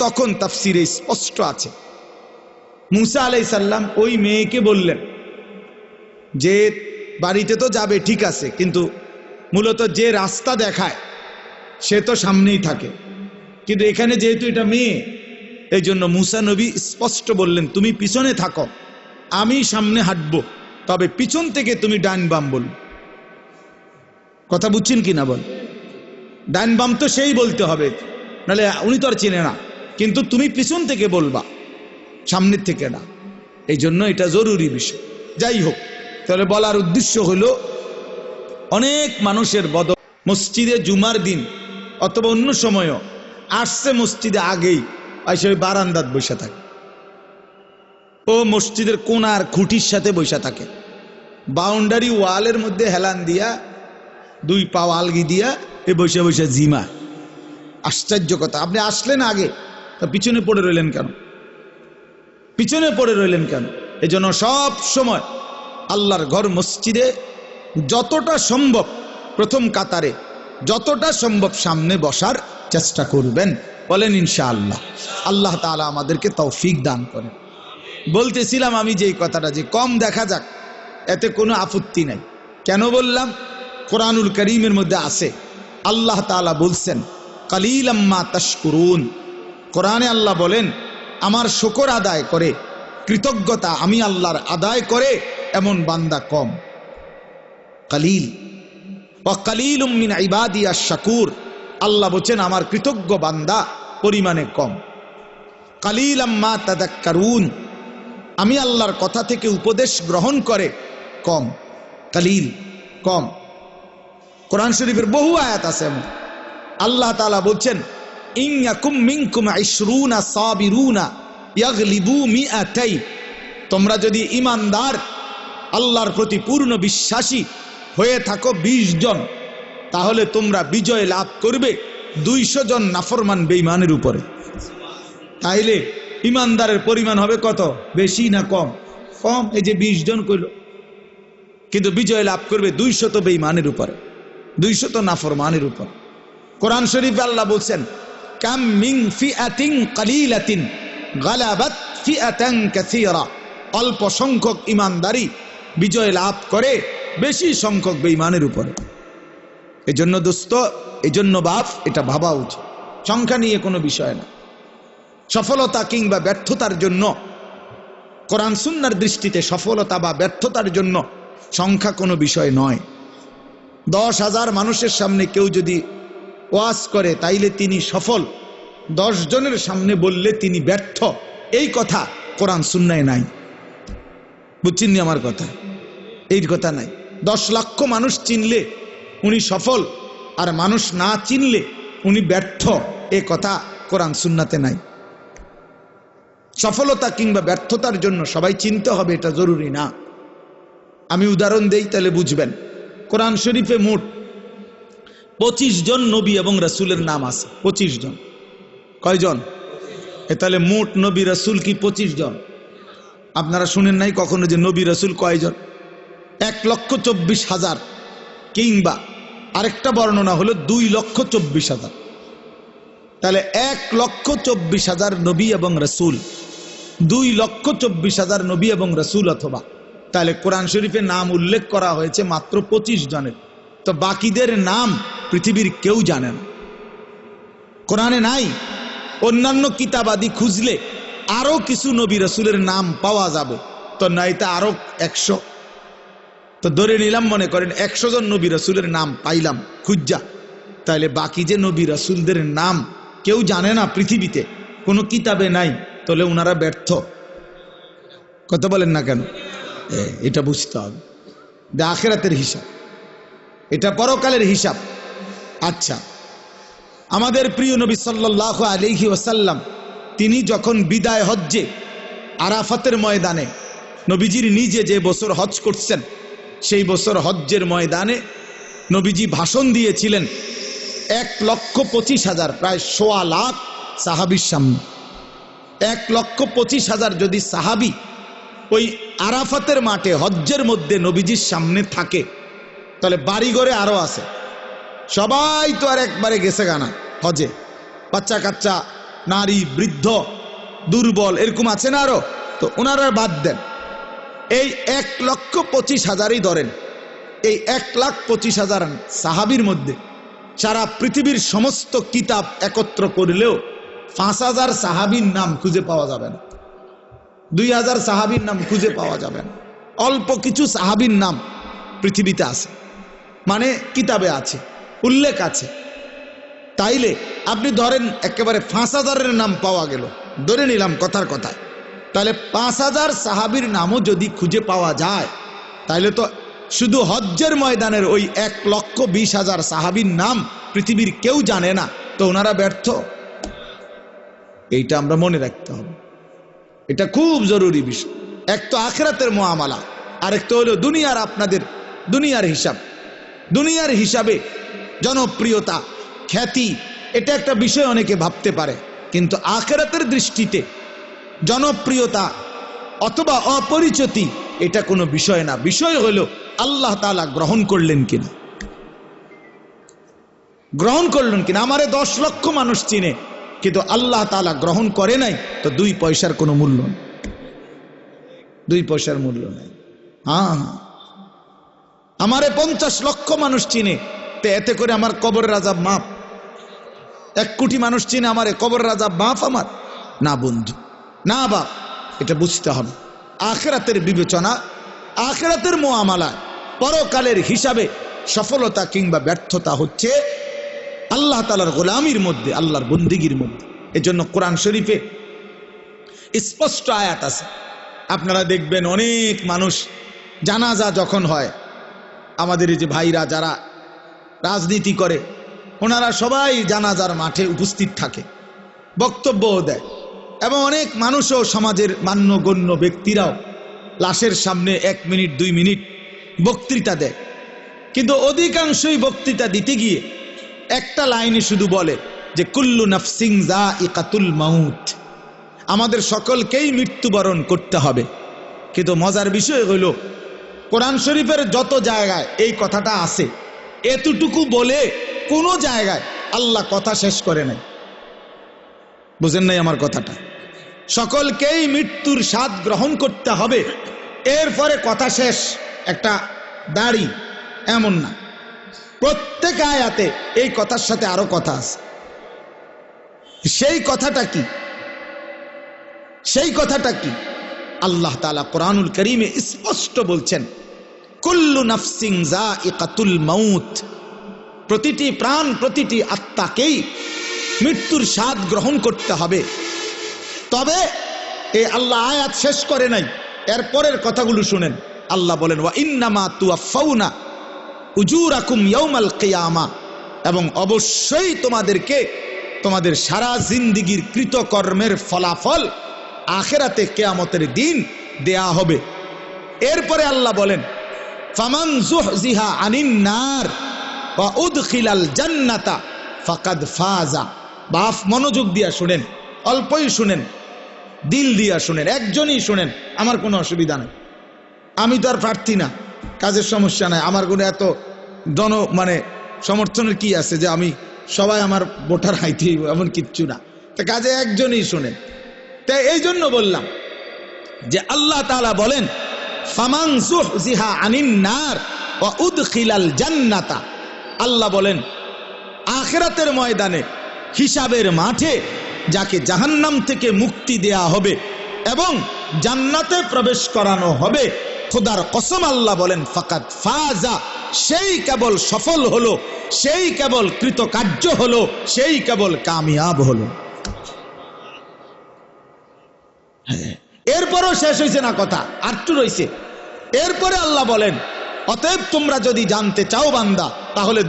তখন তাফসীরে স্পষ্ট আছে, মূসা আলাইহিস সালাম ওই মেয়েকে বললেন যে বাড়িতে তো যাবে ঠিক আছে, কিন্তু মূলত যে রাস্তা দেখায় সে তো সামনেই থাকে, কিন্তু এখানে যেহেতু এটা মেয়ে, এই জন্য মূসা নবী স্পষ্ট বললেন তুমি পিছনে থাকো, আমি সামনে হাঁটবো, তবে পিছন থেকে তুমি ডান বাম বল। কথা বুঝছেন কিনা বল? ডান বাম তো সেই বলতে হবে, নাহলে উনি তো আর চেনে না, কিন্তু তুমি পিছন থেকে বলবা, সামনের থেকে না। এই জন্য এটা জরুরি বিষয়। যাই হোক, তাহলে বলার উদ্দেশ্য হলো অনেক মানুষের মসজিদে জুমার দিন অথবা অন্য সময়ও আসছে মসজিদে আগেই এসে ওই বারান্দাত বসে থাকে, ও মসজিদের কোনার খুঁটির সাথে বসে থাকে, বাউন্ডারি ওয়ালের মধ্যে হেলান দিয়া দুই পা আলগি দিয়া এ বসে বসে জিমা। আশ্চর্য কথা, আপনি আসলেন আগে, তা পিছনে পড়ে রইলেন কেন? পিছনে পড়ে রইলেন কেন? এই জন্য সব সময় আল্লাহর ঘর মসজিদে যতটা সম্ভব প্রথম কাতারে, যতটা সম্ভব সামনে বসার চেষ্টা করবেন। বলেন ইনশাআল্লাহ। আল্লাহ তাআলা আমাদেরকে তৌফিক দান করেন। বলতেছিলাম আমি যেই কথাটা, যে কম দেখা যাক এতে কোনো আপত্তি নাই। কেন বললাম? কোরআনুল কারীমের মধ্যে আছে, আল্লাহ তাআলা বলছেন কালিলাম মা তাশকুরুন। কোরআনে আল্লাহ বলেন আমার শুকর আদায় করে, কৃতজ্ঞতা আমি আল্লাহর আদায় করে এমন বান্দা কম। কালিল ওয়া কালিলুম মিন ইবাদিয়াশ শাকুর, আল্লাহ বলেন আমার কৃতজ্ঞ বান্দা পরিমাণে কম। কালিলাম মা তাযাক্কারুন, আমি আল্লাহর কথা থেকে উপদেশ গ্রহণ করে কম। কালিল, কম। কোরআন শরীফের বহু আয়াত আছে এমন, আল্লাহ তাআলা বলছেন ইন ইয়াকুম মিনকুম 20 সাবিরুনা ইয়াগলিবু মিআতাই, তোমরা যদি ঈমানদার আল্লাহর প্রতি পূর্ণ বিশ্বাসী হয়ে থাকো 20 জন, তাহলে তোমরা বিজয় লাভ করবে 200 জন নাফরমান বেঈমানের উপরে। তাইলে ঈমানদারের পরিমাণ হবে কত? বেশি না কম? কম। এই যে 20 জন কইল, কিন্তু বিজয় লাভ করবে 200 বেঈমানের উপরে, 200 নাফরমানের উপর। কোরআন শরীফে আল্লাহ বলছেন কাম মিন ফিআতিন কালিলাতিন গালাবাত ফিআতান কাসীরা, অল্প সংখ্যক ঈমানদারি বিজয় লাভ করে বেশি সংখ্যক বেঈমানের উপরে। এজন্য দোস্ত, এজন্য বাপ, এটা ভাবা উচিত, সংখ্যা নিয়ে কোনো বিষয় না। সফলতা কিংবা ব্যর্থতার জন্য, কোরআন সুন্নাহর দৃষ্টিতে সফলতা বা ব্যর্থতার জন্য সংখ্যা কোনো বিষয় নয়। 10,000 মানুষের সামনে কেউ যদি ওয়াজ করে তাইলে তিনি সফল, 10 জনের সামনে বললে তিনি ব্যর্থ, এই কথা কোরআন সুন্নায় নাই। বুঝছেন নি আমার কথা? এই কথা নাই। 10 লক্ষ মানুষ চিনলে উনি সফল, আর মানুষ না চিনলে উনি ব্যর্থ, এ কথা কোরআন সুন্নাতে নাই। সফলতা কিংবা ব্যর্থতার জন্য সবাই চিনতে হবে এটা জরুরি না। আমি উদাহরণ দেই তাহলে বুঝবেন। কোরআন শরীফে মোট 25 জন নবী এবং রাসূলের নাম আছে। 25 জন। কয়জন? তাহলে মোট নবী রাসূল কি 25 জন? আপনারা শুনেন নাই কখনো যে নবী রাসূল কয়জন? 1,24,000, কিংবা আরেকটা বর্ণনা হলো 2,24,000। তাহলে 1,24,000 নবী এবং রাসূল, 2,24,000 নবী এবং রাসূল, অথবা তাহলে কোরআন শরীফে নাম উল্লেখ করা হয়েছে মাত্র 25 জনের। তো বাকিদের নাম পৃথিবীর কেউ জানে না, কোরআনে নাই। অন্যান্য কিতাবাদি খুঁজলে আরো কিছু নবী রাসূলের নাম পাওয়া যাবে, তো নাইতে আরো 100। তো ধরে নিলাম, মনে করেন 100 জন নবী রাসূলের নাম পাইলাম খুঁজা, তাহলে বাকি যে নবী রাসূলদের নাম কেউ জানে না পৃথিবীতে, কোনো কিতাবে নাই, তাহলে ওনারা ব্যর্থ। কথা বলেন না কেন? এটা বুঝতে হবে, আখিরাতের হিসাব, এটা পরকালের হিসাব। আচ্ছা, আমাদের প্রিয় নবী সাল্লাল্লাহু আলাইহি ওয়াসাল্লাম তিনি যখন বিদায় হজ্জে আরাফাতের ময়দানে, নবীজির নিজে যে বছর হজ করছেন সেই বছর হজ্জের ময়দানে নবীজি ভাষণ দিয়েছিলেন 1,25,000, প্রায় 1.25 লাখ সাহাবীর সামনে। 1,25,000 যদি সাহাবী ওই আরাফাতের মাঠে হজ্জের মধ্যে নবীজির সামনে থাকে, তাহলে বাড়িঘরে আরো আছে। সবাই তো আর একবারে গেছে গানা হজে, বাচ্চা কাচ্চা, নারী, বৃদ্ধ, দুর্বল, এরকম আছে না আরো, তো ওনারা বাদ দেন। এই 1,25,000ই ধরেন। এই 1,25,000 সাহাবীর মধ্যে সারা পৃথিবীর সমস্ত কিতাব একত্র করলেও 5,000 সাহাবীর নাম খুঁজে পাওয়া যাবে না, 2,000 সাহাবীর নাম খুঁজে পাওয়া যাবে না। অল্প কিছু সাহাবীর নাম পৃথিবীতে আছে, মানে কিতাবে আছে, উল্লেখ আছে। তাইলে আপনি ধরেন একেবারে 5,000-এর নাম পাওয়া গেল, ধরে নিলাম কথার কথা, তাহলে 5,000 সাহাবীর নামও যদি খুঁজে পাওয়া যায়, তাইলে তো শুধু হজ্জের ময়দানের ওই 1,20,000 সাহাবীর নাম পৃথিবীর কেউ জানে না, তো ওনারা ব্যর্থ। এইটা আমরা মনে রাখতে হবে, এটা খুব জরুরি বিষয়। এক তো আখিরাতের মুআমালা, আরেকটা হলো দুনিয়ার, আপনাদের দুনিয়ার হিসাব। দুনিয়ার হিসাবে জনপ্রিয়তা, খ্যাতি, এটা একটা বিষয় অনেকে ভাবতে পারে, কিন্তু আখিরাতের দৃষ্টিতে জনপ্রিয়তা অথবা অপরিচিতি এটা কোনো বিষয় না। বিষয় হলো আল্লাহ তাআলা গ্রহণ করলেন কিনা, গ্রহণ করলেন কিনা। আমারে 10 লক্ষ মানুষ চিনে, কিন্তু আল্লাহ তাআলা গ্রহণ করে নাই, তো 2 পয়সার কোনো মূল্য নেই, 2 পয়সার মূল্য নেই। হ্যাঁ, আমারে 50 লক্ষ মানুষ চিনে, তো এতে করে আমার কবরের আযাব মাফ? 1 কোটি মানুষ চিনে আমারে, কবরের আযাব মাফ আমার? না বন্ধু, না বাপ, এটা বুঝতে হবে। আখিরাতের বিবেচনা, আখিরাতের মুআমালা, পরকালের হিসাবে সফলতা কিংবা ব্যর্থতা হচ্ছে আল্লাহ তাআলার গোলামির মধ্যে, আল্লাহর বন্দিগির মধ্যে। এজন্য কোরআন শরীফে স্পষ্ট আয়াত আছে। আপনারা দেখবেন অনেক মানুষ জানাজা যখন হয়, আমাদের এই যে ভাইরা যারা রাজনীতি করে, ওনারা সবাই জানাজার মাঠে উপস্থিত থাকে, বক্তব্যও দেয়, এবং অনেক মানুষও, সমাজের মান্যগণ্য ব্যক্তিরাও লাশের সামনে 1 মিনিট 2 মিনিট বক্তৃতা দেয়। কিন্তু অধিকাংশই বক্তৃতা দিতে গিয়ে একটা লাইনে শুধু বলে যে কুল্লু নাফসিন যায়িকাতুল মাউত, আমাদের সকলকেই মৃত্যুবরণ করতে হবে। কিন্তু মজার বিষয় হলো কোরআন শরীফের যত জায়গায় এই কথাটা আছে, এতটুকু বলে কোনো জায়গায় আল্লাহ কথা শেষ করে নাই। বুঝেন নাই আমার কথাটা? সকলকেই মৃত্যুর স্বাদ গ্রহণ করতে হবে, এরপরে কথা শেষ, একটা দাড়ি, এমন না। প্রত্যেক আয়াতে এই কথার সাথে আরো কথা আছে। সেই কথাটা কি? সেই কথাটা কি? আল্লাহ তাআলা কোরআনুল কারীমে স্পষ্ট বলছেন, কুল্লু নাফসিন যায়িকাতুল মাউত, প্রতিটি প্রাণ, প্রতিটি আত্মাকেই মৃত্যুর স্বাদ গ্রহণ করতে হবে। তবে এই আল্লাহ আয়াত শেষ করে নাই, এর পরের কথাগুলো শুনেন। আল্লাহ বলেন ওয়া ইন্নামা তুওয়াফাউনা উজুরাকুম ইয়াউমাল কিয়ামা, এবং অবশ্যই তোমাদেরকে তোমাদের সারা জিন্দেগীর কৃতকর্মের ফলাফল আখিরাতে কিয়ামতের দিন দেয়া হবে। এরপরে আল্লাহ বলেন ফামান যুহজিহা আনিন নার ওয়া উদখিলাল জান্নাতা ফাকাদ ফাজা। বাপ মনোযোগ দিয়া শুনেন, অল্পই শুনেন, দিল দিয়া শুনেন, একজনই শুনেন, আমার কোনো অসুবিধা নেই। আমি তো আর প্রার্থী না, কাজের সমস্যা নাই, আমার কোনো এত সমর্থনের কি আছে যে আমি সবাই আমার ভোটার হাইতে এমন কিচ্ছু না। তা কাজে একজনই শুনেন। তাই এই জন্য বললাম যে আল্লাহ তাআলা বলেন ফামান যুহজিহা আনিন নার ওয়া উদখিলাল জান্নাতা। আল্লাহ বলেন আখিরাতের ময়দানে, হিসাবের মাঠে যাকে জাহান্নাম থেকে মুক্তি দেয়া হবে এবং জান্নাতে প্রবেশ করানো হবে, খোদার কসম আল্লাহ বলেন ফাকাদ ফাজা, সেই কেবল সফল হলো, সেই কেবল কৃতকার্য হলো, সেই কেবল কামিয়াব হলো। এরপরও শেষ হয়েছে না কথা, আরটু রয়েছে। এরপরে আল্লাহ বলেন অতএব তোমরা যদি জানতে চাও বান্দা, তাহলে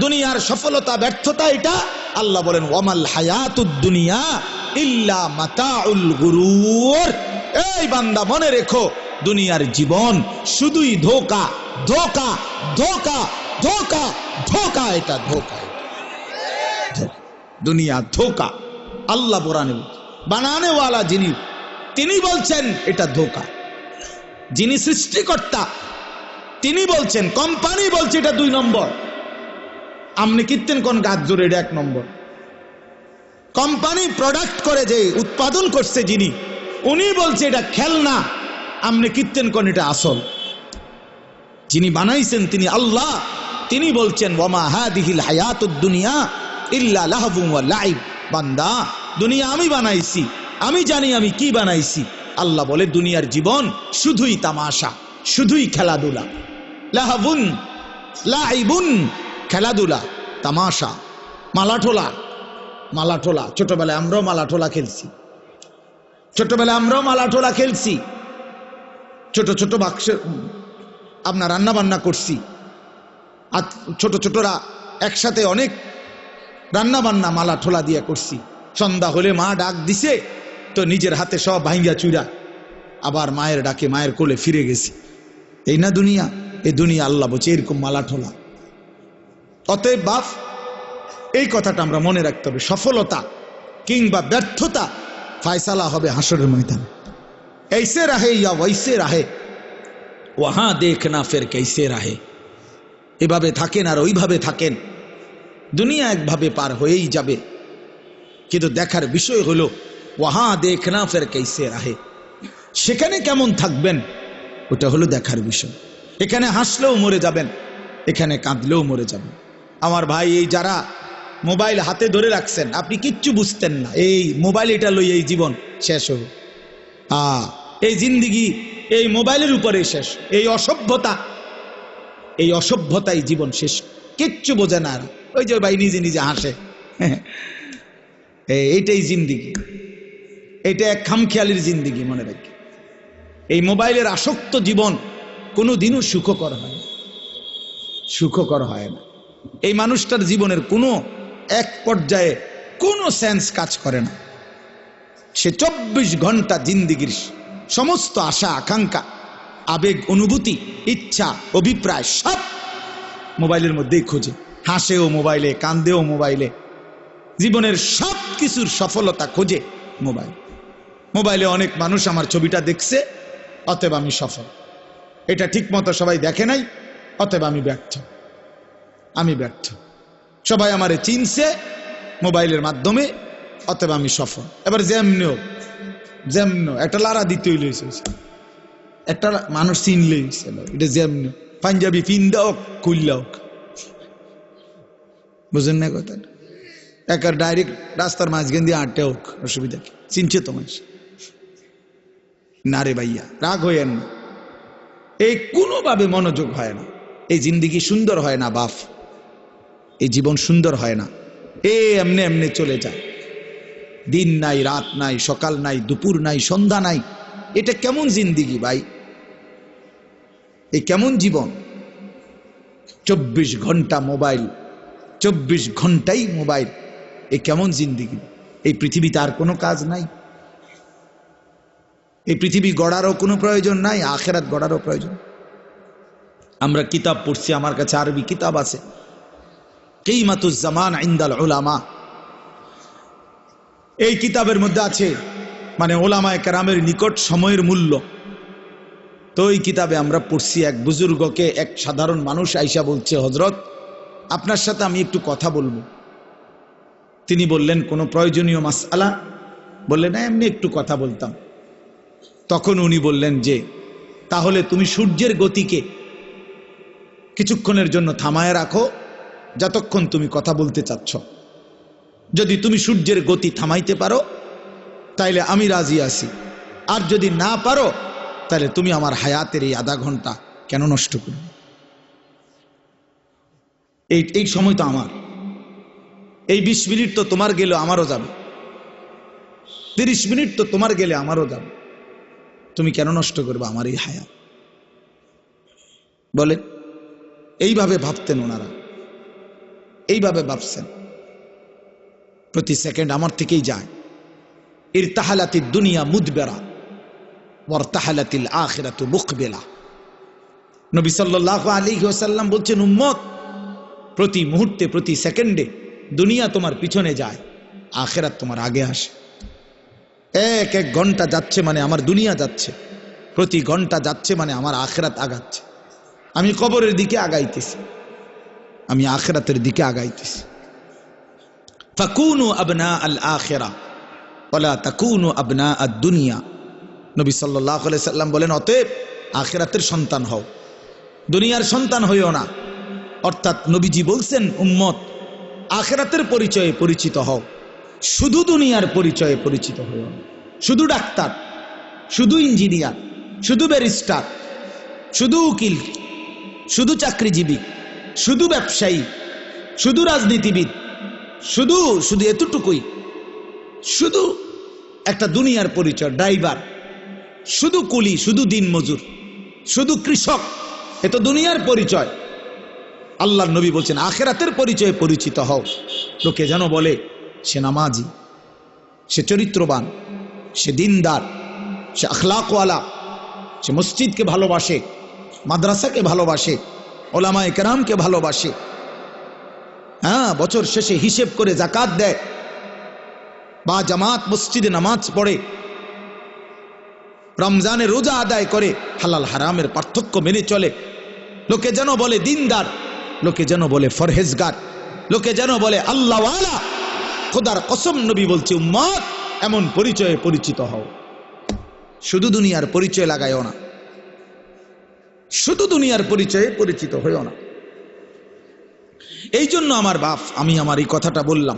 দুনিয়ার সফলতা ব্যর্থতা এটা আল্লাহ বলেন ওয়ামাল হায়াতুদ দুনিয়া ইল্লা মাতাউল গুরুর। এই বান্দা মনে রেখো, দুনিয়ার জীবন শুধুই ধোঁকা, ধোঁকা, ধোঁকা, ধোঁকা, ধোঁকা, এটা ধোঁকা, দুনিয়া ধোঁকা। আল্লাহ বানানেওয়ালা যিনি, তিনি বলছেন এটা ধোঁকা। যিনি সৃষ্টিকর্তা তিনি বলছেন, কোম্পানি বলছে এটা 2 নম্বর। আপনি কীর্তেন কোন গাছ জোরে, এটা 1 নম্বর। কোম্পানি প্রোডাক্ট করে যে উৎপাদন করছে যিনি, উনি বলছে এটা খেলনা, আপনি কীর্তেন কোন এটা আসল। যিনি বানাইছেন তিনি আল্লাহ, তিনি বলছেন ওয়ামা হাদিহিল হায়াতুদ দুনিয়া ইল্লা লাহবুন ওয়া লাইব। বান্দা, দুনিয়া আমি বানাইছি, আমি জানি আমি কি বানাইছি। আল্লাহ বলে দুনিয়ার জীবন শুধুই তামাশা, শুধুই খেলাধুলা। লাহবুন লাইবুন, খেলাধুলা, তামাশা, মালাঠোলা। মালাঠোলা ছোটবেলায় আমরাও মালাঠোলা খেলছি, ছোটবেলায় আমরাও মালাঠোলা খেলছি। ছোট ছোট বাক্সে আপনার রান্না বান্না করছি, আর ছোট ছোটরা একসাথে অনেক রান্না বান্না মালাঠোলা দিয়ে করছি। সন্ধ্যা হলে মা ডাক দিছে তো নিজের হাতে সব ভাঙ্গা চুরা আবার মায়ের ডাকে মায়ের কোলে ফিরে গেছি। এই না দুনিয়া, এই দুনিয়া আল্লাহ বলছে এরকম মালাঠোলা। অতএব বাপ, এই কথাটা আমরা মনে রাখতে হবে, সফলতা কিংবা ব্যর্থতা ফায়সালা হবে হাসরের ময়দানে। ऐसे रहे या वैसे रहे वहां देखना फिर कैसे रहे। এভাবে থাকেন আর ওইভাবে থাকেন, দুনিয়া একভাবে পার হয়েই যাবে, কিন্তু দেখার বিষয় হলো ওয়াহা দেখনা ফের कैसे रहे, সেখানে কেমন থাকবেন ওটা হলো দেখার বিষয়। এখানে হাসলেও মরে যাবেন, এখানে কাঁদলেও মরে যাবেন। আমার ভাই, এই যারা মোবাইল হাতে ধরে রাখছেন, আপনি কিচ্ছু বুঝতেন না, এই মোবাইল এটা লই এই জীবন শেষ হবে। এই জিন্দিগি এই মোবাইলের উপরে শেষ। এই অসভ্যতাই জীবন শেষ, কিচ্ছু বোঝে না। ওই যে ভাই নিজে নিজে হাসে, এইটাই জিন্দিগি, এটা এক খামখেয়ালির জিন্দিগি। মনে রাখি, এই মোবাইলের আসক্ত জীবন কোনোদিনও সুখকর হয় না, সুখকর হয় না। এই মানুষটার জীবনের কোনো এক পর্যায়ে কোনো সেন্স কাজ করে না। সে 24 ঘন্টা জিন্দিগির সমস্ত আশা আকাঙ্ক্ষা, আবেগ, অনুভূতি, ইচ্ছা, অভিপ্রায় সব মোবাইলের মধ্যেই খোঁজে। হাসেও মোবাইলে, কান্দেও মোবাইলে, জীবনের সব কিছুর সফলতা খোঁজে মোবাইলে। অনেক মানুষ আমার ছবিটা দেখছে, অতএব আমি সফল। এটা ঠিক মতো সবাই দেখে নাই, অতএব আমি ব্যর্থ। সবাই আমারে চিনছে মোবাইলের মাধ্যমে, অতএব আমি সফল। এবার যেমন একটা লারা দিতে হইলে একটা মানুষ চিনলে এটা যেমন পাঞ্জাবি পিন্দা হোক কুল্লা হোক, বুঝেন না কথা? একার ডাইরেক্ট রাস্তার মাঝখান দিয়ে আটটা হোক, অসুবিধা কি? চিনছে তো মানুষ না রে ভাইয়া, রাগ হইয়েন না। এই কোনোভাবে মনোযোগ হয় না, এই জিন্দিগি সুন্দর হয় না বাপ, এই জীবন সুন্দর হয় না। এমনে চলে যায়, দিন নাই, রাত নাই, সকাল নাই, দুপুর নাই, সন্ধ্যা নাই। এটা কেমন জিন্দিগি ভাই? এই কেমন জীবন? 24 ঘন্টা মোবাইল, 24 ঘন্টাই মোবাইল। এই কেমন জিন্দিগি? এই পৃথিবীতে আর কোনো কাজ নাই? এই পৃথিবী গড়ারও কোনো প্রয়োজন নাই, আখেরাত গড়ারও প্রয়োজন। আমরা কিতাব পড়ছি, আমার কাছে আরবি কিতাব আছে, কিমাতুজ জামান ইনদাল উলামা। এই কিতাবের মধ্যে আছে মানে ওলামায়ে কেরামের নিকট সময়ের মূল্য। তো এই কিতাবে আমরা পড়ছি, এক বুজুর্গকে এক সাধারণ মানুষ আইসা বলছে, হযরত আপনার সাথে আমি একটু কথা বলবো। তিনি বললেন, কোনো প্রয়োজনীয় মাসআলা? বললেন না, এমনি একটু কথা বলতাম। তখন উনি বললেন যে, তাহলে তুমি সূর্যের গতিকে কিছুক্ষণের জন্য থামায় রাখো, যতক্ষণ তুমি কথা বলতে চাচ্ছ। যদি তুমি সূর্যের গতি থামাইতে পারো তাইলে আমি রাজি আছি, আর যদি না পারো তাহলে তুমি আমার হায়াতের এই আধা ঘন্টা কেন নষ্ট করবে? এই সময় তো আমার, এই 20 মিনিট তো তোমার গেলে আমারও যাবে, 30 মিনিট তো তোমার গেলে আমারও যাবে। তুমি কেন নষ্ট করবে আমার এই হায়াত? বলে এইভাবে ভাবতেন ওনারা, এইভাবে ভাবছেন। প্রতি সেকেন্ড আমার থেকেই যায়। ইরতাহালাতিদ দুনিয়া মুদবেরা ওয়ারতাহালাতিল আখিরাতু মুকবিলা। নবী সাল্লাল্লাহু আলাইহি ওয়াসাল্লাম বলছেন, উম্মত, প্রতি মুহূর্তে, প্রতি সেকেন্ডে দুনিয়া তোমার পিছনে যায়, আখিরাত তোমার আগে আসে। এক এক ঘন্টা যাচ্ছে মানে আমার দুনিয়া যাচ্ছে, প্রতি ঘন্টা যাচ্ছে মানে আমার আখিরাত আগাচ্ছে। আমি কবরের দিকে আগাইতেছি, আমি আখিরাতের দিকে আগাইতেছি। ফাকুনু আবনা আল আখিরা ওয়ালা তাকুনু আবনা আদ দুনিয়া। নবী সাল্লাল্লাহু আলাইহি সাল্লাম বলেন, অতএব আখিরাতের সন্তান হও, দুনিয়ার সন্তান হইও না। অর্থাৎ নবীজি বলছেন, উম্মত, আখিরাতের পরিচয়ে পরিচিত হও, শুধু দুনিয়ার পরিচয়ে পরিচিত হইও না। শুধু ডাক্তার, শুধু ইঞ্জিনিয়ার, শুধু ব্যারিস্টার, শুধু উকিল, শুধু চাকরিজীবী, শুধু ব্যবসায়ী, শুধু রাজনীতিবিদ, শুধু শুধু এতটুকুই, শুধু একটা দুনিয়ার পরিচয়, ড্রাইভার, শুধু কুলি, শুধু দিনমজুর, শুধু কৃষক, এ তো দুনিয়ার পরিচয়। আল্লাহর নবী বলছেন, আখিরাতের পরিচয়ে পরিচিত হও। লোকে যেন বলে সে নামাজি, সে চরিত্রবান, সে দিনদার, সে আখলাকওয়ালা, সে মসজিদকে ভালোবাসে, মাদ্রাসাকে ভালোবাসে, ওলামায়ে কেরামকে ভালোবাসে। হ্যাঁ, বছর শেষে হিসেব করে যাকাত দেয়, বা জামাত মসজিদে নামাজ পড়ে, রমজানে রোজা আদায় করে, হালাল হারামের পার্থক্য মেনে চলে। লোকে যেন বলে দিনদার, লোকে যেন বলে ফরহেজগার, লোকে যেন বলে আল্লাহওয়ালা। খোদার কসম, নবী বলছে, উম্মত, এমন পরিচয়ে পরিচিত হও। শুধু দুনিয়ার পরিচয় লাগায়ও না, শুধু দুনিয়ার পরিচয়ে পরিচিত হইও না। এই জন্য আমার বাপ, আমি আমার এই কথাটা বললাম,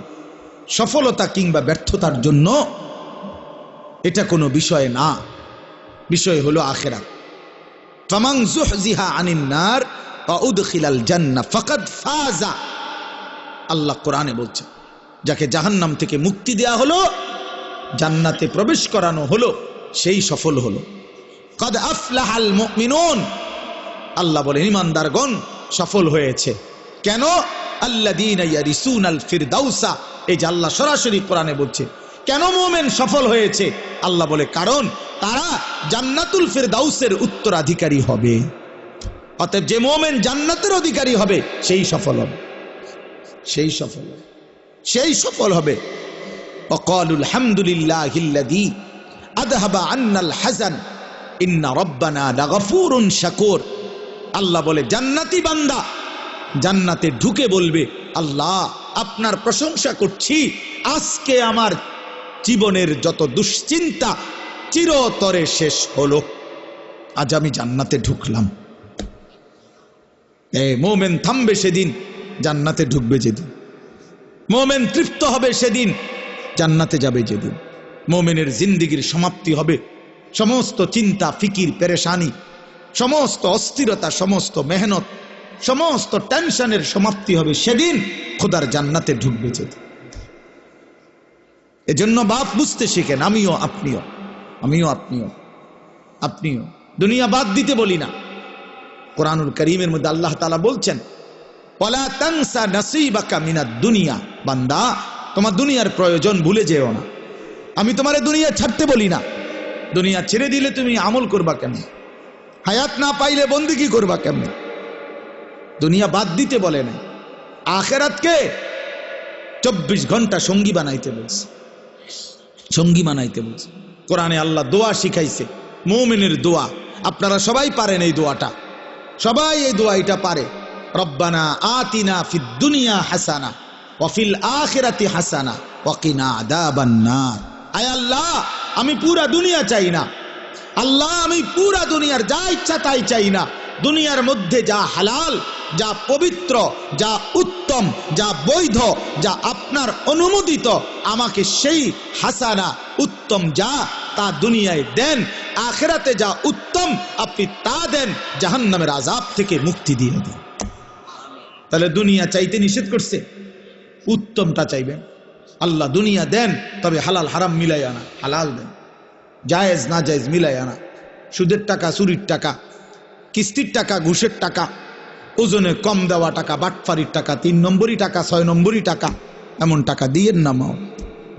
সফলতা কিংবা ব্যর্থতার জন্য এটা কোনো বিষয় না, বিষয় হলো আখিরাত। ফামান যুহজিহা আনিন নার ওয়া উদখিলাল জান্নাহ ফাকাদ ফাজা। আল্লাহ কোরআনে বলছে, যাকে জাহান্নাম থেকে মুক্তি দেয়া হলো, জান্নাতে প্রবেশ করানো হলো, সেই সফল হলো। কাদ আফলাহাল মুমিনুন, আল্লাহ বলেন ঈমানদারগণ সফল হয়েছে। কেন? আল্লাযীনা ইয়ারিসুনাল ফিরদাউসা। এই যে আল্লাহ সরাসরি কোরআনে বলছে, কেন মুমিন সফল হয়েছে? আল্লাহ বলে, কারণ তারা জান্নাতুল ফিরদাউসের উত্তরাধিকারী হবে। অতএব যে মুমিন জান্নাতের অধিকারী হবে সেই সফল হবে, সেই সফল হবে, সেই সফল হবে। ওয়াকালুল হামদুলিল্লাহিল্লাযী আযহাবা আন্নাল হাযান ইন্না রাব্বানা লাগফুরুন শাকুর। আল্লাহ বলে, জান্নাতি বান্দা জান্নাতে ঢুকে বলবে, আল্লাহ আপনার প্রশংসা করছি, আজকে আমার জীবনের যত দুশ্চিন্তা চিরতরে শেষ হলো, আজ আমি জান্নাতে ঢুকলাম। মোমেন থামবে সেদিন, জান্নাতে ঢুকবে যেদিন। মোমেন তৃপ্ত হবে সেদিন, জান্নাতে যাবে যেদিন। মোমেনের জিন্দিগির সমাপ্তি হবে, সমস্ত চিন্তা, ফিকির, পেরেশানি, সমস্ত অস্থিরতা, সমস্ত মেহনত, সমস্ত টেনশনের সমাপ্তি হবে সেদিন, খোদার জান্নাতে ঢুকবে যেদিন। এজন্য বাপ বুঝতে শিখেন, আমিও আপনিও, আমিও আপনিও, আপনিও। দুনিয়া বাদ দিতে বলি না, কোরআনুল কারীমের মধ্যে আল্লাহ তাআলা বলছেন ওয়ালা তানসা নাসীবাকা মিনাদ দুনিয়া, বান্দা তোমার দুনিয়ার প্রয়োজন ভুলে যেও না। আমি তোমারে দুনিয়া ছাড়তে বলি না, দুনিয়া ছেড়ে দিলে তুমি আমল করবা কেমনে, হায়াত না পাইলে বন্দেগী করবা কেমনে, দুনিয়া বাদ দিতে বলে না, আখিরাতকে 24 ঘন্টা সঙ্গী বানাইতে বলছে, সঙ্গী বানাইতে বলছে। কোরআনে আল্লাহ দোয়া শিখাইছে, মুমিনের দোয়া। আপনারা সবাই পারেন এই দোয়াটা, সবাই এই দোয়াটা পারে। রব্বানা আতিনা ফিদ দুনিয়া হাসানা ওয়া ফিল আখিরাতি হাসানা ওয়া কিনা আযাবান নার। আয় আল্লাহ, আমি পুরা দুনিয়া চাই না, আল্লাহ আমি পুরা দুনিয়ার যা ইচ্ছা তাই চাই না, দুনিয়ার মধ্যে যা হালাল, যা পবিত্র, যা উত্তম, যা বৈধ, যা আপনার অনুমোদিত, আমাকে সেই হাসানা উত্তম যা তা দুনিয়ায় দেন, আখিরাতে যা উত্তম আপনি তা দেন, জাহান্নামের আযাব থেকে মুক্তি দিয়ে দেন। তাহলে দুনিয়া চাইতে নিষেধ করছে, উত্তমটা চাইবেন। আল্লাহ দুনিয়া দেন, তবে হালাল হারাম মিলাই আনা, হালাল দেন, জায়েজ না জায়েজ মিলাই আনা, সুদের টাকা, চুরির টাকা, কিস্তির টাকা, ঘুষের টাকা, ওজনে কম দেওয়া টাকা, বাটফারির টাকা, 3 নম্বরই টাকা, 6 নম্বরই টাকা, এমন টাকা দিয়েন না, মাও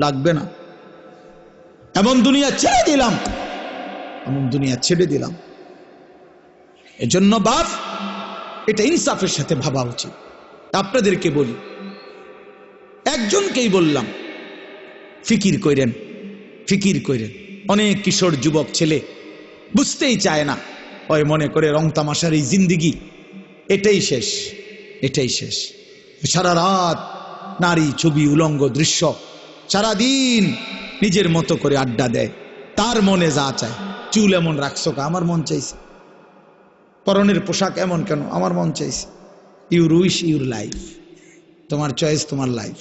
লাগবে না। এমন দুনিয়া ছেড়ে দিলাম, এমন দুনিয়া ছেড়ে দিলাম। এজন্য বাপ, এটা ইনসাফের সাথে ভাবা উচিত। আপনাদেরকে বলি, একজনকেই বললাম, ফিকির কইরেন, ফিকির কইরেন। অনেক কিশোর যুবক ছেলে বুঝতেই চায় না, ওই মনে করে রং তামাশার এই জিন্দিগি এটাই শেষ, এটাই শেষ। সারা রাত নারী, ছবি, উলঙ্গ দৃশ্য, সারাদিন নিজের মতো করে আড্ডা দেয়, তার মনে যা চায়। চুল এমন রাখছো, আমার মন চাইছে, পরনের পোশাক এমন কেন, আমার মন চাইছে। ইউর উইশ ইউর লাইফ, তোমার চয়েস তোমার লাইফ,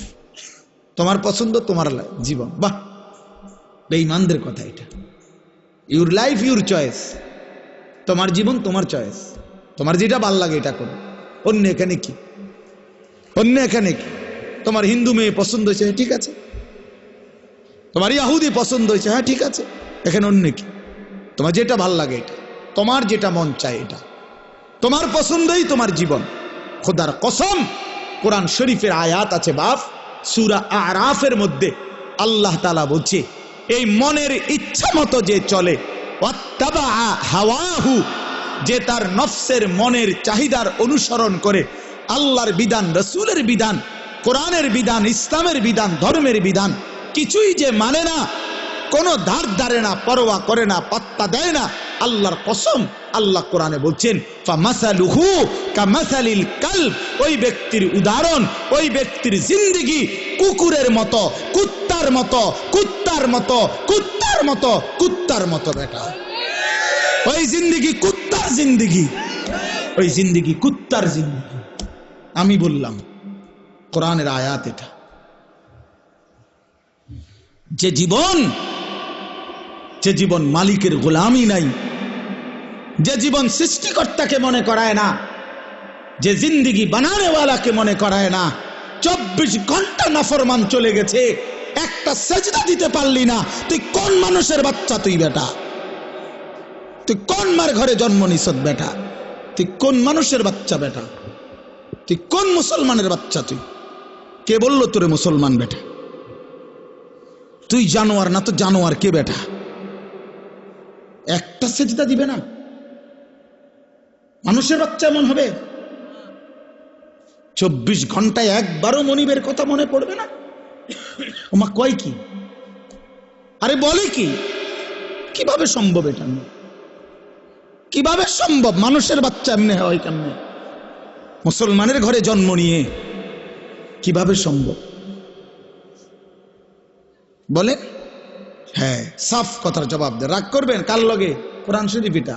তোমার পছন্দ তোমার জীবন। বাহ, বেঈমানদের কথা এটা। ইউর লাইফ ইউর চয়েস, তোমার জীবন তোমার চয়েস, তোমার যেটা ভাল লাগে এটা করো। অন্য এখানে কি, অন্য এখানে কি? তোমার হিন্দু মেয়ে পছন্দ হয়েছে, ঠিক আছে, তোমার ইহুদি পছন্দ হয়েছে, হ্যাঁ ঠিক আছে, এখানে অন্য কি? তোমার যেটা ভাল লাগে এটা, তোমার যেটা মন চায় এটা, তোমার পছন্দই তোমার জীবন। খোদার কসম, কোরআন শরীফের আয়াত আছে বাপ, সূরা আরাফের মধ্যে আল্লাহ তাআলা বলছে, এই মনের ইচ্ছা মতো যে চলে, ওয়াত্তাবা হাওয়াহু, যে তার নফসের মনের চাহিদার অনুসরণ করে, আল্লাহর বিধান, রাসূলের বিধান, কোরআনের বিধান, ইসলামের বিধান, ধর্মের বিধান কিছুই যে মানে না, কোনো ধার ধারে না, পরোয়া করে না, পাত্তা দেয় না, আল্লাহর কসম, আল্লাহ কোরআনে বলছেন ফামাসালুহু কামাসালিল কালব, ওই ব্যক্তির উদাহরণ, ওই ব্যক্তির জিন্দেগি কুকুরের মতো, কুত্তার মতো, কুত্তার মতো, কুত্তার মতো, কুত্তার মতো। বেটা, ওই জিন্দেগি কুত্তার জিন্দেগি, ওই জিন্দেগি কুত্তার জিন্দেগি। আমি বললাম কোরআনের আয়াত এটা। যে জীবন, যে জীবন মালিকের গোলামি নাই, যে জীবন সৃষ্টিকর্তাকে মনে করায় না, যে জিন্দেগি বানানেওয়ালাকে মনে করায় না, 24 ঘন্টা নাফরমান চলে গেছে, একটা সেজদা দিতে পারলি না, তুই কোন মানুষের বাচ্চা? তুই বেটা, তুই কোন মার ঘরে জন্ম নিছত? বেটা, তুই কোন মানুষের বাচ্চা? বেটা, তুই কোন মুসলমানের বাচ্চা? তুই কে বললো তোরে মুসলমান? বেটা, তুই জানোয়ার না তো জানোয়ার কে? বেটা, একটা সেজদা দিবে না, মানুষের বাচ্চা এমন হবে? 24 ঘন্টায় একবারও মনিবের কথা মনে পড়বে না? ওমা কয় কি, আরে বলে কি? কিভাবে সম্ভব? এটা কিভাবে সম্ভব? মানুষের বাচ্চা এমনি হয় কেমনে? মুসলমানের ঘরে জন্ম নিয়ে কিভাবে সম্ভব বলে? হ্যাঁ, সাফ কথার জবাব দে, রাগ করবেন কার লগে? কোরআন শরীফ এটা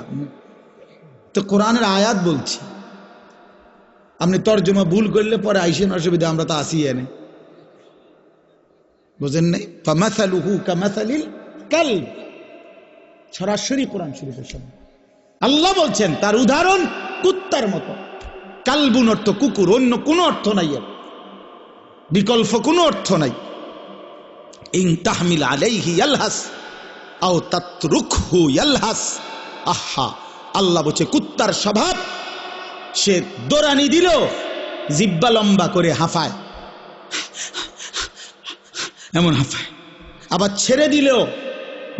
তো, কোরআনের আয়াত বলছি। আপনি তর্জমা ভুল করলে পরে আইসেন, অসুবিধা, আমরা তো আসি এনে, বুঝেন নাই? ফামাসালুহু কামাসালিল কালব, সরাসরি কোরআন শরীফের শব্দ। আল্লাহ বলছেন তার উদাহরণ কুত্তার মতো। কালবুন অর্থ কুকুর, অন্য কোনো অর্থ নাই, এর বিকল্প কোনো অর্থ নাই। ইন তাহমিল আলাইহি ইয়ালহাস আও তাতরুকহু ইয়ালহাস। আহা, আল্লাহ বলছে কুত্তার স্বভাব, সে দৌড়ানি দিল জিব্বা লম্বা করে হাঁফায়, এমন হাঁফায়। আবার ছেড়ে দিলেও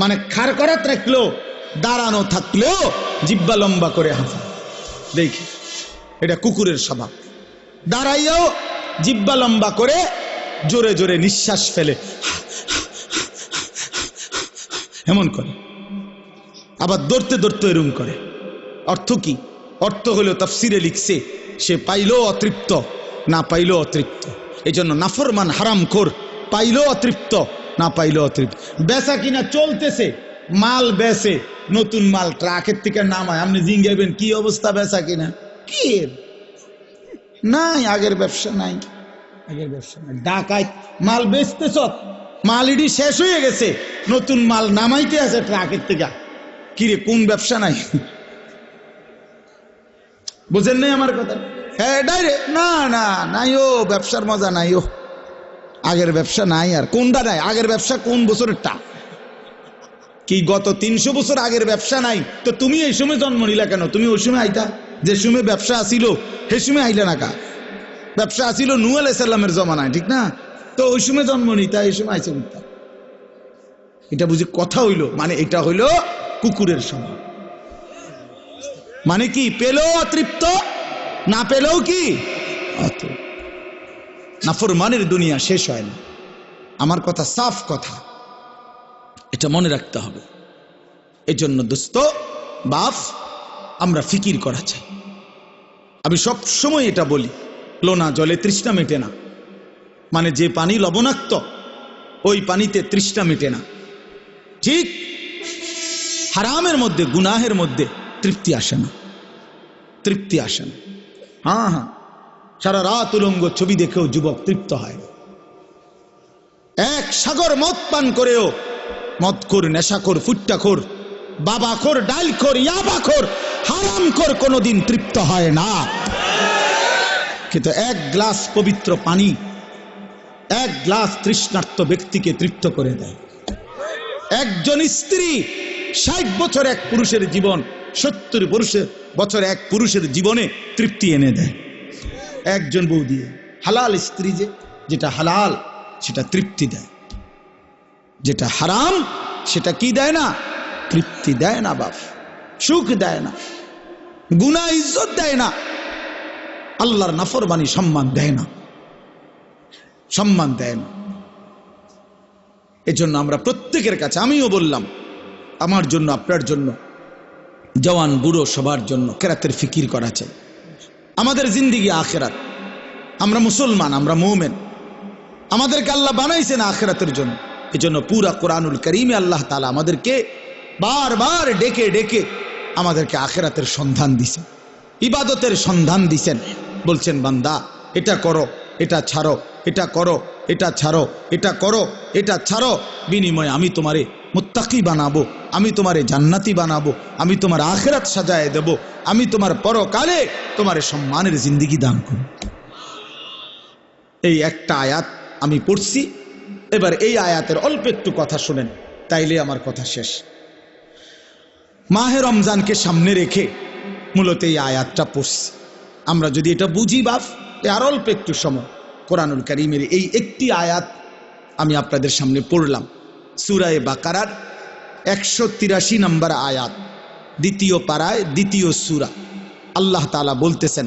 মানে খাড় করাত রাখলো, দাঁড়ানো থাকলেও জিব্বা লম্বা করে হাঁফায়। দেখি, এটা কুকুরের স্বভাব। দাঁড়াইয়াও জিব্বা লম্বা করে জোরে জোরে নিঃশ্বাস ফেলে, এমন করে। আবার দৌড়তে দৌড়তে এরম করে। অর্থ কি? অর্থ হলো তাফসিরে লিখছে, সে পাইলো অতৃপ্ত, না পাইলো অতৃপ্ত। এই জন্য নাফরমান হারামখোর, পাইলো অতৃপ্ত, না পাইলো অতৃপ্ত। বেচা কিনা চলতেছে, মাল বেচে, নতুন মাল ট্রাকের থেকে নামায়, আপনি জিঙ্গাইবেন কি অবস্থা বেচা কিনা? কি নাই, আগের ব্যবসা নাই, আগের ব্যবসা নাই। ডাকাই মাল বেচতেছ, মাল ইডি শেষ হয়ে গেছে, নতুন মাল নামাইতে আছে ট্রাকের থেকে। কিরে, কোন ব্যবসা নাই? বুঝেন নাই আমার কথা? হ্যাঁ, ডাইরেক্ট না না নাই, ও ব্যবসার মজা নাই, ও আগের ব্যবসা নাই। আর কোনটা নাই? আগের ব্যবসা কোন বছরেরটা? কি গত 300 বছর আগের ব্যবসা নাই? তো তুমি এই সময় জন্ম নিলা কেন? তুমি ওই সময় আইতা, যে সময় ব্যবসা আসিল সে সময় আইলে না কা? ব্যবসা আসিল নূহ আলাইহিস সালামের জমানায়, ঠিক না? তো ওই সময় জন্ম নিতা, এই সময় আইসে উঠতা। এটা বুঝি কথা হইল? মানে এটা হইল কুকুরের স্বভাব। মানে কি? পেলেও অতৃপ্ত, না পেলেও কি অতৃপ্ত। নাফরমানের দুনিয়া শেষ হয় না। আমার কথা সাফ কথা, এটা মনে রাখতে হবে। এই জন্য দোস্ত বাপ, আমরা ফিকির করা চাই। আমি সব সময় এটা বলি, লোনা জলে তৃষ্ণা মেটে না। মানে যে পানি লবণাক্ত, ওই পানিতে তৃষ্ণা মেটে না। ঠিক হারামের মধ্যে, গুনাহের মধ্যে তৃপ্তি আসে না, তৃপ্তি আসে না। হ্যাঁ হ্যাঁ, সারা রাত উলঙ্গ ছবি দেখেও যুবক তৃপ্ত হয়। এক সাগর মদ পান করেও মদখোর, নেশাখোর, ফুট্টাখোর, বাবাখোর, ডালখোর, ইয়াবাখোর, হারামখোর কোনোদিন তৃপ্ত হয় না। কিন্তু এক গ্লাস পবিত্র পানি এক গ্লাস তৃষ্ণার্ত ব্যক্তিকে তৃপ্ত করে দেয়। একজন স্ত্রী 60 বছর এক পুরুষের জীবন, 70 বছর এক পুরুষের জীবনে তৃপ্তি এনে দেয় একজন বউ দিয়ে। হালাল স্ত্রী, যেটা হালাল সেটা তৃপ্তি দেয়, যেটা হারাম সেটা কি দেয় না? তৃপ্তি দেয় না বাপ, সুখ দেয় না, গুনাহ ইজ্জত দেয় না, আল্লাহর নাফরমানি সম্মান দেয় না, সম্মান দেয় না। এজন্য আমরা প্রত্যেকের কাছে, আমিও বললাম, আমার জন্য, আপনার জন্য, জওয়ান বুড়ো সবার জন্য কেরাতের ফিকির করা চাই। আমাদের জিন্দিগি আখেরাত, আমরা মুসলমান, আমরা মুমিন, আমাদেরকে আল্লাহ বানাইছেন আখেরাতের জন্য। এজন্য পুরা কোরআনুল কারীমে আল্লাহ তাআলা আমাদেরকে বারবার ডেকে ডেকে আমাদেরকে আখেরাতের সন্ধান দিছেন, ইবাদতের সন্ধান দিছেন। বলছেন বান্দা এটা করো, এটা ছাড়ো, এটা করো, এটা ছাড়ো, এটা করো, এটা ছাড়ো, বিনিময়ে আমি তোমারে মুত্তাকি বানাবো, আমি তোমারে জান্নাতি বানাবো, আমি তোমার আখেরাত সাজায় দেব, আমি তোমার পরকালে তোমার সম্মানের জিন্দেগি দান করব। এই একটা আয়াত আমি পড়ছি। এবার এই আয়াতের অল্প একটু কথা শুনেন, তাইলে আমার কথা শেষ। মাহে রমজানকে সামনে রেখে মূলত এই আয়াতটা পড়ছি। আমরা যদি এটা বুঝি বাপ, আর অল্প একটু সময় কোরআনুল কারীমের এই একটি আয়াত আমি আপনাদের সামনে পড়লাম। সূরা বাকারার 183 নম্বর আয়াত, দ্বিতীয় পারায়, দ্বিতীয় সূরা। আল্লাহ তাআলা বলতেছেন,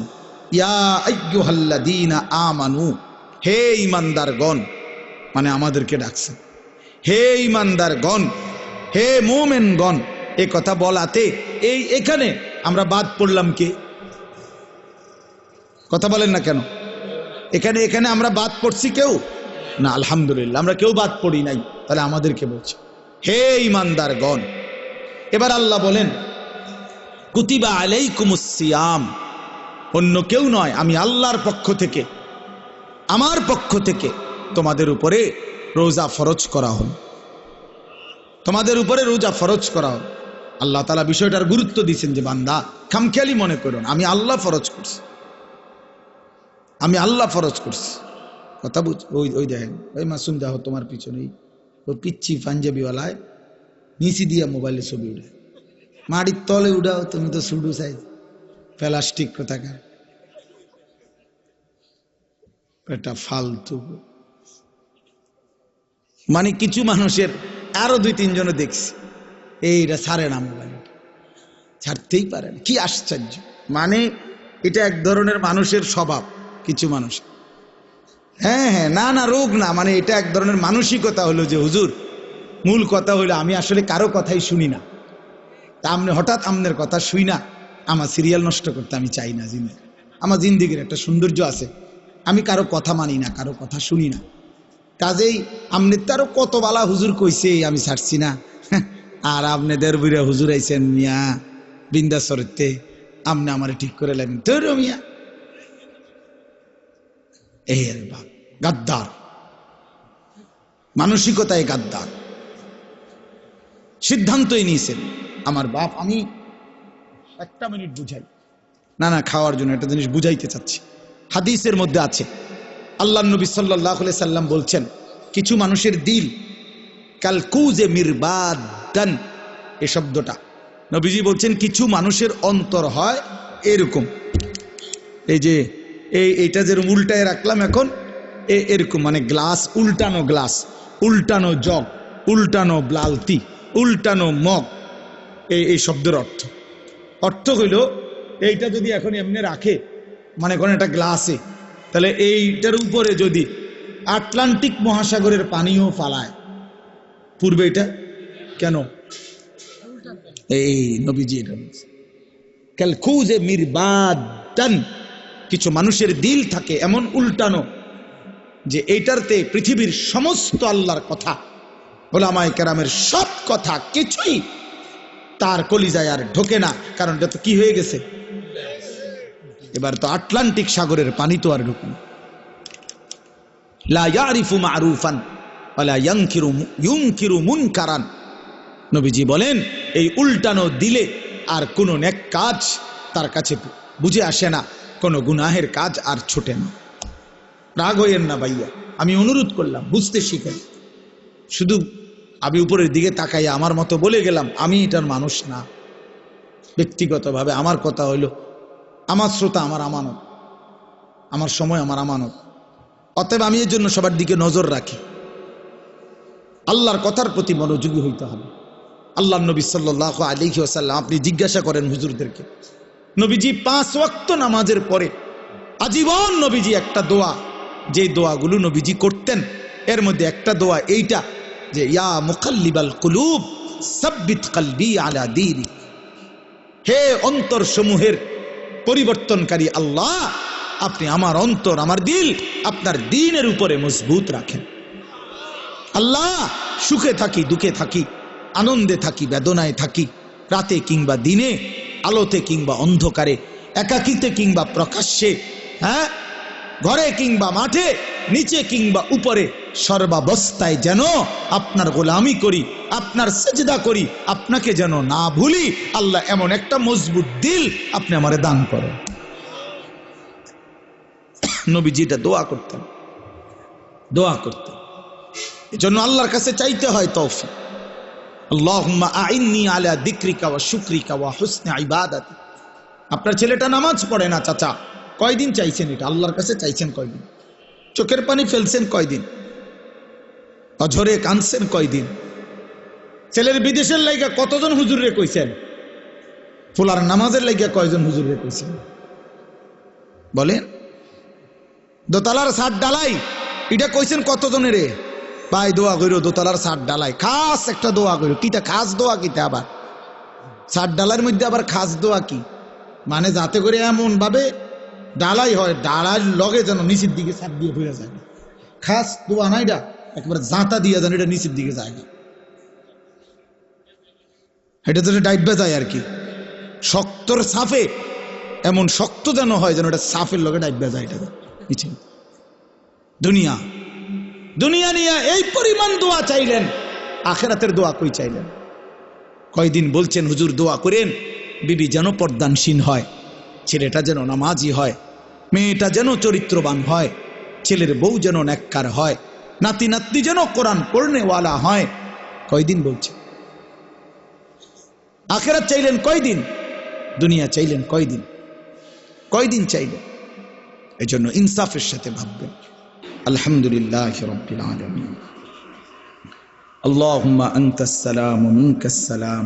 ইয়া আইয়ুহাল্লাযীনা আমানু, হে ঈমানদারগণ, মানে আমাদেরকে ডাকছেন, হে ঈমানদারগণ, হে মুমিনগণ। এ কথা বলাতে এখানে আমরা বাদ পড়লাম কে? কথা বলেন না কেন? এখানে আমরা বাদ পড়ছি কেউ না? আলহামদুলিল্লাহ, আমরা কেউ বাদ পড়ি নাই। তাহলে আমাদেরকে বলছে হে ঈমানদারগণ। এবার আল্লাহ বলেন, কুতিবা আলাইকুমুস সিয়াম, অন্য কেউ নয়, আমি আল্লাহর পক্ষ থেকে, আমার পক্ষ থেকে তোমাদের উপরে রোজা ফরজ করা হল, তোমাদের উপরে রোজা ফরজ করা হল। আল্লাহ তাআলা বিষয়টার গুরুত্ব দিয়েছেন যে বান্দা খামখেয়ালি মনে করুন, আমি আল্লাহ ফরজ করছি, আমি আল্লাহ ফরজ করছি। কথা বুঝ, ওই দেখেন, ওই মাসুম দেখো তোমার পিছনেই, ও পিচ্ছি পাঞ্জাবিওয়ালায় নিচি দিয়া মোবাইলে ছবি উঠে, মাটির তলে উঠাও, তুমি তো শুডু সাইজ প্লাস্টিক কোথাকার, এটা ফালতু। মানে কিছু মানুষের আরো 2-3 জনে দেখছি এইটা ছাড়ে না, মোবাইল ছাড়তেই পারে না, কি আশ্চর্য। মানে এটা এক ধরনের মানুষের স্বভাব কিছু মানুষ। হ্যাঁ হ্যাঁ, না না, রোগ না, মানে এটা এক ধরনের মানসিকতা হলো যে হুজুর মূল কথা হলো আমি আসলে কারো কথাই শুনি না, তা আপনি হঠাৎ আপনার কথা শুই না, আমার সিরিয়াল নষ্ট করতে আমি চাই না। আমার জিন্দিগির একটা সৌন্দর্য আছে, আমি কারো কথা মানি না, কারো কথা শুনি না। কাজেই আপনি তারও কত বালা হুজুর কইছে আমি ছাড়ছি না, আর আপনাদের বুড়া হুজুর আইছেন মিয়া বৃন্দাসরতে, আপনি আমার ঠিক করে লাগবেন তো মিয়া। এর বাপ গাদ্দার, মানসিকতায় গাদ্দার। সিদ্ধান্তই নিয়েছেন আমার বাপ। আমি একটা মিনিট বুঝাই, না না খাওয়ার জন্য একটা জিনিস বুঝাইতে চাচ্ছি। হাদিসের মধ্যে আছে আল্লাহ নবী সাল্লাল্লাহু আলাইহি সাল্লাম বলছেন কিছু মানুষের দিল কালকুজে মিরবাদান, এই শব্দটা নবীজি বলছেন কিছু মানুষের অন্তর হয় এরকম, এই যে এইটা যেরকম উল্টায় রাখলাম এখন এরকম, মানে গ্লাস, উল্টানো জগ, উল্টানো বালতি, উল্টানো মগ, এই শব্দের অর্থ হইল এইটা যদি এখন এমনি রাখে, মানে কোন একটা গ্লাসে, তাহলে এইটার উপরে যদি আটলান্টিক মহাসাগরের পানিও ফালায় পূর্বে, এটা কেন এই নবীজি এটা কালকুজে মিরবাদান, কিছু মানুষের দিল থাকে এমন উল্টানো যে এইটারতে পৃথিবীর সমস্ত আল্লাহর কথা, ওলামায়ে কেরামের সব কথা কিছুই তার কলিজায় আর ঢোকে না, কারণ এটা তো কি হয়ে গেছে, এবার তো আটলান্টিক সাগরের পানি তো আর ঢোকে না। লা ইয়ারিফু মারুফান ওয়ালা ইউনকিরু মুনকারান, নবীজি বলেন এই উল্টানো দিলে আর কোনো নেক কাজ তার কাছে বুঝে আসে না, কোনো গুনাহের কাজ আর ছোটে না। রাগ হইয়েন না ভাইয়া, আমি অনুরোধ করলাম বুঝতে শিখেন। শুধু আমি উপরের দিকে তাকাইয়া আমার মতো বলে গেলাম, আমি এটার মানুষ না। ব্যক্তিগতভাবে আমার কথা হইল, আমার শ্রোতা আমার আমানত, আমার সময় আমার আমানত, অতএব আমি এর জন্য সবার দিকে নজর রাখি। আল্লাহর কথার প্রতি মনোযোগী হইতে হবে। আল্লাহ নবী সাল্লাল্লাহু আলাইহি ওয়াসাল্লাম, আপনি জিজ্ঞাসা করেন হুজুরদেরকে, নবীজি 5 ওয়াক্ত নামাজের পরে আজীবন নবীজি একটা দোয়া, যে দোয়াগুলো নবীজি করতেন এর মধ্যে একটা দোয়া এইটা যে ইয়া মুকাল্লিবাল কুলুব সাব্বিত কলবি আলা দীনিক, হে অন্তর সমূহের পরিবর্তনকারী আল্লাহ, আপনি আমার অন্তর, আমার দিল আপনার দ্বীনের উপরে মজবুত রাখেন। আল্লাহ, সুখে থাকি দুঃখে থাকি, আনন্দে থাকি বেদনায় থাকি, রাতে কিংবা দিনে, আলোতে কিংবা অন্ধকারে, একাকিতে কিংবা প্রকাশ্যে, হ্যাঁ, ঘরে কিংবা মাঠে, নিচে কিংবা উপরে, সর্বাবস্থায় যেন আপনার গোলামি করি, আপনার সেজদা করি, আপনাকে যেন না ভুলি। আল্লাহ, এমন একটা মজবুত দিল আপনি আমারে দান করেন। নবীজি এটা দোয়া করতেন। এজন্য আল্লাহর কাছে চাইতে হয় তৌফিক। আল্লাহুম্মা আইন্নি আলা যিকরিকা ওয়া শুকরিকা ওয়া হুসনি ইবাদাতি। আপনার ছেলেটা নামাজ পড়ে না চাচা, কয়দিন চাইছেন এটা আল্লাহর কাছে? চাইছেন কয়দিন? চোখের পানি ফেলছেন কয়দিন? অঝরে কাঁদছেন কয়দিন? ছেলের বিদেশের লাইগা কতজন হুজুরে কইছেন? ফুলার নামাজের লাইগা কয়জন হুজুরে কইছেন বলেন? দোতলার ছাদ ডালাই এটা কইছেন কতজনের? ভাই দোয়া কইরো, দোতলার ছাদ ডালাই খাস একটা দোয়া কইরো। কিটা খাস দোয়া? কিটা আবার ছাদ ডালার মধ্যে আবার খাস দোয়া কি? মানে যাতে করে এমন ভাবে ডালাই হয়, ডালার লগে যেন নিচের দিকে ছাদ দিয়ে ফিরে যায়। খাস দোয়া না এটা, একবার জাঁতা দিয়ে যেন এটা নিচের দিকে যায় না, এটা যেন ডাইবে যায় আর কি। শক্তর সাফে এমন শক্ত যেন হয় যেন এটা সাফের লগে ডাইবে যায় এটা নিচে। দুনিয়া নিয়ে এই পরিমাণ দোয়া চাইলেন, আখেরাতের দোয়া কই চাইলেন? কয়দিন বলছেন হুজুর দোয়া করেন বিবি যেন পর্দানসীন হয়, ছেলেটা যেন নামাজি হয়, মেয়েটা যেন চরিত্রবান হয়, ছেলের বউ যেন নেককার হয়, নাতি নাতনি যেন কোরআন পড়নেওয়ালা হয়। কয়দিন বলছে? আখিরাত চাইলেন কয়দিন? দুনিয়া চাইলেন কয়দিন? কয়দিন চাইলেন? এই জন্য ইনসাফের সাথে ভাববেন। আলহামদুলিল্লাহ রাব্বিল আলামিন। আল্লাহুম্মা আনতাস সালাম ওয়া মিনকাস সালাম,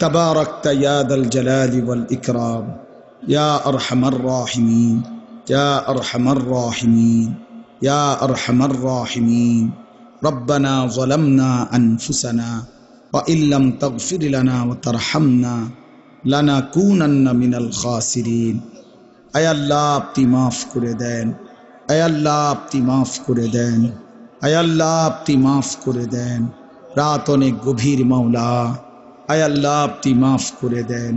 তাবারাকতা ইয়া দাল জালালি ওয়াল ইকরাম, ইয়া আরহামার রাহিমিন, ইয়া আরহামার রাহিমিন, ইয়া আরহামার রাহিমিন। রব্বানা যালামনা আনফুসানা ওয়া ইল্লাম তাগফির লানা ওয়া তারহামনা লানাকুনান্না মিনাল খাসিরিন। আয় আল্লাহ, আপনি মাফ করে দেন। আয় আল্লাহ, আপনি মাফ করে দেন। আয় আল্লাহ, আপনি মাফ করে দেন। রাত অনেক গভীর মাওলা, আয় আল্লাহ আপনি মাফ করে দেন।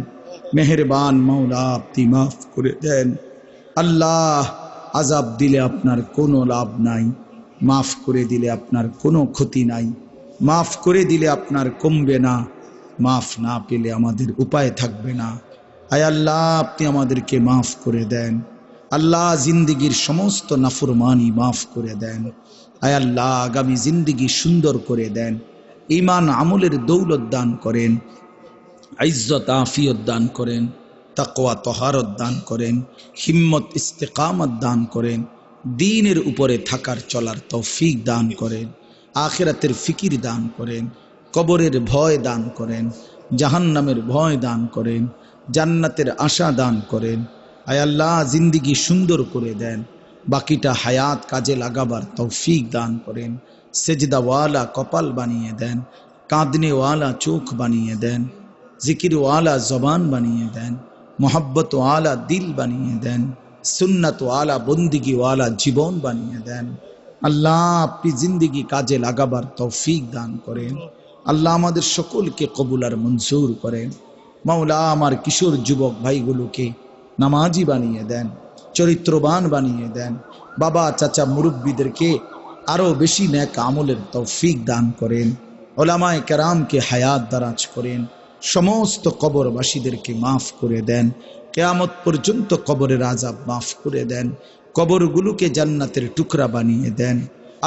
মেহেরবান মাওলা, আপনি মাফ করে দেন। আল্লাহ, আযাব দিলে আপনার কোনো লাভ নাই, মাফ করে দিলে আপনার কোনো ক্ষতি নাই। মাফ করে দিলে আপনার কমবে না, মাফ না পেলে আমাদের উপায় থাকবে না। আয় আল্লাহ, আপনি আমাদেরকে মাফ করে দেন। আল্লাহ, জিন্দিগির সমস্ত নাফরমানি মাফ করে দেন। আয় আল্লাহ, আগামী জিন্দিগি সুন্দর করে দেন। ঈমান আমলের দৌলত দান করেন, ইজ্জত আফিয়ত দান করেন, তাকওয়া তহারত দান করেন, হিম্মত ইস্তেকামত দান করেন, দ্বীনের উপরে থাকার চলার তৌফিক দান করেন, আখিরাতের ফিকির দান করেন, কবরের ভয় দান করেন, জাহান্নামের ভয় দান করেন, জান্নাতের আশা দান করেন। আয় আল্লাহ, জিন্দিগি সুন্দর করে দেন, বাকিটা হায়াত কাজে লাগাবার তৌফিক দান করেন। সেজদাওয়ালা কপাল বানিয়ে দেন, কাঁদনেওয়ালা চোখ বানিয়ে দেন, জিকিরওয়ালা জবান বানিয়ে দেন, মোহাব্বতওয়ালা দিল বানিয়ে দেন, সুন্নাতওয়ালা বন্দিগিওয়ালা জীবন বানিয়ে দেন। আল্লাহ, আপনি জিন্দিগি কাজে লাগাবার তৌফিক দান করেন। আল্লাহ, আমাদের সকলকে কবুল আর মঞ্জুর করেন। মাওলা, আমার কিশোর যুবক ভাইগুলোকে নামাজি বানিয়ে দেন, চরিত্রবান বানিয়ে দেন। বাবা চাচা মুরব্বীদেরকে আরো বেশি নেক আমলের তৌফিক দান করেন। ওলামায়ে কেরামকে হায়াত দারাজ করেন। সমস্ত কবরবাসীদেরকে মাফ করে দেন। কিয়ামত পর্যন্ত কবরের আযাব মাফ করে দেন। কবরগুলোকে জান্নাতের টুকরা বানিয়ে দেন।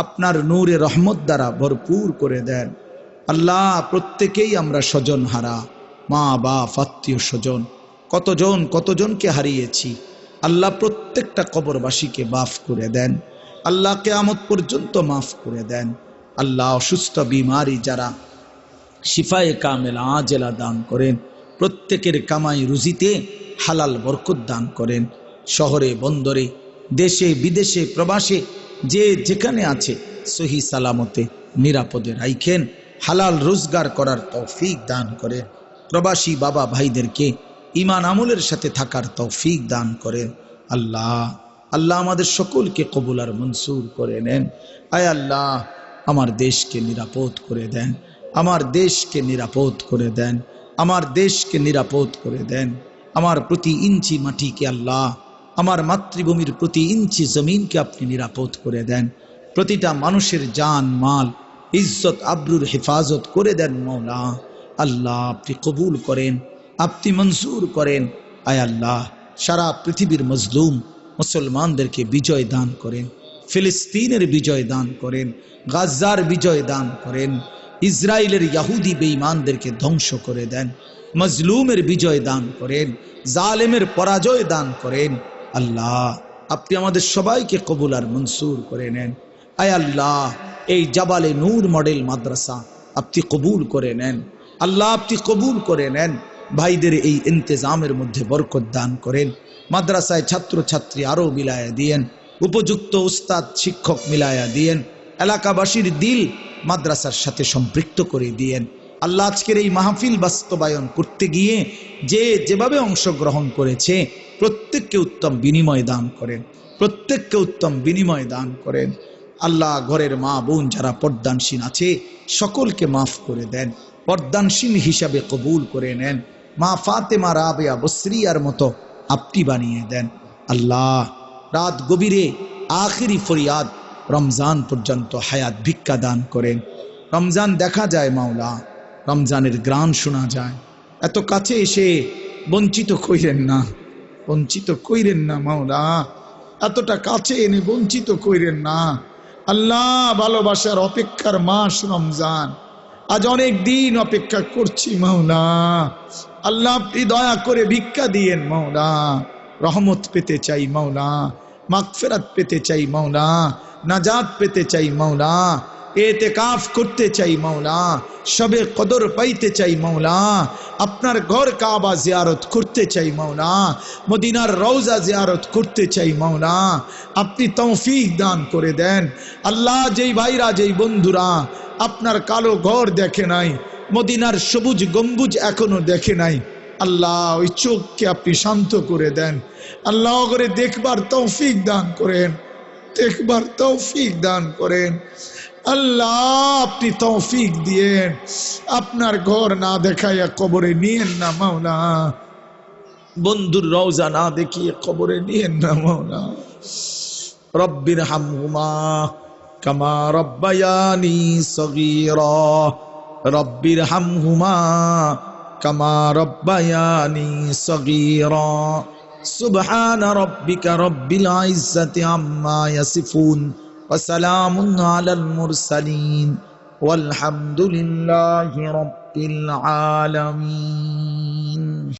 আপনার নূরে রহমত দ্বারা ভরপুর করে দেন। আল্লাহ, প্রত্যেকেই আমরা স্বজন হারা, মা বাপ আত্মীয় স্বজন কতজনকে হারিয়েছি। আল্লাহ, প্রত্যেকটা কবরবাসীকে মাফ করে দেন। আল্লাহ, কিয়ামত পর্যন্ত মাফ করে দেন। আল্লাহ, অসুস্থ বিমারি যারা শিফায়ে কামেলা আজেলা দান করেন। প্রত্যেকের কামাই রুজিতে হালাল বরকত দান করেন। শহরে বন্দরে, দেশে বিদেশে প্রবাসে যে যেখানে আছে সহি সালামতে নিরাপদে রাখেন। হালাল রোজগার করার তৌফিক দান করেন। প্রবাসী বাবা ভাইদেরকে ঈমান আমলের সাথে থাকার তৌফিক দান করেন। আল্লাহ, আমাদের সকলকে কবুল আর মনসুর করে নেন। আয় আল্লাহ, আমার দেশকে নিরাপদ করে দেন। আমার দেশকে নিরাপদ করে দেন। আমার দেশকে নিরাপদ করে দেন। আমার প্রতি ইঞ্চি মাটিকে আল্লাহ, আমার মাতৃভূমির প্রতি ইঞ্চি জমিনকে আপনি নিরাপদ করে দেন। প্রতিটা মানুষের জান মাল ইজ্জত আবরুর হেফাজত করে দেন। মওলা আল্লাহ, আপনি কবুল করেন, আপনি মঞ্জুর করেন। আয় আল্লাহ, সারা পৃথিবীর মজলুম মুসলমানদেরকে বিজয় দান করেন। ফিলিস্তিনের বিজয় দান করেন। গাজার বিজয় দান করেন। ইসরায়েলের ইহুদি বেঈমানদেরকে ধ্বংস করে দেন। মজলুমের বিজয় দান করেন। জালেমের পরাজয় দান করেন। আল্লাহ, আপনি আমাদের সবাইকে কবুল আর মনসুর করে নেন। আয় আল্লাহ, এই জাবালে নূর মডেল মাদ্রাসা আপনি কবুল করে নেন। আল্লাহ, আপনি কবুল করে নেন। ভাইদের এই ইন্তেজামের মধ্যে বরকত দান করেন। মাদ্রাসায় ছাত্র ছাত্রী আরো মিলায়া দিয়েন। উপযুক্ত উস্তাদ শিক্ষক মিলায়া দিয়েন। এলাকাবাসীর দিল মাদ্রাসার সাথে সম্পৃক্ত করে দিয়েন। আল্লাহ, আজকের এই মাহফিল বাস্তবায়ন করতে গিয়ে যে যেভাবে অংশগ্রহণ করেছে প্রত্যেককে উত্তম বিনিময় দান করেন। প্রত্যেককে উত্তম বিনিময় দান করেন। আল্লাহ, ঘরের মা বোন যারা পর্দানসীন আছে সকলকে মাফ করে দেন। পর্দানসীন হিসাবে কবুল করে নেন। মা ফাতেমা রাবেয়া বসরিয়ার মতো আপনি বানিয়ে দেন। আল্লাহ, রাত গভীরে আখিরি ফরিয়াদ রমজান পর্যন্ত হায়াত ভিক্ষা দান করেন। রমজান দেখা যায় মাওলা, রমজানের গ্রাণ শোনা যায়। এত কাছে এসে বঞ্চিত কইরেন না, বঞ্চিত কইরেন না মাওলা। এতটা কাছে এনে বঞ্চিত কইরেন না। আল্লাহ ভালোবাসার অপেক্ষার মাস রমজান, আজ অনেক দিন অপেক্ষা করছি মাওলা। আল্লাহ আপনি দয়া করে ভিক্ষা দিয়েন মাওলা, রহমত পেতে চাই মাওলা, মাগফিরাত পেতে চাই মাওলা, নাজাত পেতে চাই মাওলা, এতেকাফ করতে চাই মাওলা, শবে কদর পাইতে চাই মাওলা, আপনার ঘর কাবা জিয়ারত করতে চাই মাওলা, মদিনার রওজা জিয়ারত করতে চাই মাওলা। আপনি তৌফিক দান করে দেন আল্লাহ। যেই ভাইরা যেই বন্ধুরা আপনার কালো ঘর দেখে নাই, মদিনার সবুজ গম্বুজ এখনো দেখে নাই, আল্লাহ ওই চোখকে আপনি শান্ত করে দেন আল্লাহ, করে দেখবার তৌফিক দান করেন, দেখবার তৌফিক দান করেন আল্লাহ। আপনি তৌফিক দিয়েন, আপনার ঘর না দেখাইয়া কবরে নিয়েন না মাওলা, বন্ধুর রওজা না দেখিয়ে কবরে নিয়েন না মাওলা। রব্বির হামহুমা কামা রব্বায়ানি সগীরা, রব্বির হামহুমা কামা রব্বায়ানি সগীরা। সুবহান রব্বিকা রব্বিল ইজ্জাতি আম্মা ইয়াসিফুন ওয়া সালামুন আলাল মুরসালিন ওয়ালহামদুলিল্লাহি রাব্বিল আলামিন।